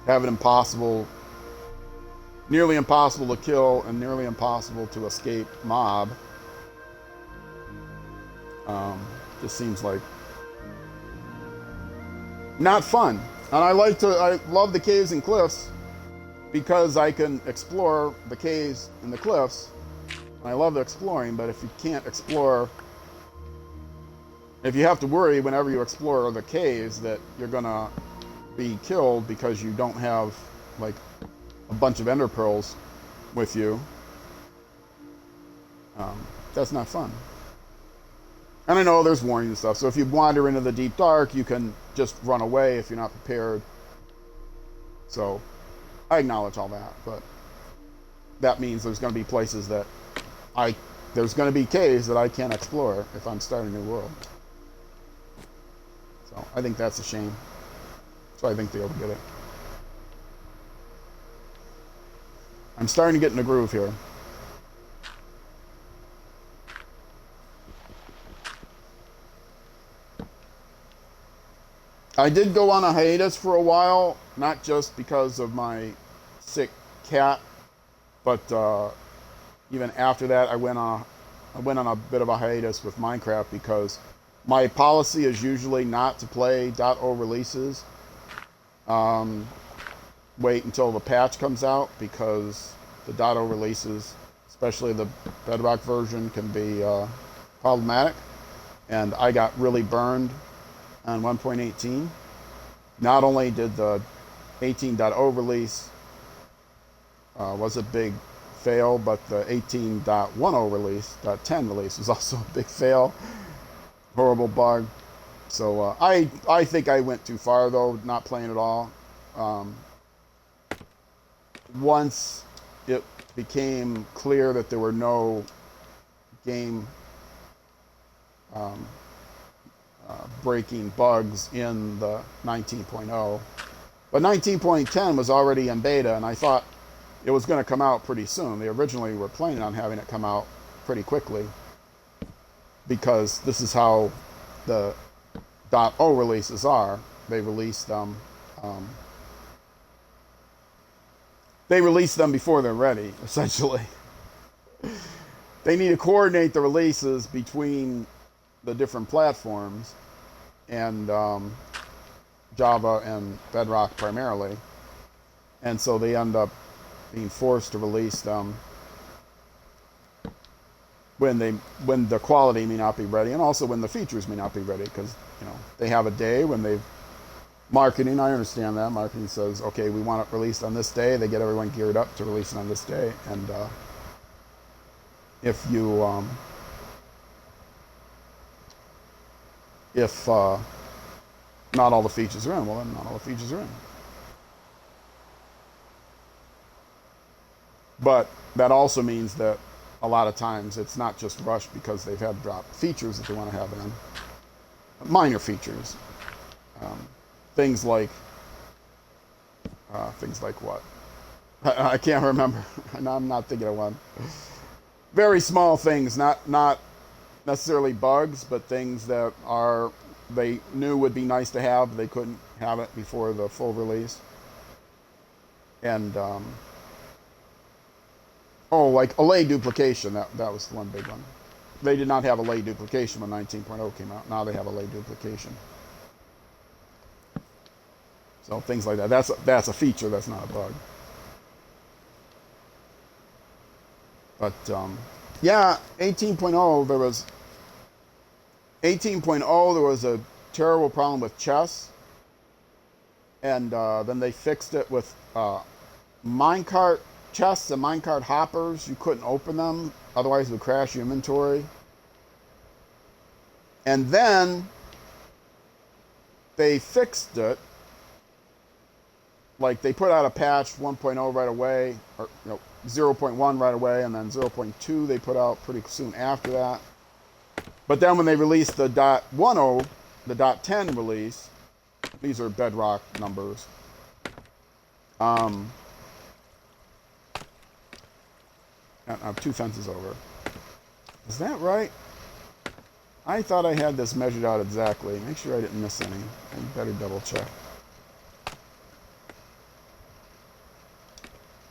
A: have it impossible, nearly impossible to kill and nearly impossible to escape mob. Just seems like not fun. And I love the caves and cliffs because I can explore the caves and the cliffs. And I love the exploring, but if you can't explore, if you have to worry whenever you explore the caves that you're gonna be killed because you don't have like a bunch of ender pearls with you, that's not fun. And I know there's warnings and stuff, so if you wander into the deep dark, you can just run away if you're not prepared. So, I acknowledge all that, but that means there's going to be places that there's going to be caves that I can't explore if I'm starting a new world. So, I think that's a shame. So I think they overdid it. I'm starting to get in the groove here. I did go on a hiatus for a while, not just because of my sick cat, but even after that, I went on a bit of a hiatus with Minecraft because my policy is usually not to play .o releases Um, Wait until the patch comes out because the .0 releases, especially the Bedrock version, can be problematic. And I got really burned on 1.18. Not only did the 18.0 release was a big fail, but the 18.10 release, .10 release, was also a big fail. Horrible bug. So I think I went too far though, not playing at all. Once it became clear that there were no game breaking bugs in the 19.0, but 19.10 was already in beta, and I thought it was going to come out pretty soon. They originally were planning on having it come out pretty quickly because this is how the .0 releases are. They release them. They release them before they're ready, essentially. They need to coordinate the releases between the different platforms and Java and Bedrock primarily. And so they end up being forced to release them when the quality may not be ready, and also when the features may not be ready, because they have a day when they've marketing. I understand that marketing says, okay, we want it released on this day. They get everyone geared up to release it on this day, and if not all the features are in, well, then not all the features are in. But that also means that a lot of times it's not just rushed because they've had dropped features that they want to have in. Minor features. Things like what? I can't remember. I'm not thinking of one. Very small things, not necessarily bugs, but things that they knew would be nice to have, but they couldn't have it before the full release. And like array duplication. That was one big one. They did not have array duplication when 19.0 came out. Now they have array duplication. So things like that. That's a feature. That's not a bug. But yeah, 18.0 there was 18.0 there was a terrible problem with chess, and then they fixed it with minecart chests and minecart hoppers. You couldn't open them, otherwise it would crash your inventory. And then they fixed it. Like they put out a patch 1.0 right away, or 0.1 right away, and then 0.2 they put out pretty soon after that. But then when they released the .10, the .10 release, these are Bedrock numbers. I'm 2 fences over. Is that right? I thought I had this measured out exactly. Make sure I didn't miss any. I better double check.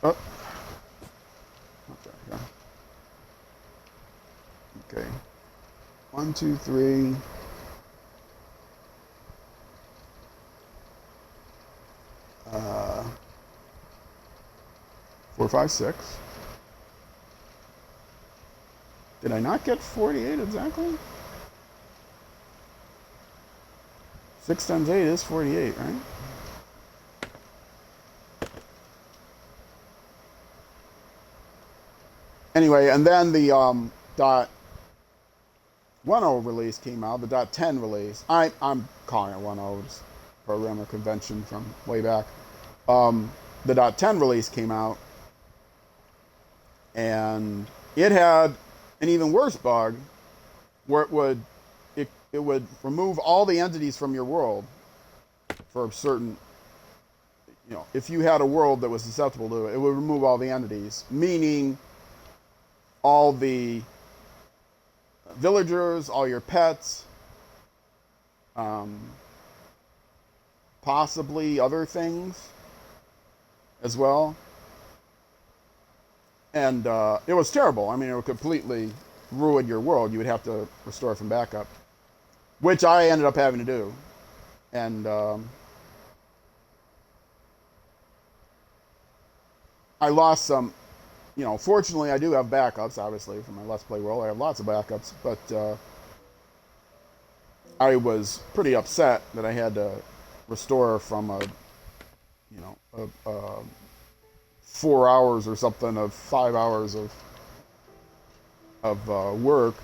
A: Oh. Okay. Okay. 1, 2, 3. 4, 5, 6. Did I not get 48 exactly? 6 times 8 is 48, right? Anyway, and then the .10 release came out, the .10 release. I'm calling it 1.0, just programmer convention from way back. The .10 release came out, and it had an even worse bug where it would remove all the entities from your world for a certain, if you had a world that was susceptible to it, it would remove all the entities, meaning all the villagers, all your pets, possibly other things as well. And it was terrible. I mean, it would completely ruin your world. You would have to restore from backup, which I ended up having to do. And I lost some, fortunately I do have backups, obviously, from my Let's Play world. I have lots of backups, but I was pretty upset that I had to restore from a 4 hours or something of 5 hours of work,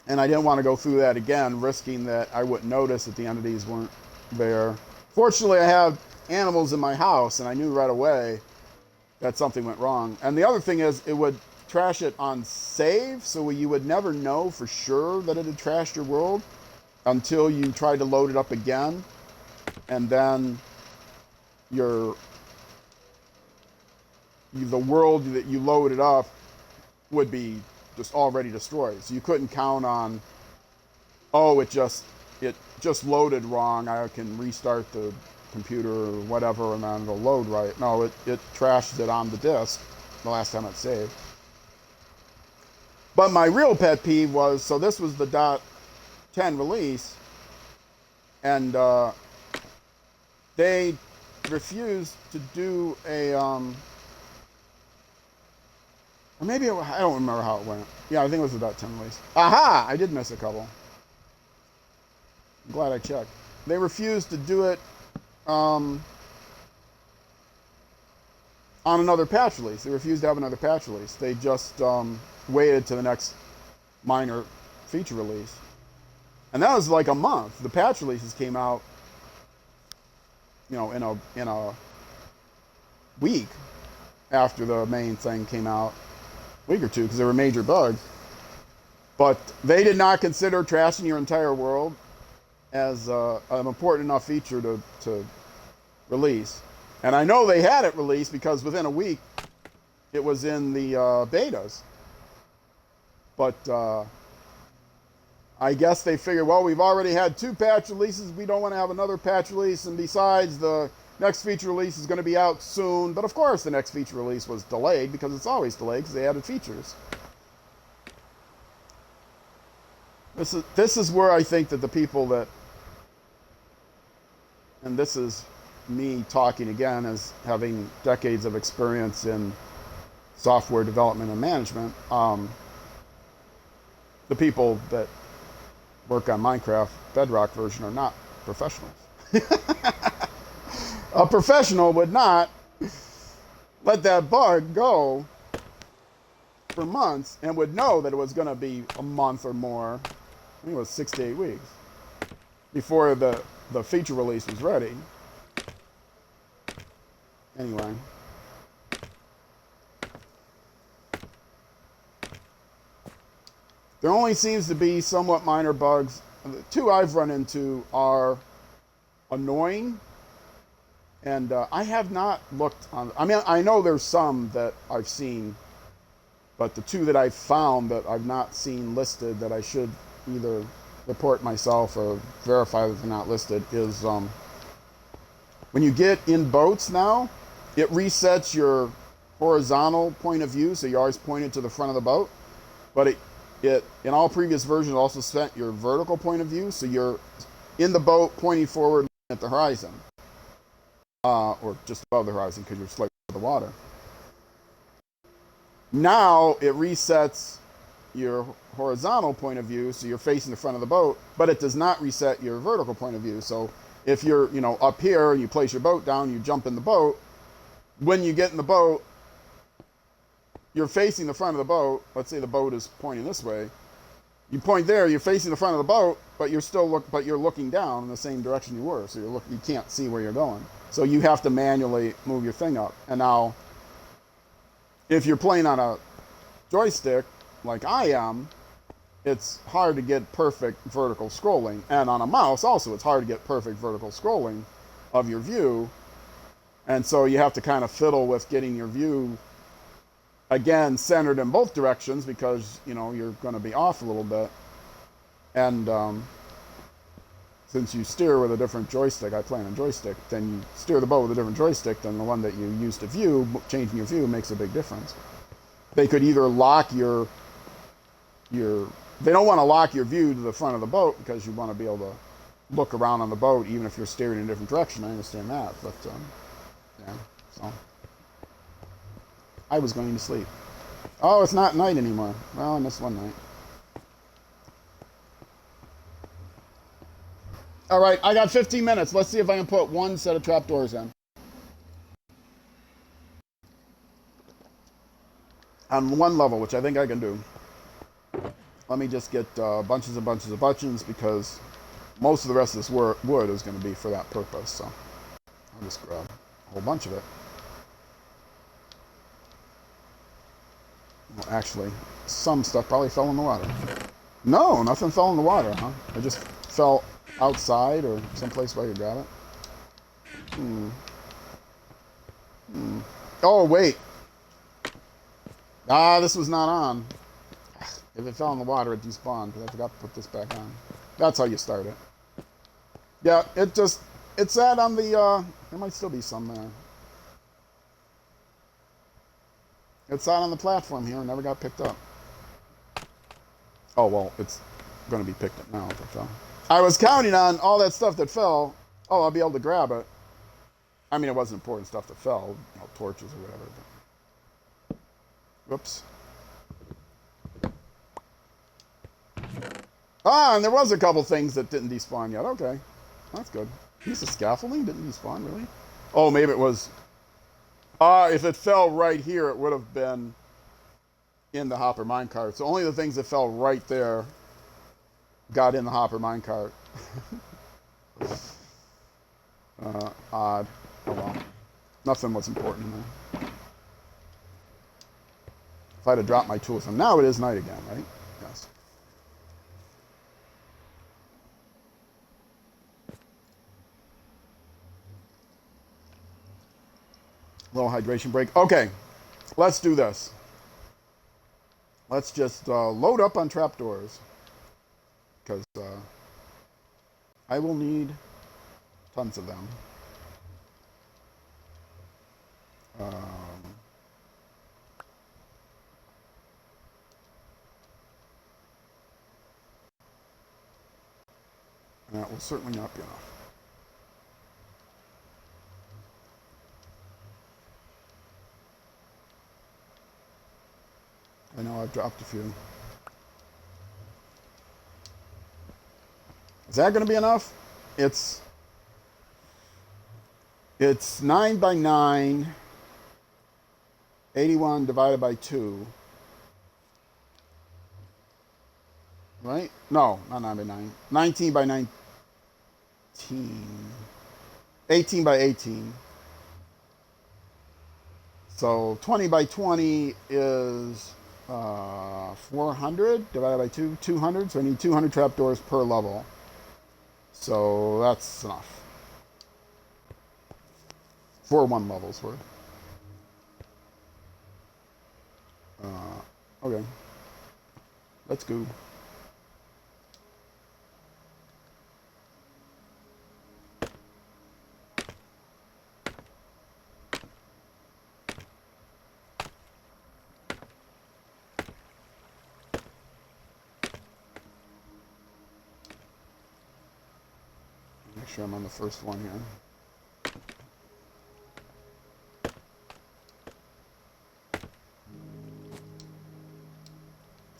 A: and I didn't want to go through that again, risking that I wouldn't notice that the entities weren't there. Fortunately, I have animals in my house, and I knew right away that something went wrong. And the other thing is, it would trash it on save, so you would never know for sure that it had trashed your world until you tried to load it up again, and then the world that you loaded up would be just already destroyed. So you couldn't count on, oh, it just loaded wrong, I can restart the computer or whatever and then it'll load right. No, it trashed it on the disk the last time it saved. But my real pet peeve was, so this was the .10 release, and they refused to do a or maybe I don't remember how it went. Yeah, I think it was the .10 release. Aha! I did miss a couple. I'm glad I checked. They refused to do it on another patch release. They refused to have another patch release. They just waited to the next minor feature release. And that was like a month. The patch releases came out, in a week after the main thing came out. A week or two, because there were major bugs. But they did not consider trashing your entire world as an important enough feature to release. And I know they had it released because within a week it was in the betas. But I guess they figured, well, we've already had 2 patch releases, we don't want to have another patch release, and besides, the next feature release is going to be out soon. But of course the next feature release was delayed, because it's always delayed because they added features. This is where I think that the people that, and this is me talking again as having decades of experience in software development and management, the people that work on Minecraft Bedrock version are not professionals. A professional would not let that bug go for months and would know that it was going to be a month or more. I think it was 6 to 8 weeks before the feature release was ready. Anyway. There only seems to be somewhat minor bugs. The 2 I've run into are annoying, and I have not looked on. I mean, I know there's some that I've seen, but the 2 that I've found that I've not seen listed that I should either report myself or verify that they're not listed is when you get in boats now, it resets your horizontal point of view, so you're always pointed to the front of the boat, but it in all previous versions also set your vertical point of view, so you're in the boat pointing forward at the horizon, or just above the horizon because you're slightly above the water. Now it resets your horizontal point of view, so you're facing the front of the boat, but it does not reset your vertical point of view. So if you're up here and you place your boat down, you jump in the boat, when you get in the boat, you're facing the front of the boat. Let's say the boat is pointing this way. You point there, you're facing the front of the boat, but you're looking down in the same direction you were, so you can't see where you're going. So you have to manually move your thing up. And now, if you're playing on a joystick like I am, it's hard to get perfect vertical scrolling. And on a mouse also, it's hard to get perfect vertical scrolling of your view. And so you have to kind of fiddle with getting your view, again, centered in both directions, because you're going to be off a little bit. And since you steer with a different joystick, I play on a joystick, then you steer the boat with a different joystick than the one that you use to view. Changing your view makes a big difference. They could either lock your they don't want to lock your view to the front of the boat, because you want to be able to look around on the boat even if you're steering in a different direction. I understand that, but yeah, so I was going to sleep. Oh, it's not night anymore. Well, I missed one night. All right, I got 15 minutes. Let's see if I can put one set of trapdoors in. On one level, which I think I can do. Let me just get bunches and bunches of buttons because most of the rest of this wood is going to be for that purpose. So I'll just grab a whole bunch of it. Well, actually, some stuff probably fell in the water. No, nothing fell in the water, huh? It just fell outside or someplace where you grab it. Oh, wait. This was not on. If it fell in the water, it despawned because I forgot to put this back on. That's how you start it. Yeah, it sat on the, there might still be some there. It sat on the platform here and never got picked up. Oh, well, it's going to be picked up now if it fell. I was counting on all that stuff that fell. Oh, I'll be able to grab it. I mean, it wasn't important stuff that fell, you know, torches or whatever. But... Whoops. And there was a couple things that didn't despawn yet. Okay, that's good. Piece of scaffolding didn't despawn, really? Oh, maybe it was... if it fell right here, it would have been in the hopper minecart. So only the things that fell right there got in the hopper minecart. Odd. Oh well. Nothing was important in there. If I'd have dropped my tools, and now it is night again, right? Yes. Little hydration break. Okay, let's do this. Let's just load up on trapdoors. Because I will need tons of them. And that will certainly not be enough. I know I've dropped a few. Is that going to be enough? It's 9 by 9, 81 divided by 2. Right? No, not 9 by 9. 19 by 19. 18 by 18. So 20 by 20 is 400 divided by 2, 200. So I need 200 trapdoors per level. So that's enough. For one level's worth. Okay. Let's go. Make sure I'm on the first one here.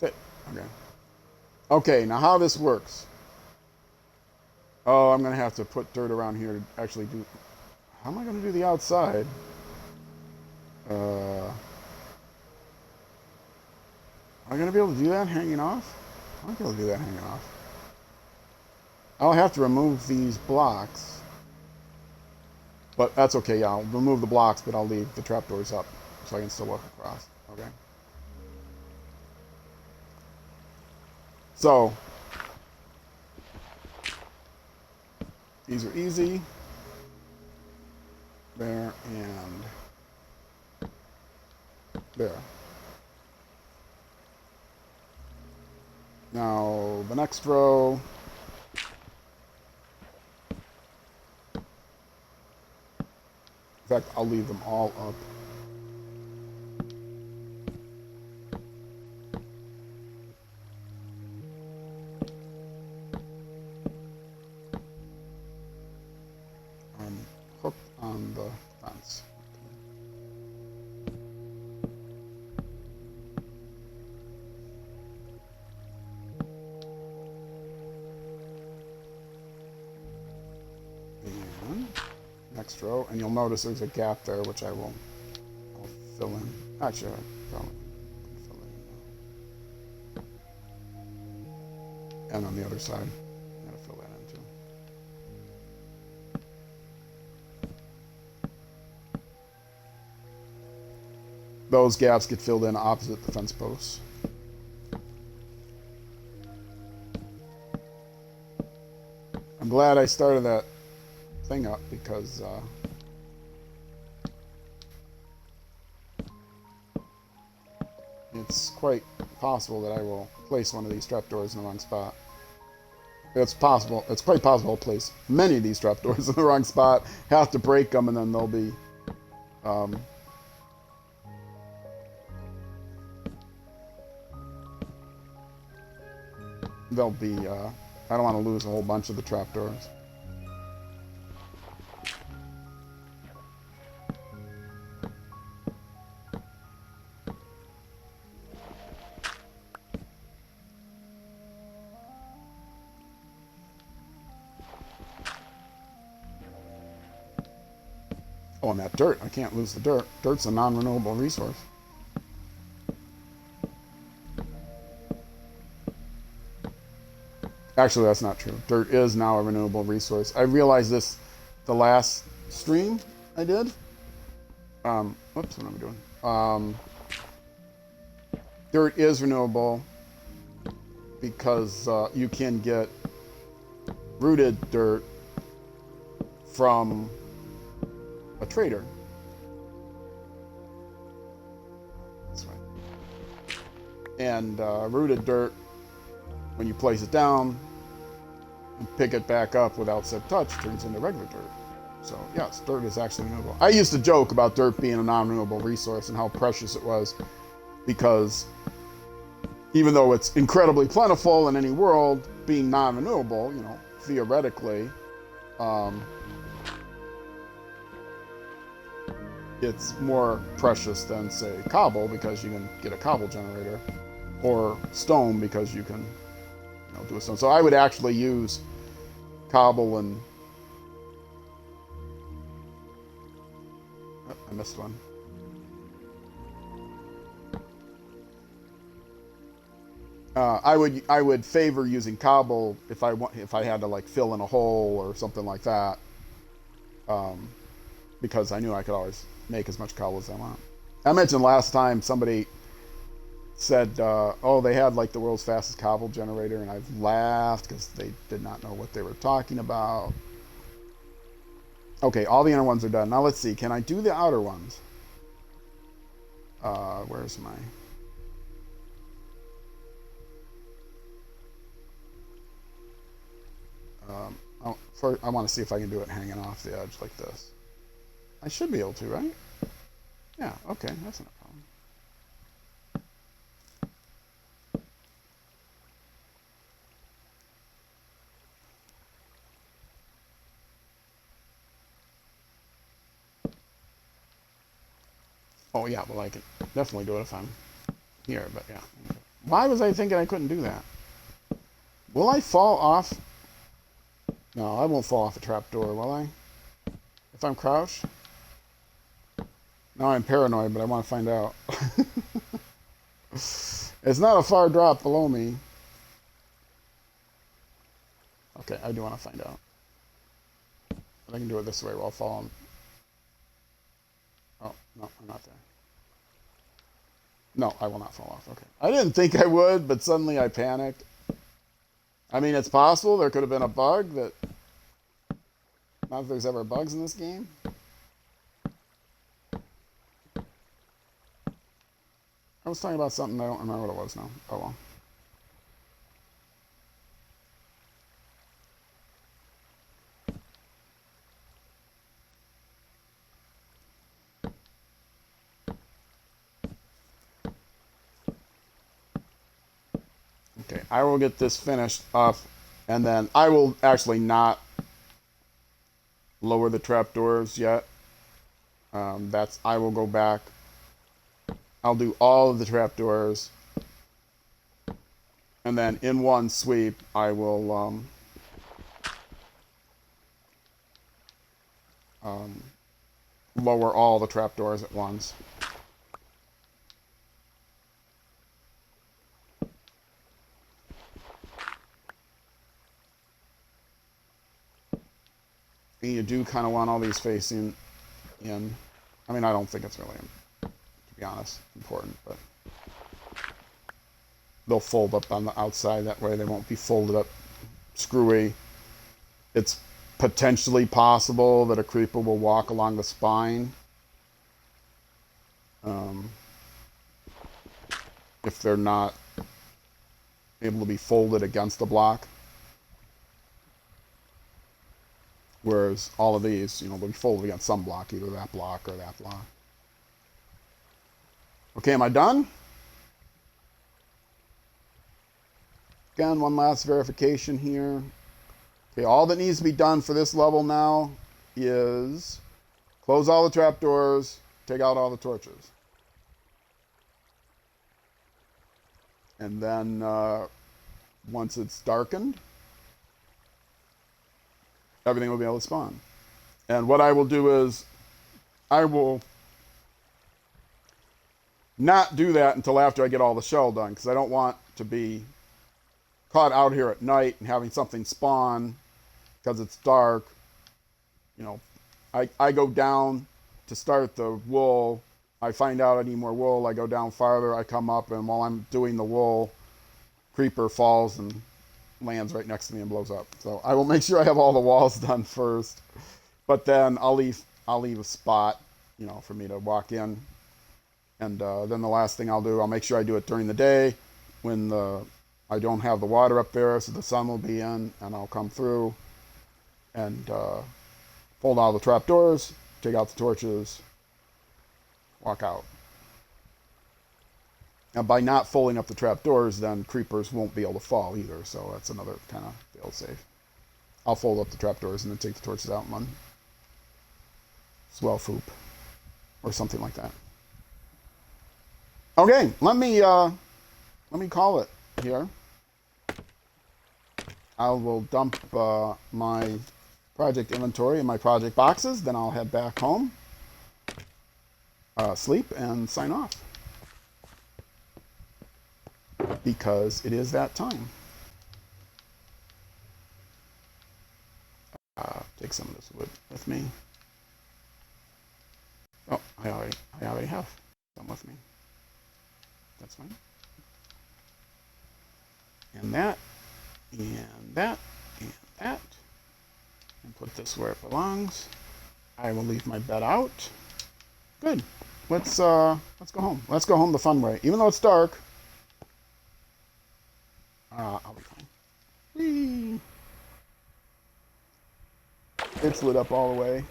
A: That's it. Okay. Okay, now how this works. Oh, I'm going to have to put dirt around here to actually do... How am I going to do the outside? Am I going to be able to do that hanging off? I'm not going to do that hanging off. I'll have to remove these blocks. But that's okay, yeah, I'll remove the blocks, but I'll leave the trapdoors up so I can still walk across. Okay. So, these are easy. There and there. Now, the next row. In fact, I'll leave them all up. I'm hooked on the fence. done. Next row, and you'll notice there's a gap there, which I'll fill in. Actually, I probably can fill it in. And on the other side, I'm gonna fill that in too. Those gaps get filled in opposite the fence posts. I'm glad I started that thing up because it's quite possible that I will place one of these trapdoors in the wrong spot. It's possible. It's quite possible I'll place many of these trapdoors in the wrong spot, have to break them, and then they'll be I don't want to lose a whole bunch of the trapdoors. Oh, and that dirt. I can't lose the dirt. Dirt's a non-renewable resource. Actually, that's not true. Dirt is now a renewable resource. I realized this the last stream I did. Whoops, what am I doing? Dirt is renewable because you can get rooted dirt from a trader. That's right. And rooted dirt, when you place it down and pick it back up without said touch, turns into regular dirt. So yes, dirt is actually renewable. I used to joke about dirt being a non-renewable resource and how precious it was, because even though it's incredibly plentiful in any world, being non-renewable, you know, theoretically, it's more precious than, say, cobble, because you can get a cobble generator, or stone because you can, you know, do a stone. So I would actually use cobble and I missed one. I would favor using cobble if I had to like fill in a hole or something like that, because I knew I could always make as much cobble as I want. I mentioned last time somebody said, oh, they had like the world's fastest cobble generator, and I've laughed because they did not know what they were talking about. Okay, all the inner ones are done. Now let's see, can I do the outer ones? Where's my... I want to see if I can do it hanging off the edge like this. I should be able to, right? Yeah, okay, that's not a problem. Oh yeah, well I can definitely do it if I'm here, but yeah. Why was I thinking I couldn't do that? Will I fall off? No, I won't fall off a trapdoor, will I? If I'm crouched? Now I'm paranoid, but I want to find out. It's not a far drop below me. Okay, I do want to find out. But I can do it this way while falling. Oh, no, I'm not there. No, I will not fall off. Okay. I didn't think I would, but suddenly I panicked. I mean, it's possible there could have been a bug that... Not that there's ever bugs in this game. I was talking about something, I don't remember what it was now. Oh well. Okay, I will get this finished up, and then I will actually not lower the trapdoors yet. I will go back. I'll do all of the trapdoors, and then in one sweep, I will lower all the trapdoors at once. And you do kind of want all these facing in. I mean, I don't think it's really, to be honest, important, but they'll fold up on the outside. That way they won't be folded up screwy. It's potentially possible that a creeper will walk along the spine. If they're not able to be folded against the block. Whereas all of these, they'll be folded against some block, either that block or that block. Okay, am I done? Again, one last verification here. Okay, all that needs to be done for this level now is close all the trapdoors, take out all the torches. And then once it's darkened, everything will be able to spawn. And what I will do is I will not do that until after I get all the shell done, because I don't want to be caught out here at night and having something spawn because it's dark. I go down to start the wool. I find out I need more wool. I go down farther. I come up, and while I'm doing the wool, creeper falls and lands right next to me and blows up. So I will make sure I have all the walls done first, but then I'll leave a spot, for me to walk in. And then the last thing I'll do, I'll make sure I do it during the day when I don't have the water up there, so the sun will be in, and I'll come through and fold all the trapdoors, take out the torches, walk out. And by not folding up the trapdoors, then creepers won't be able to fall either, so that's another kind of fail-safe. I'll fold up the trapdoors and then take the torches out and run. Swell foop. Or something like that. Okay, let me call it here. I will dump my project inventory in my project boxes, then I'll head back home, sleep, and sign off. Because it is that time. Take some of this wood with me. Oh, I already have some with me. That's fine. And that, and that, and that. And put this where it belongs. I will leave my bed out. Good. Let's go home. Let's go home the fun way. Even though it's dark, I'll be fine. Whee! It's lit up all the way.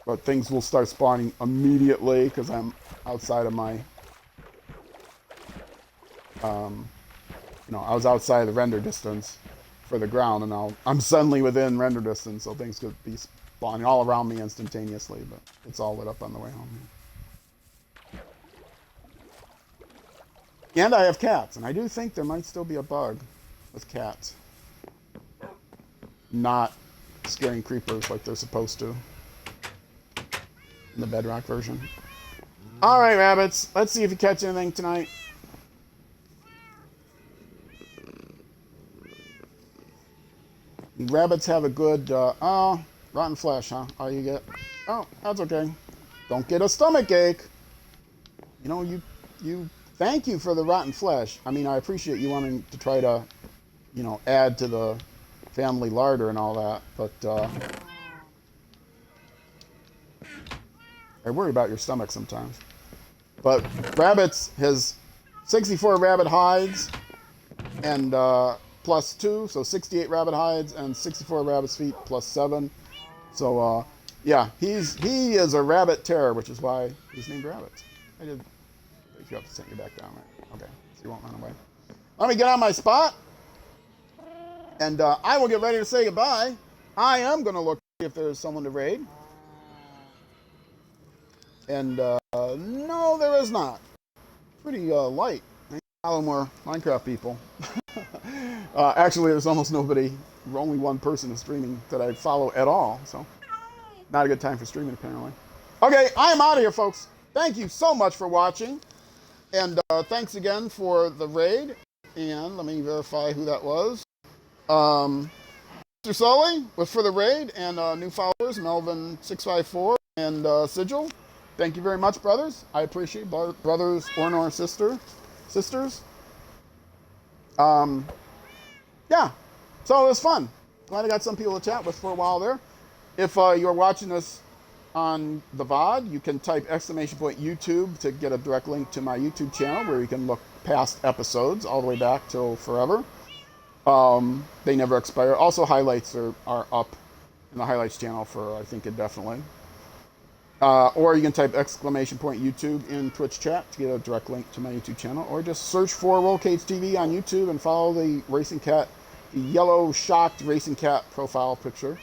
A: But things will start spawning immediately because I'm outside of my... I was outside the render distance for the ground, and I'm suddenly within render distance, so things could be spawning all around me instantaneously, but it's all lit up on the way home. And I have cats, and I do think there might still be a bug with cats not scaring creepers like they're supposed to in the Bedrock version. All right, rabbits, let's see if you catch anything tonight. Rabbits have a good, rotten flesh, huh? Oh, you get, oh, that's okay. Don't get a stomach ache. You thank you for the rotten flesh. I mean, I appreciate you wanting to try to, add to the family larder and all that, but I worry about your stomach sometimes. But rabbits has 64 rabbit hides and plus 2, so 68 rabbit hides and 64 rabbit's feet plus 7. So yeah, he is a rabbit terror, which is why he's named Rabbit. I did. If you have to send you back down, right? Okay, so you won't run away. Let me get on my spot, and I will get ready to say goodbye. I am going to look if there's someone to raid. And no, there is not. Pretty light. A lot more Minecraft people. Actually, there's almost nobody. Only one person is streaming that I follow at all. So Not a good time for streaming, apparently. Okay, I am out of here, folks. Thank you so much for watching. And thanks again for the raid. And let me verify who that was. Mr. Sully was for the raid. And new followers, Melvin654 and Sigil. Thank you very much, brothers. I appreciate brothers or nor sisters. Yeah, so it was fun. Glad I got some people to chat with for a while there. If you're watching this on the VOD, you can type !YouTube to get a direct link to my YouTube channel where you can look past episodes all the way back till forever. They never expire. Also, highlights are up in the highlights channel for, I think, indefinitely. Or you can type !YouTube in Twitch chat to get a direct link to my YouTube channel. Or just search for Roll Cage TV on YouTube and follow the Racing Cat, the yellow shocked Racing Cat profile picture.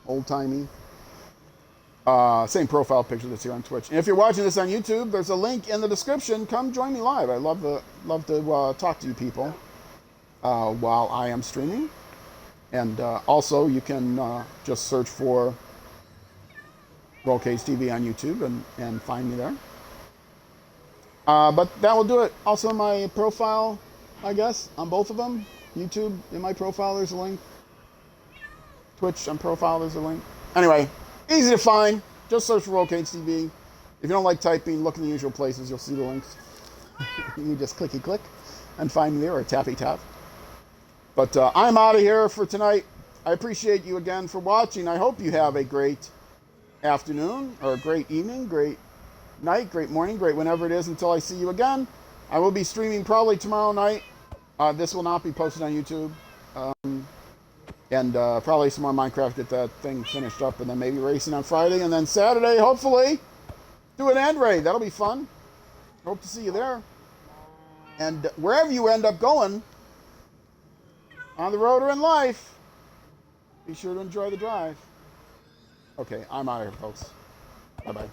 A: Old-timey. Same profile picture that's here on Twitch. And if you're watching this on YouTube, there's a link in the description. Come join me live. I love to talk to you people while I am streaming. And also, you can just search for Roll Cage TV on YouTube and find me there. But that will do it. Also, my profile, I guess, on both of them. YouTube, in my profile, there's a link. Twitch, on profile, there's a link. Anyway, easy to find. Just search for Roll Cage TV. If you don't like typing, look in the usual places. You'll see the links. You just clicky-click and find me there, or tappy-tap. But I'm out of here for tonight. I appreciate you again for watching. I hope you have a great afternoon, or a great evening, great night, great morning, great whenever it is until I see you again. I will be streaming probably tomorrow night. This will not be posted on YouTube. And probably some more Minecraft, get that thing finished up, and then maybe racing on Friday, and then Saturday, hopefully, do an end raid. That'll be fun. Hope to see you there. And wherever you end up going, on the road or in life, be sure to enjoy the drive. Okay, I'm out of here, folks. Bye-bye.